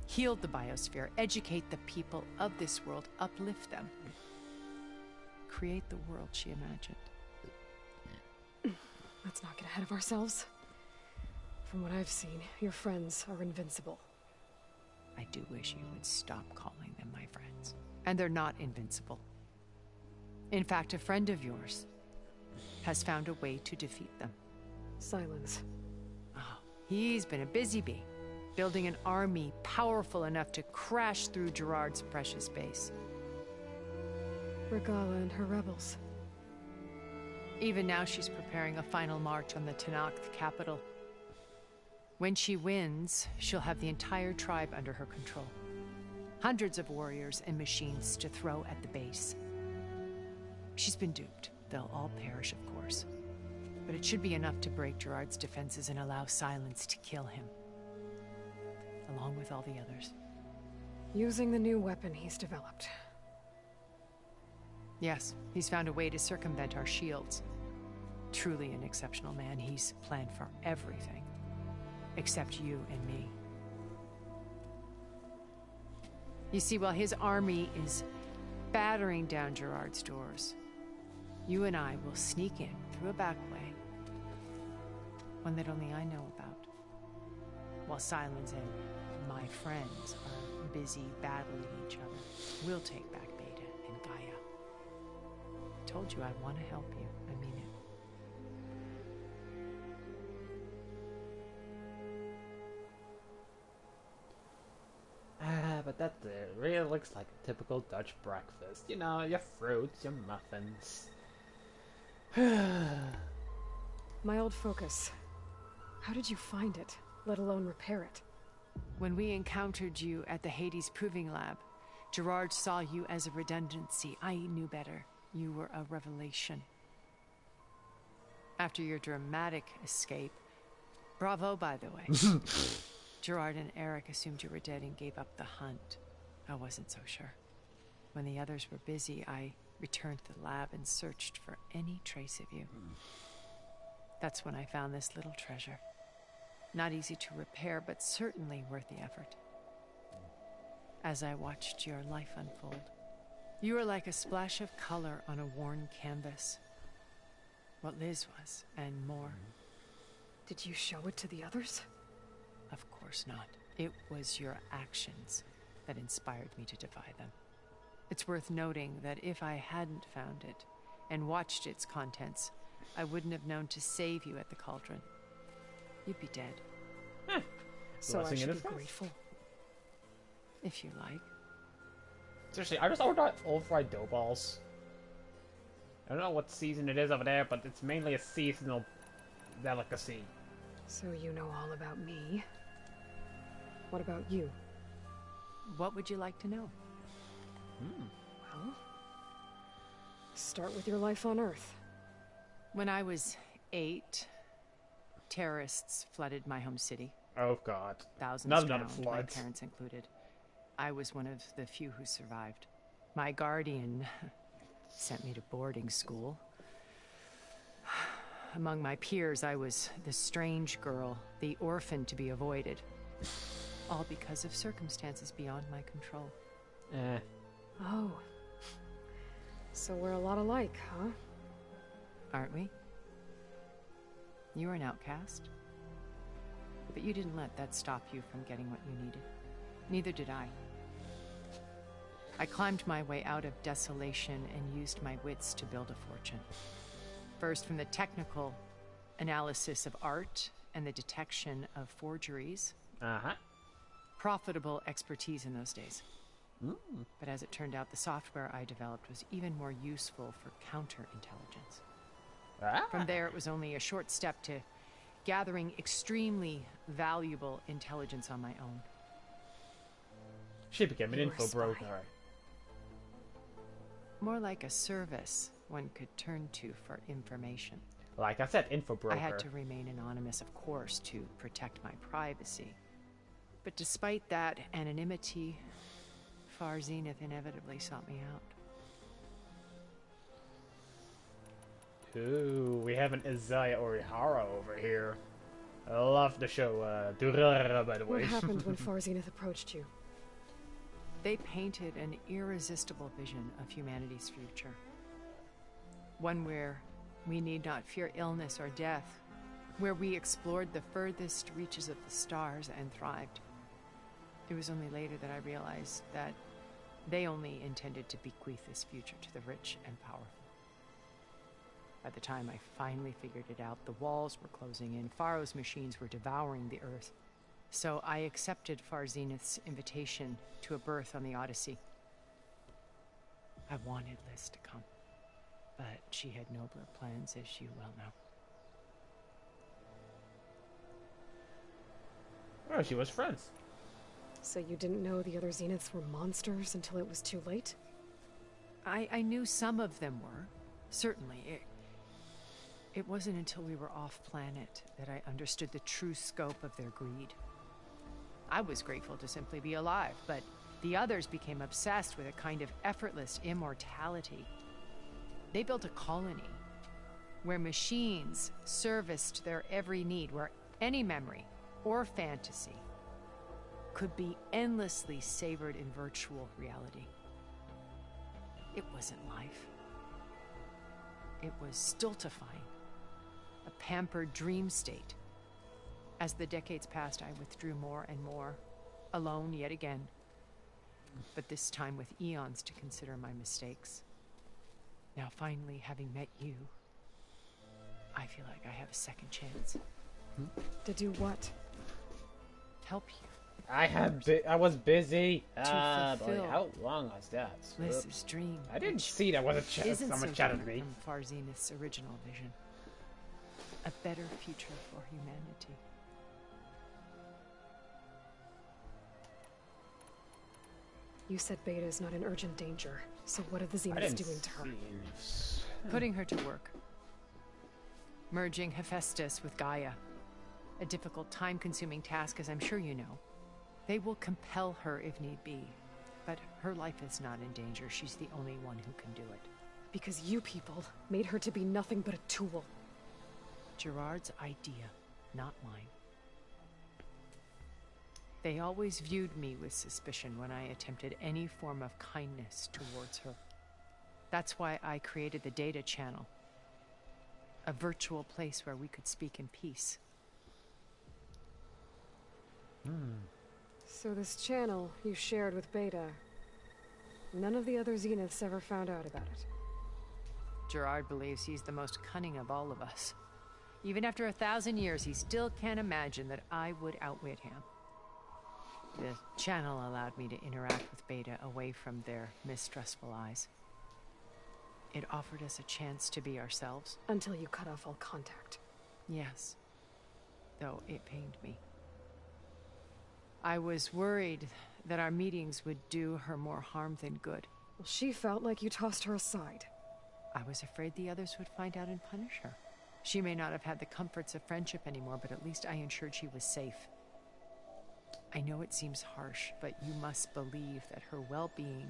Heal the biosphere, educate the people of this world, uplift them. Create the world she imagined. Let's not get ahead of ourselves. From what I've seen, your friends are invincible. I do wish you would stop calling them my friends. And they're not invincible. In fact, a friend of yours has found a way to defeat them. Silence. Oh, he's been a busy bee, building an army powerful enough to crash through Gerard's precious base. Regala and her rebels. Even now she's preparing a final march on the Tenakth capital. When she wins, she'll have the entire tribe under her control. Hundreds of warriors and machines to throw at the base. She's been duped. They'll all perish, of course. But it should be enough to break Gerard's defenses and allow Silence to kill him. Along with all the others. Using the new weapon he's developed. Yes, he's found a way to circumvent our shields. Truly an exceptional man. He's planned for everything. Except you and me. You see, while his army is battering down Gerard's doors, you and I will sneak in through a back way. One that only I know about. while Silence and my friends are busy battling each other. We'll take back Beta and Gaia. I told you I want to help you. I mean it. But that really looks like a typical Dutch breakfast. You know, your fruits, your muffins. My old focus. How did you find it, let alone repair it? When we encountered you at the Hades Proving Lab, Gerard saw you as a redundancy. I knew better. You were a revelation. After your dramatic escape, bravo, by the way, Gerard and Eric assumed you were dead and gave up the hunt. I wasn't so sure. When the others were busy, I returned to the lab and searched for any trace of you. That's when I found this little treasure. Not easy to repair, but certainly worth the effort. As I watched your life unfold, you were like a splash of color on a worn canvas. What Liz was, and more. Did you show it to the others? Of course not. It was your actions that inspired me to defy them. It's worth noting that if I hadn't found it and watched its contents, I wouldn't have known to save you at the cauldron. You'd be dead. So I should be grateful. If you like. Seriously, I just ordered all fried dough balls. I don't know what season it is over there, but it's mainly a seasonal delicacy. So you know all about me. What about you? What would you like to know? Well, start with your life on Earth. When I was 8, terrorists flooded my home city. Oh God. Thousands Not drowned, enough my floods. parents included. I was one of the few who survived. My guardian sent me to boarding school. Among my peers, I was the strange girl, the orphan to be avoided. All because of circumstances beyond my control. Oh. So we're a lot alike, huh? Aren't we? You were an outcast. But you didn't let that stop you from getting what you needed. Neither did I. I climbed my way out of desolation and used my wits to build a fortune. First, from the technical analysis of art and the detection of forgeries. Profitable expertise in those days. But as it turned out, the software I developed was even more useful for counterintelligence. From there, it was only a short step to gathering extremely valuable intelligence on my own. She became an info broker. More like a service one could turn to for information. Like I said, info broker. I had to remain anonymous, of course, to protect my privacy. But despite that anonymity, Far Zenith inevitably sought me out. Ooh, we have an Isaiah Orihara over here. I love the show, Durara, by the way. What happened when Far Zenith approached you? They painted an irresistible vision of humanity's future. One where we need not fear illness or death, where we explored the furthest reaches of the stars and thrived. It was only later that I realized that they only intended to bequeath this future to the rich and powerful. By the time I finally figured it out, the walls were closing in, Pharaoh's machines were devouring the earth. So I accepted Far Zenith's invitation to a berth on the Odyssey. I wanted Liz to come, but she had nobler plans, as you well know. Oh, she was friends. So you didn't know the other Zeniths were monsters until it was too late? I knew some of them were, certainly. It wasn't until we were off-planet that I understood the true scope of their greed. I was grateful to simply be alive, but the others became obsessed with a kind of effortless immortality. They built a colony where machines serviced their every need, where any memory or fantasy could be endlessly savored in virtual reality. It wasn't life. It was stultifying, a pampered dream state. As the decades passed, I withdrew more and more, alone yet again. But this time with eons to consider my mistakes. Now finally, having met you, I feel like I have a second chance. To do what? Help you. I was busy. To Boy, fulfill how long was that? Liz's Oops. dream. I didn't see that was Isn't someone so chatted to different me. from Far Zenith's original vision. A better future for humanity. You said Beta is not in urgent danger, so what are the I Zeniths didn't doing to her? Putting her to work. Merging Hephaestus with Gaia. A difficult, time-consuming task, as I'm sure you know. They will compel her if need be. But her life is not in danger. She's the only one who can do it. Because you people made her to be nothing but a tool. Gerard's idea, not mine. They always viewed me with suspicion when I attempted any form of kindness towards her. That's why I created the data channel. A virtual place where we could speak in peace. So this channel you shared with Beta, none of the other Zeniths ever found out about it. Gerard believes he's the most cunning of all of us. Even after 1,000 years, he still can't imagine that I would outwit him. The channel allowed me to interact with Beta away from their mistrustful eyes. It offered us a chance to be ourselves. Until you cut off all contact. Yes. Though it pained me. I was worried that our meetings would do her more harm than good. Well, she felt like you tossed her aside. I was afraid the others would find out and punish her. She may not have had the comforts of friendship anymore, but at least I ensured she was safe. I know it seems harsh, but you must believe that her well-being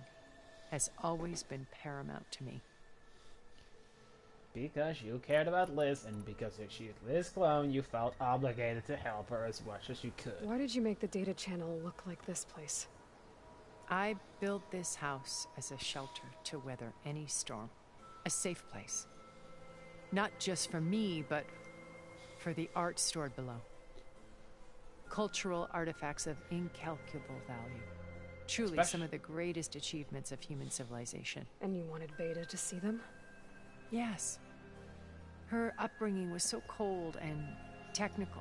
has always been paramount to me. Because you cared about Liz, and because if she's Liz clone, you felt obligated to help her as much as you could. Why did you make the data channel look like this place? I built this house as a shelter to weather any storm. A safe place. Not just for me, but for the art stored below. Cultural artifacts of incalculable value. Truly some of the greatest achievements of human civilization. And you wanted Beta to see them? Yes. Her upbringing was so cold and technical.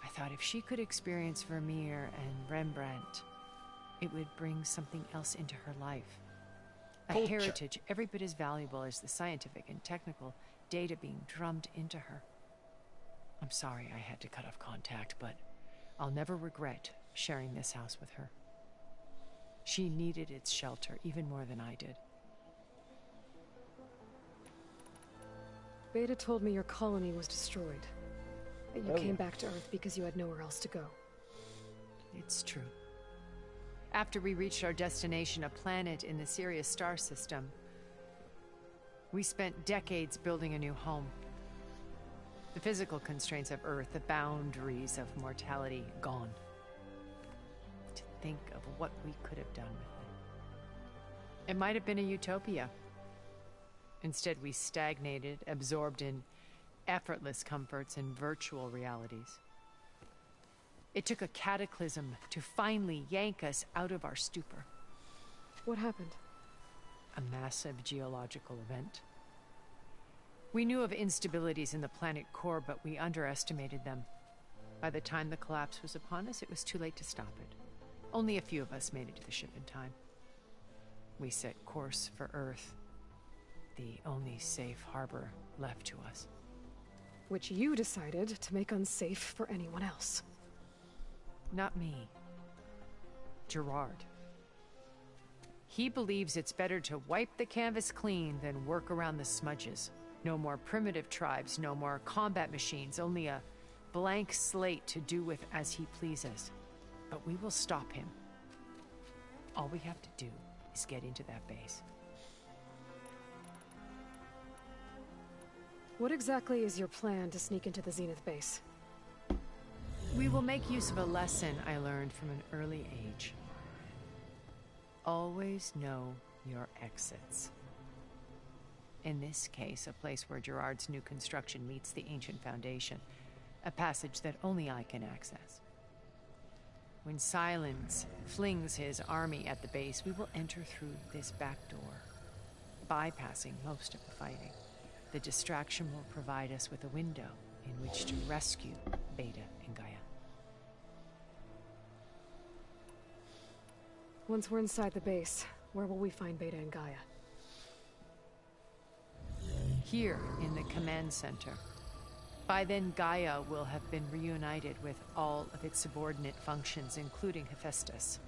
I thought if she could experience Vermeer and Rembrandt, it would bring something else into her life. A heritage every bit as valuable as the scientific and technical data being drummed into her. I'm sorry I had to cut off contact, but I'll never regret sharing this house with her. She needed its shelter even more than I did. Beta told me your colony was destroyed. That you came back to Earth because you had nowhere else to go. It's true. After we reached our destination, a planet in the Sirius star system, we spent decades building a new home. The physical constraints of Earth, the boundaries of mortality, gone. To think of what we could have done with it. It might have been a utopia. Instead, we stagnated, absorbed in effortless comforts and virtual realities. It took a cataclysm to finally yank us out of our stupor. What happened? A massive geological event. We knew of instabilities in the planet core, but we underestimated them. By the time the collapse was upon us, it was too late to stop it. Only a few of us made it to the ship in time. We set course for Earth, the only safe harbor left to us. Which you decided to make unsafe for anyone else. Not me. Gerard. He believes it's better to wipe the canvas clean than work around the smudges. No more primitive tribes, no more combat machines, only a blank slate to do with as he pleases. But we will stop him. All we have to do is get into that base. What exactly is your plan to sneak into the Zenith base? We will make use of a lesson I learned from an early age. Always know your exits. In this case, a place where Gerard's new construction meets the ancient foundation. a passage that only I can access. When Silence flings his army at the base, we will enter through this back door, bypassing most of the fighting. The distraction will provide us with a window in which to rescue Beta and Gaia. Once we're inside the base, where will we find Beta and Gaia? Here in the command center. By then, Gaia will have been reunited with all of its subordinate functions, including Hephaestus.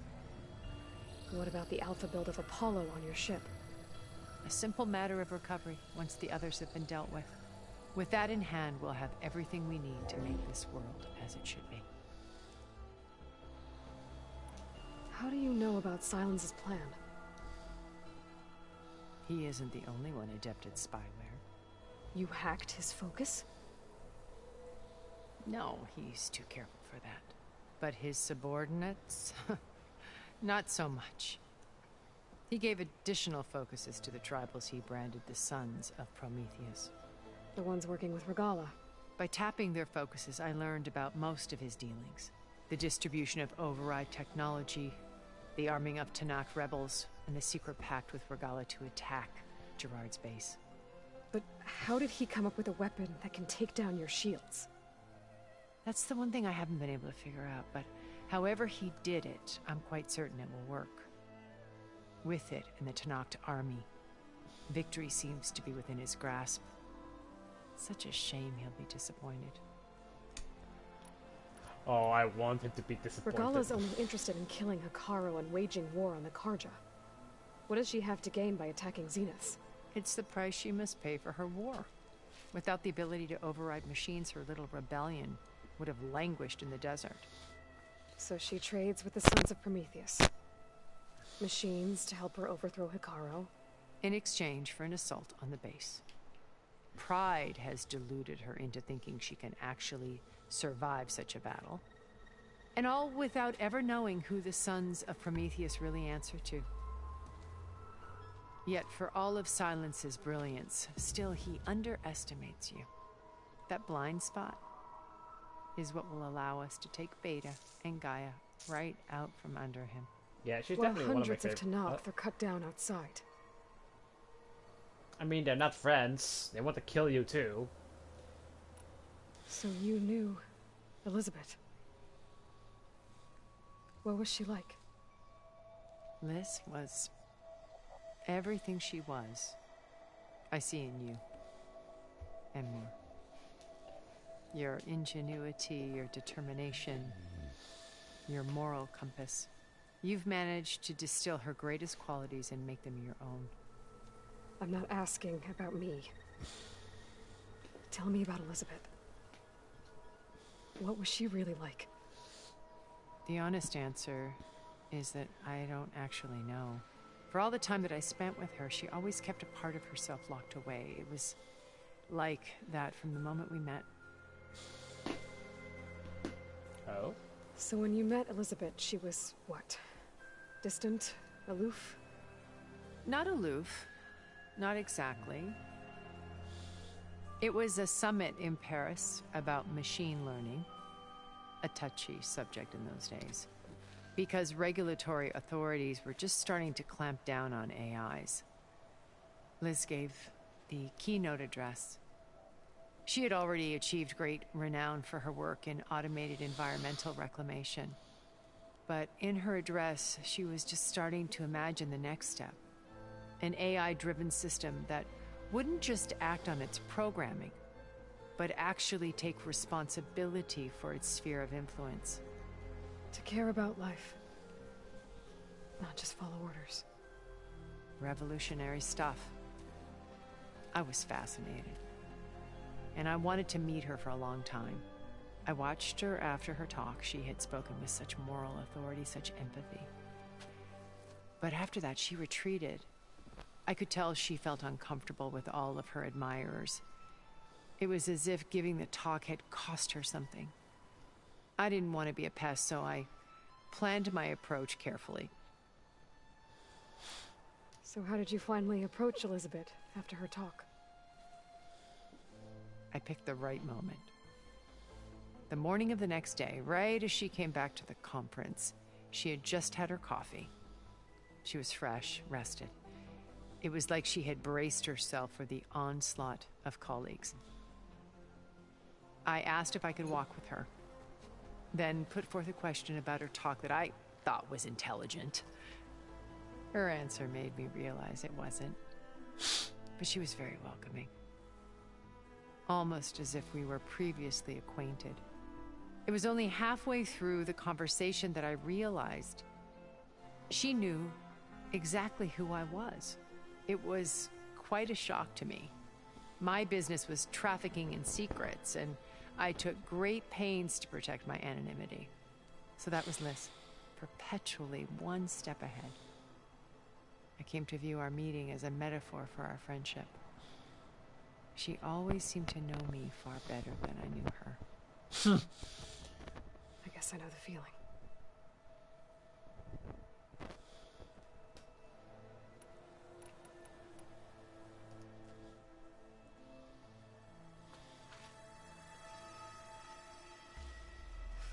What about the alpha build of Apollo on your ship? A simple matter of recovery once the others have been dealt with. With that in hand, we'll have everything we need to make this world as it should be. How do you know about Silence's plan? He isn't the only one adept at spyware. You hacked his focus? No, he's too careful for that. But his subordinates? Not so much. He gave additional focuses to the tribals he branded the Sons of Prometheus. The ones working with Regalla. By tapping their focuses, I learned about most of his dealings. The distribution of override technology, the arming of Tanakh rebels, and the secret pact with Regalla to attack Gerard's base. But how did he come up with a weapon that can take down your shields? That's the one thing I haven't been able to figure out, but however he did it, I'm quite certain it will work. With it and the Tanakh army, victory seems to be within his grasp. Such a shame he'll be disappointed. Oh, I want him to be disappointed. Regalla's only interested in killing Hekarro and waging war on the Karja. What does she have to gain by attacking Zeniths? It's the price she must pay for her war. Without the ability to override machines, her little rebellion would have languished in the desert. So she trades with the Sons of Prometheus. Machines to help her overthrow Hekarro. In exchange for an assault on the base. Pride has deluded her into thinking she can actually survive such a battle. And all without ever knowing who the Sons of Prometheus really answer to. Yet for all of Silence's brilliance, still he underestimates you. That blind spot is what will allow us to take Beta and Gaia right out from under him. Yeah, she's definitely one of my hundreds of favorite. Tanakh are cut down outside. I mean, they're not friends. They want to kill you too. So you knew Elizabeth. What was she like? Liz was everything she was. I see in you. And more. Your ingenuity, your determination, your moral compass. You've managed to distill her greatest qualities and make them your own. I'm not asking about me. Tell me about Elizabeth. What was she really like? The honest answer is that I don't actually know. For all the time that I spent with her, she always kept a part of herself locked away. It was like that from the moment we met. Oh? So when you met Elizabeth, she was what? Distant? Aloof? Not aloof. Not exactly. It was a summit in Paris about machine learning. A touchy subject in those days. Because regulatory authorities were just starting to clamp down on AIs. Liz gave the keynote address. She had already achieved great renown for her work in automated environmental reclamation. But in her address, she was just starting to imagine the next step. An AI-driven system that wouldn't just act on its programming, but actually take responsibility for its sphere of influence. To care about life. Not just follow orders. Revolutionary stuff. I was fascinated. And I wanted to meet her for a long time. I watched her after her talk. She had spoken with such moral authority, such empathy. But after that, she retreated. I could tell she felt uncomfortable with all of her admirers. It was as if giving the talk had cost her something. I didn't want to be a pest, so I planned my approach carefully. So how did you finally approach Elizabeth after her talk? I picked the right moment. The morning of the next day, right as she came back to the conference, she had just had her coffee. She was fresh, rested. It was like she had braced herself for the onslaught of colleagues. I asked if I could walk with her, then put forth a question about her talk that I thought was intelligent. Her answer made me realize it wasn't, but she was very welcoming. Almost as if we were previously acquainted. It was only halfway through the conversation that I realized she knew exactly who I was. It was quite a shock to me. My business was trafficking in secrets, and I took great pains to protect my anonymity. So that was Liz, perpetually one step ahead. I came to view our meeting as a metaphor for our friendship. She always seemed to know me far better than I knew her. I guess I know the feeling.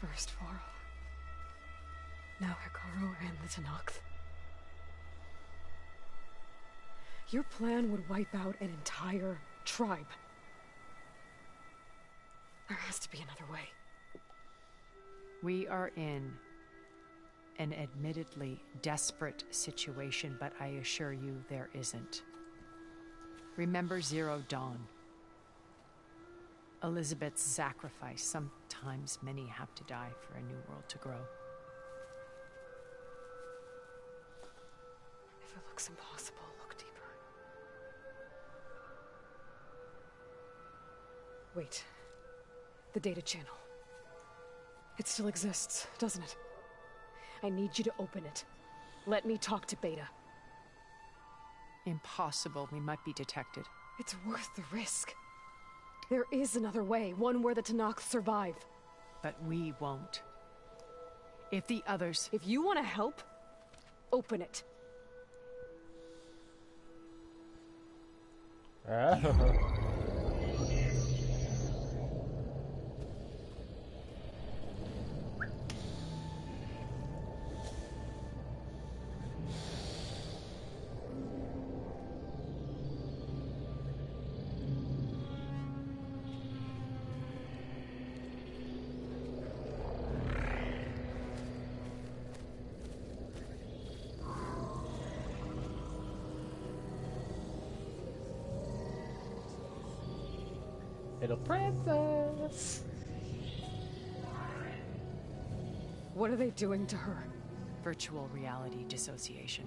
First Varl. Now Hekarro and the Tenakth. Your plan would wipe out an entire tribe. There has to be another way. We are in an admittedly desperate situation, but I assure you there isn't. Remember Zero Dawn. Elizabeth's sacrifice. Sometimes many have to die for a new world to grow. If it looks impossible, look deeper. Wait. The data channel. It still exists, doesn't it? I need you to open it. Let me talk to Beta. Impossible. We might be detected. It's worth the risk. There is another way, one where the Tenakth survive. But we won't. If the others... If you want to help, open it. Little princess. What are they doing to her? Virtual reality dissociation.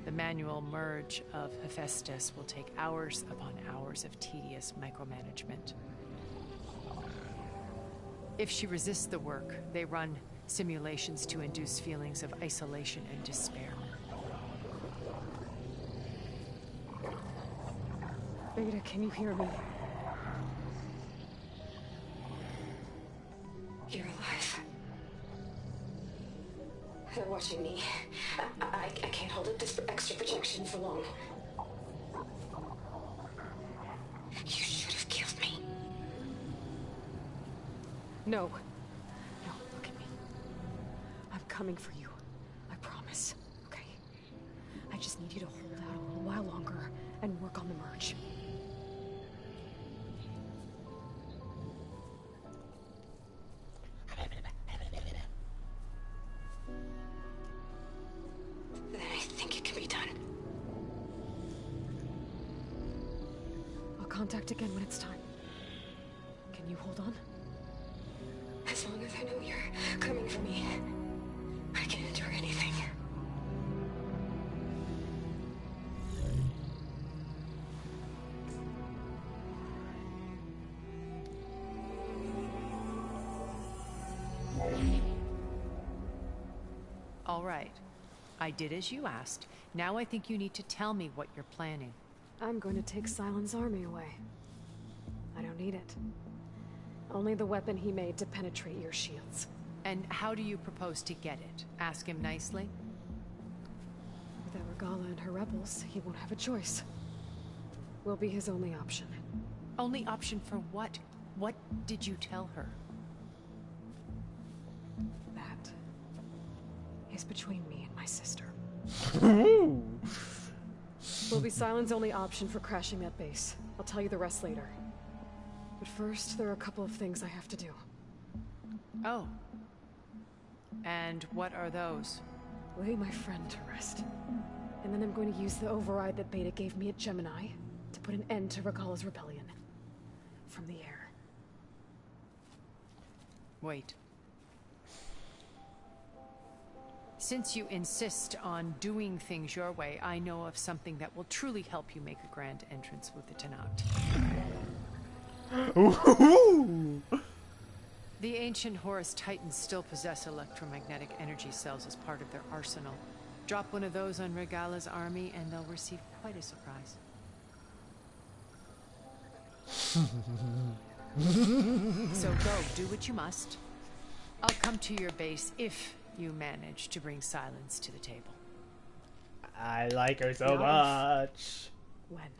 The manual merge of Hephaestus will take hours upon hours of tedious micromanagement. If she resists the work, they run simulations to induce feelings of isolation and despair. Beta, can you hear me? You're alive. They're watching me. I can't hold up this extra projection for long. You should have killed me. No. No, look at me. I'm coming for you. I promise. Okay? I just need you to hold out a little while longer and work on the merge. Then I think it can be done. I'll contact again when it's time. Can you hold on? As long as I know you're coming for me, I can endure anything. All right. I did as you asked. Now I think you need to tell me what you're planning. I'm going to take Sylens' army away. I don't need it. Only the weapon he made to penetrate your shields. And how do you propose to get it? Ask him nicely? Without Regala and her rebels, he won't have a choice. We'll be his only option. Only option for what? What did you tell her? That is between me and my sister. Will be Silent's only option for crashing that base. I'll tell you the rest later. But first, there are a couple of things I have to do. Oh. And what are those? Lay my friend to rest. And then I'm going to use the override that Beta gave me at Gemini to put an end to Regalla's rebellion. From the air. Wait. Since you insist on doing things your way, I know of something that will truly help you make a grand entrance with the Tenat. The ancient Horus Titans still possess electromagnetic energy cells as part of their arsenal. Drop one of those on Regalla's army and they'll receive quite a surprise. So go, do what you must. I'll come to your base if you manage to bring Silence to the table. I like her so much. When?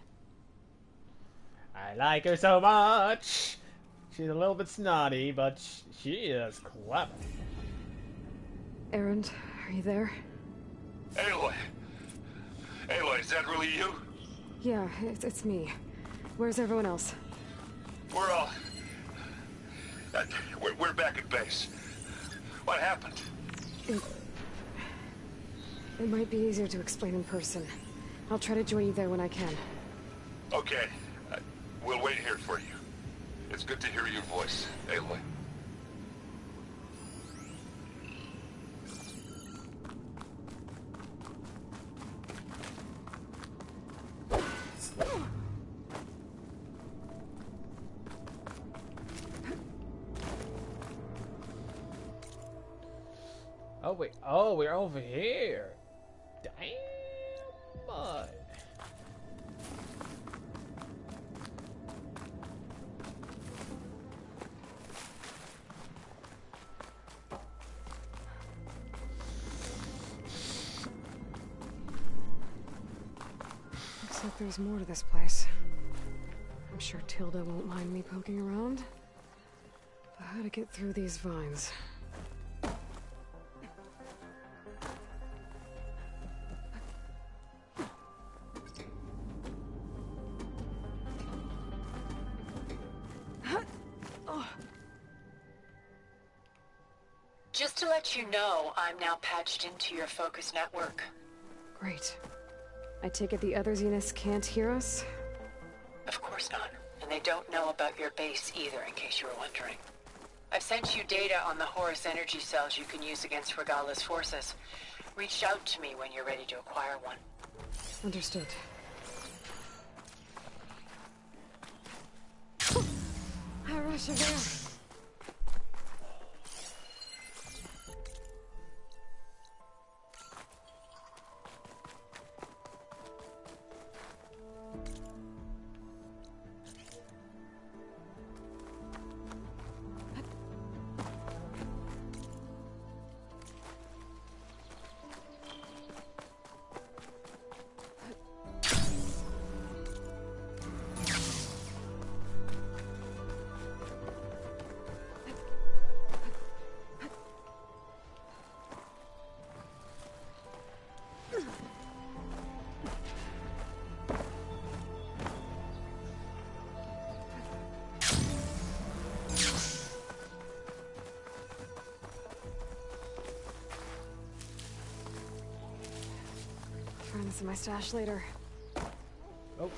I like her so much. She's a little bit snotty, but she is clever. Erend, are you there? Aloy! Aloy, is that really you? Yeah, it's me. Where's everyone else? We're all... we're back at base. What happened? It might be easier to explain in person. I'll try to join you there when I can. Okay. We'll wait here for you. It's good to hear your voice, Aloy. Oh wait, oh, we're over here. Damn, bud. Looks like there's more to this place. I'm sure Tilda won't mind me poking around. But how to get through these vines? Just to let you know, I'm now patched into your focus network. Great. I take it the other Zeniths can't hear us? Of course not. And they don't know about your base either, in case you were wondering. I've sent you data on the Horus energy cells you can use against Regalla's forces. Reach out to me when you're ready to acquire one. Understood. I rush over there. Find this in my stash later. Oh.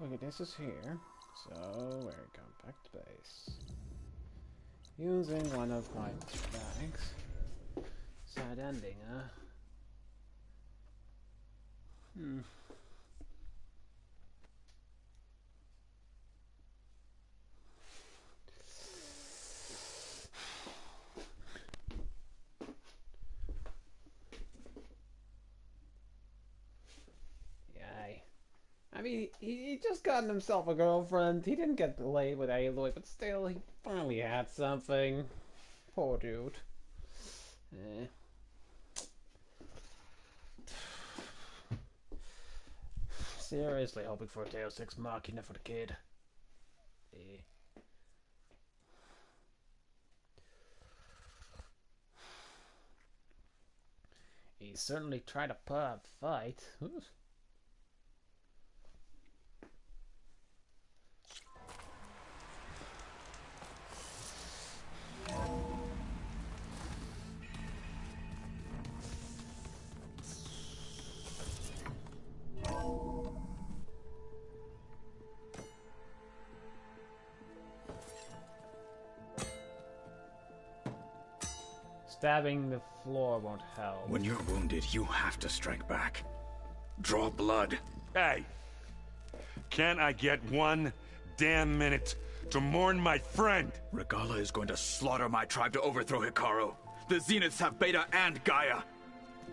Okay, this is here. So, we're going back to base. Using one of my bags. Sad ending, huh? I mean, he just gotten himself a girlfriend. He didn't get laid with Aloy, but still, he finally had something. Poor dude. Seriously hoping for a Deus Ex Machina for the kid. He certainly tried to put up a fight. Stabbing the floor won't help. When you're wounded, you have to strike back. Draw blood. Hey! Can't I get 1 damn minute to mourn my friend? Regalla is going to slaughter my tribe to overthrow Hikaru. The Zeniths have Beta and Gaia.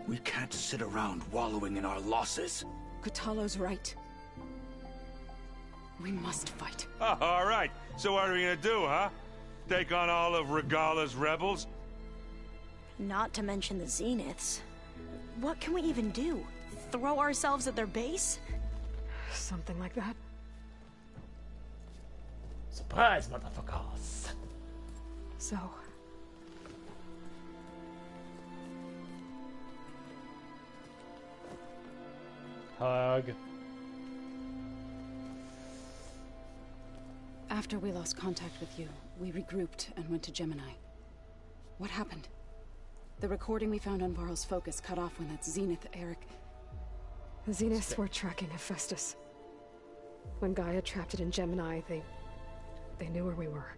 We can't sit around wallowing in our losses. Kotallo's right. We must fight. Oh, all right. So what are we gonna do, huh? Take on all of Regalla's rebels? Not to mention the Zeniths. What can we even do? Throw ourselves at their base? Something like that. Surprise, motherfuckers! So... hug. After we lost contact with you, we regrouped and went to Gemini. What happened? The recording we found on Varl's focus cut off when that Zenith, Eric... The Zeniths were tracking Hephaestus. When Gaia trapped it in Gemini, they knew where we were.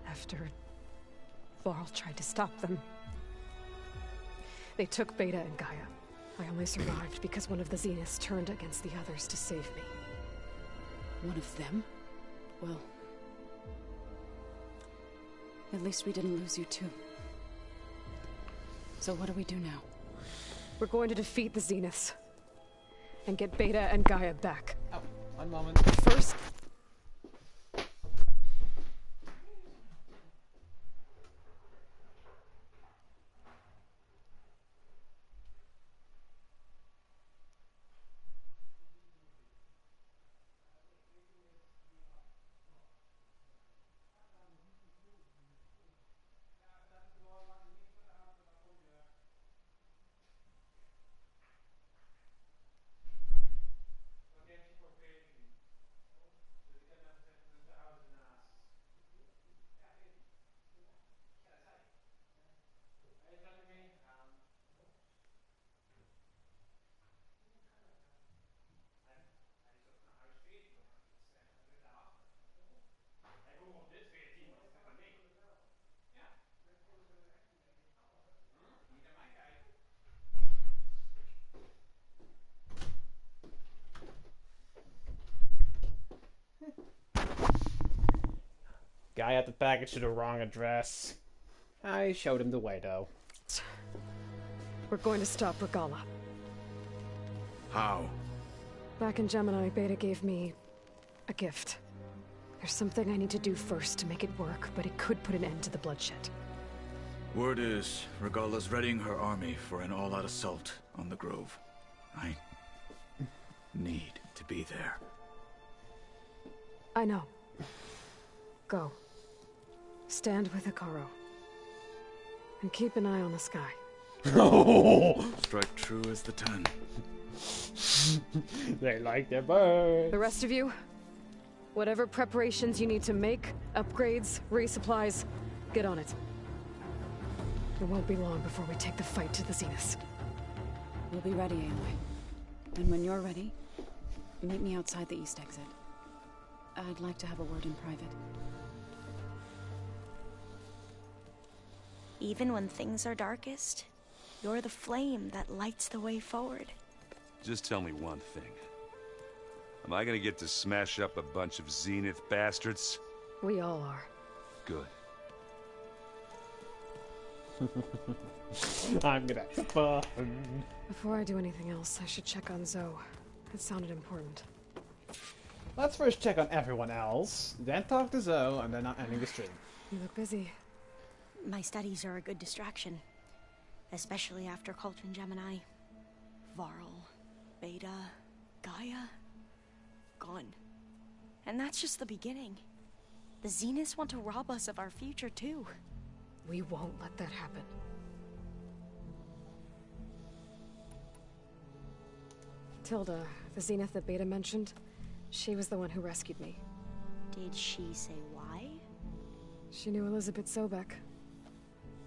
After Varl tried to stop them. They took Beta and Gaia. I only survived because one of the Zeniths turned against the others to save me. One of them? Well... at least we didn't lose you too. So what do we do now? We're going to defeat the Zeniths. And get Beta and Gaia back. Oh, one moment. First... Guy at the package to the wrong address. I showed him the way, though. We're going to stop Regalla. How? Back in Gemini, Beta gave me a gift. There's something I need to do first to make it work, but it could put an end to the bloodshed. Word is, Regalla's readying her army for an all-out assault on the Grove. I need to be there. I know. Go. Stand with Hikaru. And keep an eye on the sky. Strike true as the 10. They like their birds. The rest of you, whatever preparations you need to make, upgrades, resupplies, get on it. It won't be long before we take the fight to the Zeniths. We'll be ready, Aloy. And when you're ready, meet me outside the east exit. I'd like to have a word in private. Even when things are darkest, you're the flame that lights the way forward. Just tell me one thing. Am I gonna get to smash up a bunch of Zenith bastards? We all are. Good. I'm gonna have fun. Before I do anything else, I should check on Zoe. It sounded important. Let's first check on everyone else, then talk to Zoe, and then I'm ending the stream. You look busy. My studies are a good distraction. Especially after Cauldron Gemini. Varl, Beta, Gaia, gone. And that's just the beginning. The Zeniths want to rob us of our future, too. We won't let that happen. Tilda, the Zenith that Beta mentioned, she was the one who rescued me. Did she say why? She knew Elizabeth Sobek.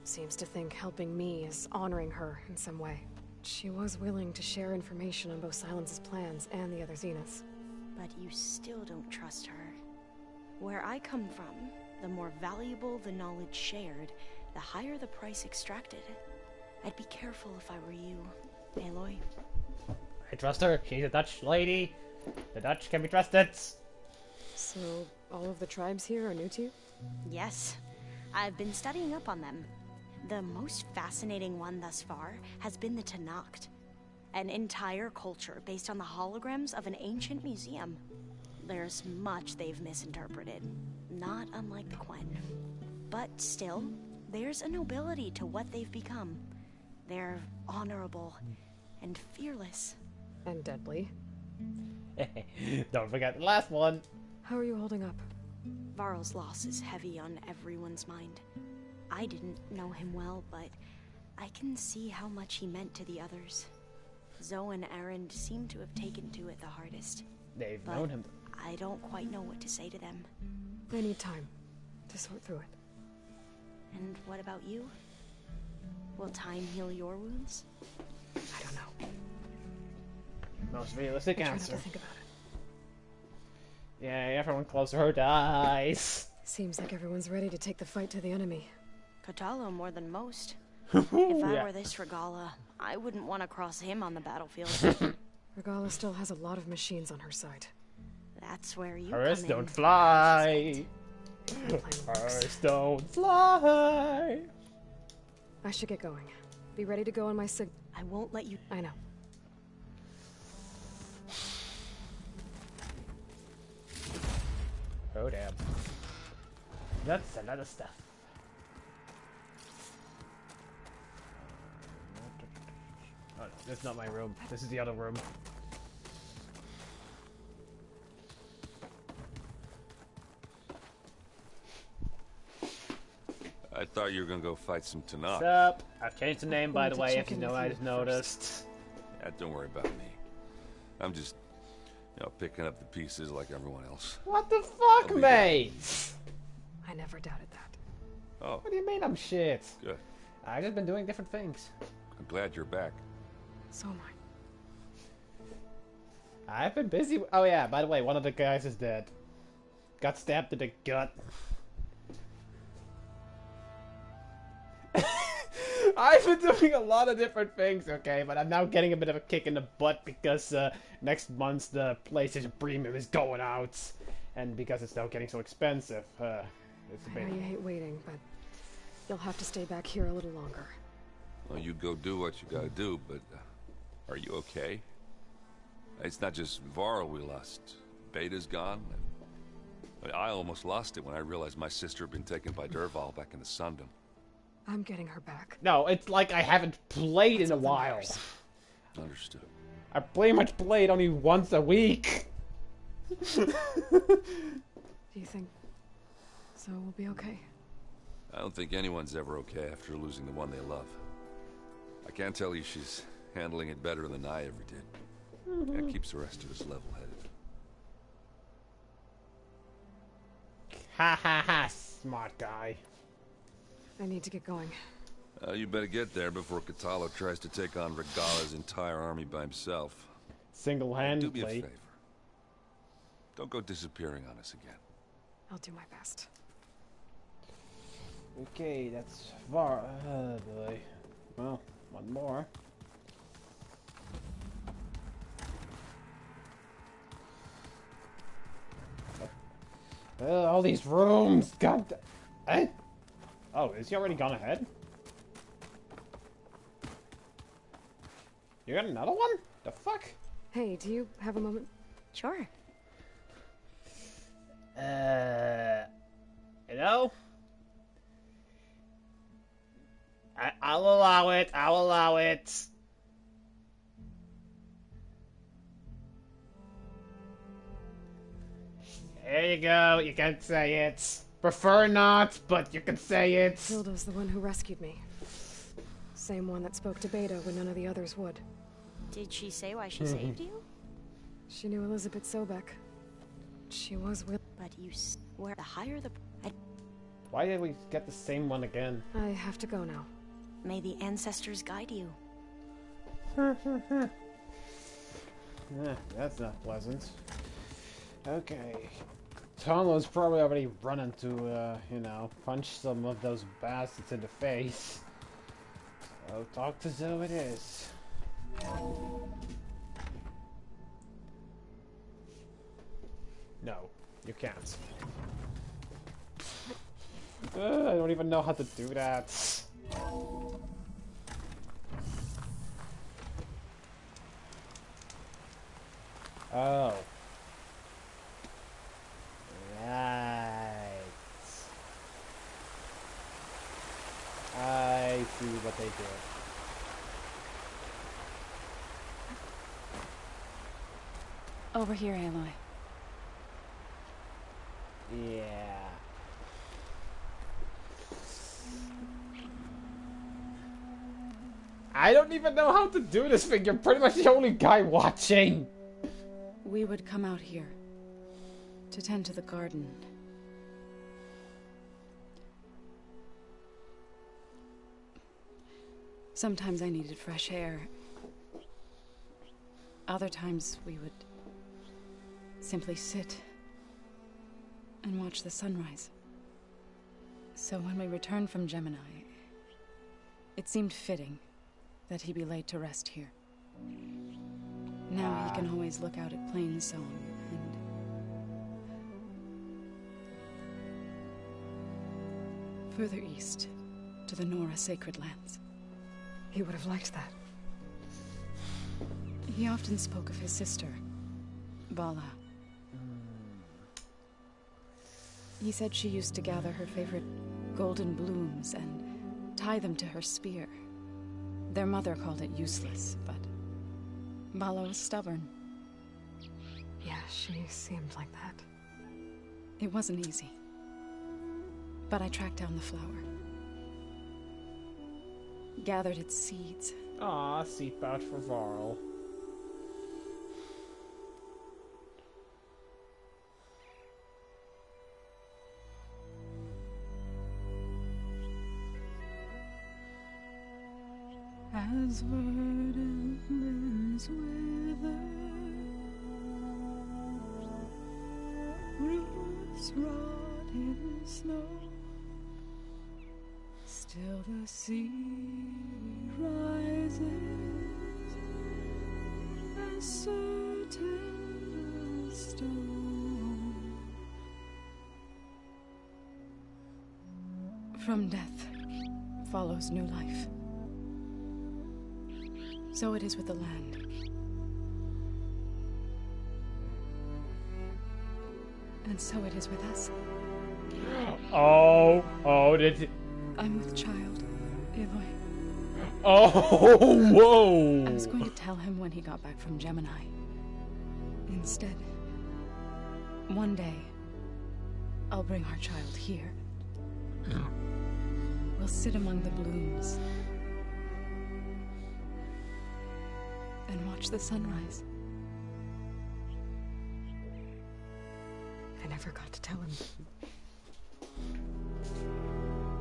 Seems to think helping me is honoring her in some way. She was willing to share information on both Silence's plans and the other Zeniths. But you still don't trust her. Where I come from, the more valuable the knowledge shared, the higher the price extracted. I'd be careful if I were you, Aloy. I trust her. She's a Dutch lady. The Dutch can be trusted. So, all of the tribes here are new to you? Yes. I've been studying up on them. The most fascinating one thus far has been the Tenakth. An entire culture based on the holograms of an ancient museum. There's much they've misinterpreted, not unlike the Quen. But still, there's a nobility to what they've become. They're honorable and fearless. And deadly. Don't forget the last one. How are you holding up? Varl's loss is heavy on everyone's mind. I didn't know him well, but I can see how much he meant to the others. Zoe and Erend seem to have taken to it the hardest. They've known him. I don't quite know what to say to them. They need time to sort through it. And what about you? Will time heal your wounds? I don't know. Most realistic Try not answer. to think about it. Yeah, everyone close to her dies. Seems like everyone's ready to take the fight to the enemy. Kotallo more than most. If I Yeah. were this Regala, I wouldn't want to cross him on the battlefield. Regala still has a lot of machines on her side. That's where you Hers come don't in. fly. Hers don't fly. I should get going. Be ready to go on my sig. I won't let you. I know. Oh damn. That's another stuff. Oh no, this is not my room. This is the other room. I thought you were gonna go fight some Tenakth. What's up? I've changed the name, by need the to way, check if you in know with I you just noticed. Yeah, don't worry about me. I'm just, picking up the pieces like everyone else. What the fuck, I'll be mate? I never doubted that. Oh, What do you mean I'm shit? good. I've just been doing different things. I'm glad you're back. So am I. I've been busy. Oh yeah, by the way, one of the guys is dead. Got stabbed in the gut. I've been doing a lot of different things, okay, but I'm now getting a bit of a kick in the butt because next month the PlayStation Premium is going out, and because it's now getting so expensive, it's a I bit. know you hate waiting, but you'll have to stay back here a little longer. Well, you go do what you gotta do, but are you okay? It's not just Varl we lost. Beta's gone. I almost lost it when I realized my sister had been taken by Dervahl back in the Sundom. I'm getting her back. No, it's like I haven't played in a all that while. matters. Understood. I pretty much played only once a week. Do you think Zoe will be okay? I don't think anyone's ever okay after losing the one they love. I can't tell you she's handling it better than I ever did. That keeps the rest of us level-headed. Ha ha ha, smart guy. I need to get going. You better get there before Kotallo tries to take on Regala's entire army by himself. Do me a Single-handedly. favor. Don't go disappearing on us again. I'll do my best. Okay, that's far. Oh boy. Well, one more. All these rooms. God. Eh? Oh, is he already gone ahead? You got another one? The fuck? Hey, do you have a moment? Sure. You know? I'll allow it. I'll allow it. There you go. You can say it. Prefer not, but you can say it. Hilda's the one who rescued me. Same one that spoke to Beta when none of the others would. Did she say why she saved you? She knew Elizabeth Sobek. She was with... But you swear the higher the... Why did we get the same one again? I have to go now. May the ancestors guide you. That's not pleasant. Okay. Tomo's probably already running to, you know, punch some of those bastards in the face. So talk to Zoe it is. No, you can't. I don't even know how to do that. Oh. Right. I see what they did. Over here, Aloy. Yeah. I don't even know how to do this thing. You're pretty much the only guy watching. We would come out here to tend to the garden. Sometimes I needed fresh air. Other times we would simply sit and watch the sunrise. So when we returned from Gemini, it seemed fitting that he be laid to rest here. Now he can always look out at Plainsong and... further east, to the Nora Sacred Lands. He would have liked that. He often spoke of his sister, Bala. He said she used to gather her favorite golden blooms and tie them to her spear. Their mother called it useless, but Bala was stubborn. Yeah, she seemed like that. It wasn't easy. But I tracked down the flower. Gathered its seeds. Aw, seat pouch for Varl. As verdant limbs wither, roots rot in snow, still the sea rises as certain as stone. From death follows new life. So it is with the land. And so it is with us. Oh, did it... I'm with child, Aloy. Oh, whoa! I was going to tell him when he got back from Gemini. Instead, one day, I'll bring our child here. We'll sit among the blooms and watch the sunrise. I never got to tell him.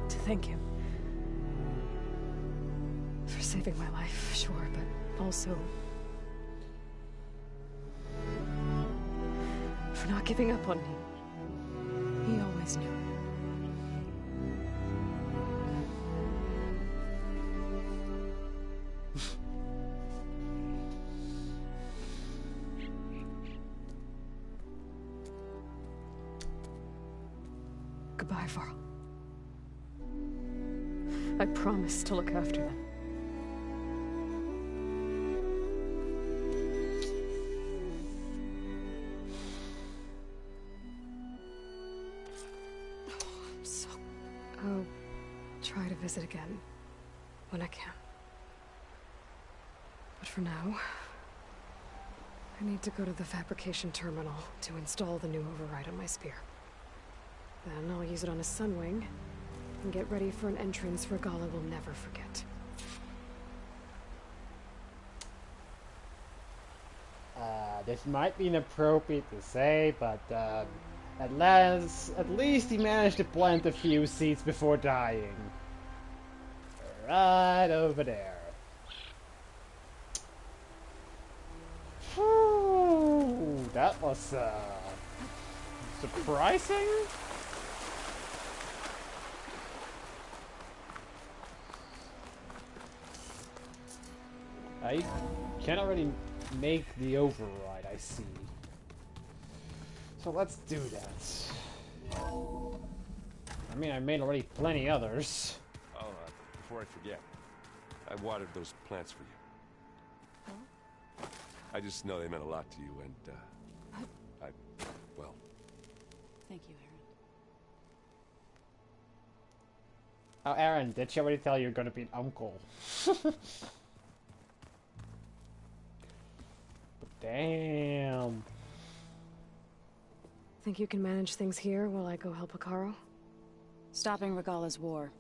To thank him. For saving my life, sure, but also... for not giving up on me. He always knew. Goodbye, Varl. I promise to look after them. I'll try to visit again when I can. But for now, I need to go to the fabrication terminal to install the new override on my spear. Then I'll use it on a Sunwing and get ready for an entrance Regalla will never forget. This might be inappropriate to say, but at least he managed to plant a few seeds before dying. Right over there. Whew, that was surprising. I cannot really make the override, I see. So let's do that. I mean, I made already plenty others. Oh, before I forget, I watered those plants for you. I just know they meant a lot to you, and, well... Thank you, Aaron. Oh, Aaron, did she already tell you you're gonna be an uncle? Damn. Think you can manage things here while I go help Hekarro? Stopping Regalla's war.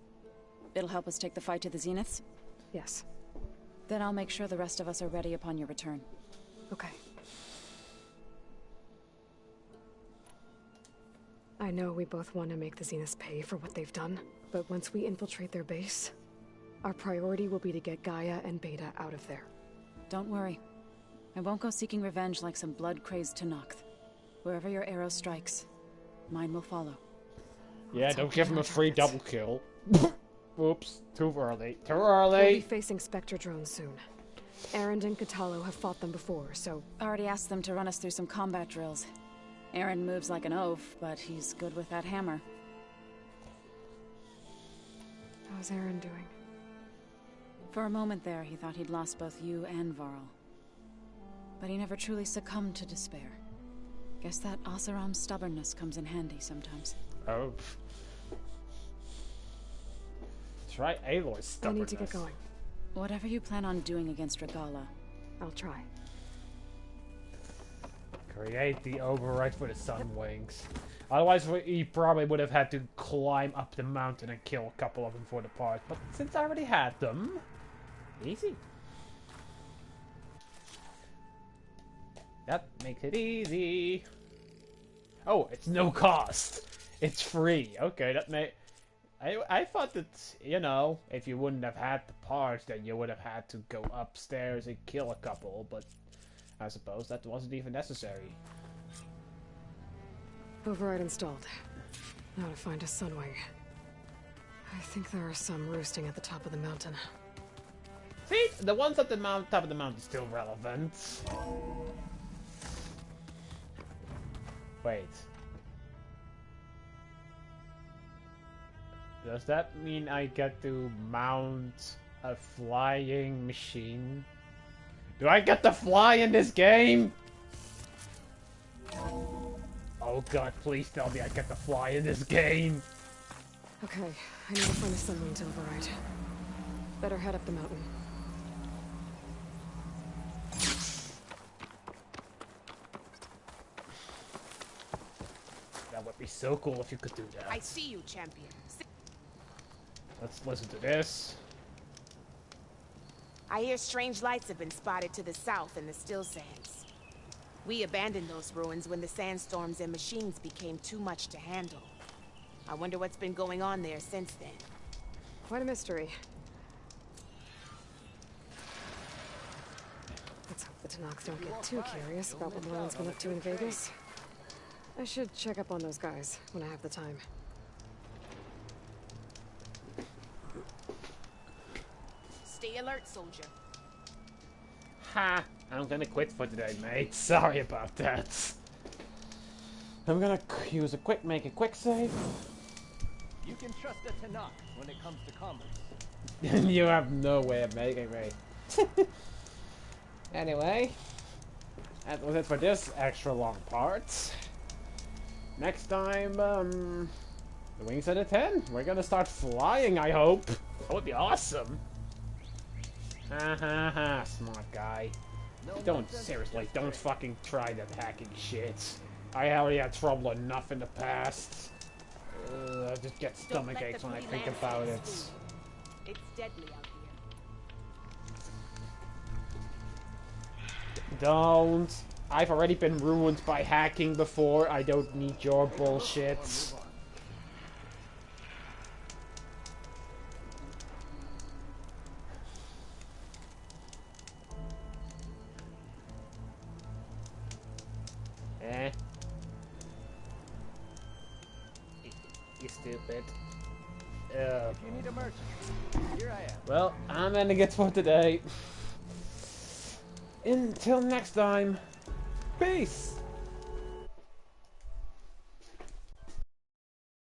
It'll help us take the fight to the Zeniths? Yes. Then I'll make sure the rest of us are ready upon your return. Okay. I know we both want to make the Zeniths pay for what they've done, but once we infiltrate their base, our priority will be to get Gaia and Beta out of there. Don't worry. I won't go seeking revenge like some blood-crazed Tenakth. Wherever your arrow strikes, mine will follow. Yeah, don't give him a free double kill. Oops, too early. Too early! We'll be facing Spectre drones soon. Erend and Kotallo have fought them before, so... Already asked them to run us through some combat drills. Erend moves like an oaf, but he's good with that hammer. How's Erend doing? For a moment there, he thought he'd lost both you and Varl. But he never truly succumbed to despair. Guess that Oseram's stubbornness comes in handy sometimes. Oh. That's right, Aloy's stubbornness. I need to get going. Whatever you plan on doing against Regalla, I'll try. Create the override for the Sunwings. Otherwise, he probably would have had to climb up the mountain and kill a couple of them for the part. But since I already had them, easy. That makes it easy. Oh, it's no cost. It's free. Okay, that may... I thought that, you know, if you wouldn't have had the parts, then you would have had to go upstairs and kill a couple, but I suppose that wasn't even necessary. Override installed. Now to find a Sunwing. I think there are some roosting at the top of the mountain. See, the ones at the top of the mountain still relevant. Wait. Does that mean I get to mount a flying machine? Do I get to fly in this game? Oh god, please tell me I get to fly in this game. Okay, I need to find a Sunwing to override. Better head up the mountain. That would be so cool if you could do that. I see you, champion. Let's listen to this. I hear strange lights have been spotted to the south in the Still Sands. We abandoned those ruins when the sandstorms and machines became too much to handle. I wonder what's been going on there since then. Quite a mystery. Let's hope the Tenakth don't get too curious about what Merlin's been up to in Vegas. I should check up on those guys when I have the time. Stay alert, soldier. Ha! I'm gonna quit for today, mate. Sorry about that. I'm gonna make a quick save. You can trust a Tanakh when it comes to commerce. You have no way of making me. Anyway, that was it for this extra long part. Next time, the wings at a 10. We're gonna start flying, I hope. That would be awesome. Ha ha ha, smart guy. Seriously, don't fucking try that hacking shit. I already had trouble enough in the past. I just get stomach aches when I think about it. It's deadly out here. Don't. I've already been ruined by hacking before. I don't need your bullshit. You stupid. If you need a merchant, here I am. Well, I'm ending it for today. Until next time, peace!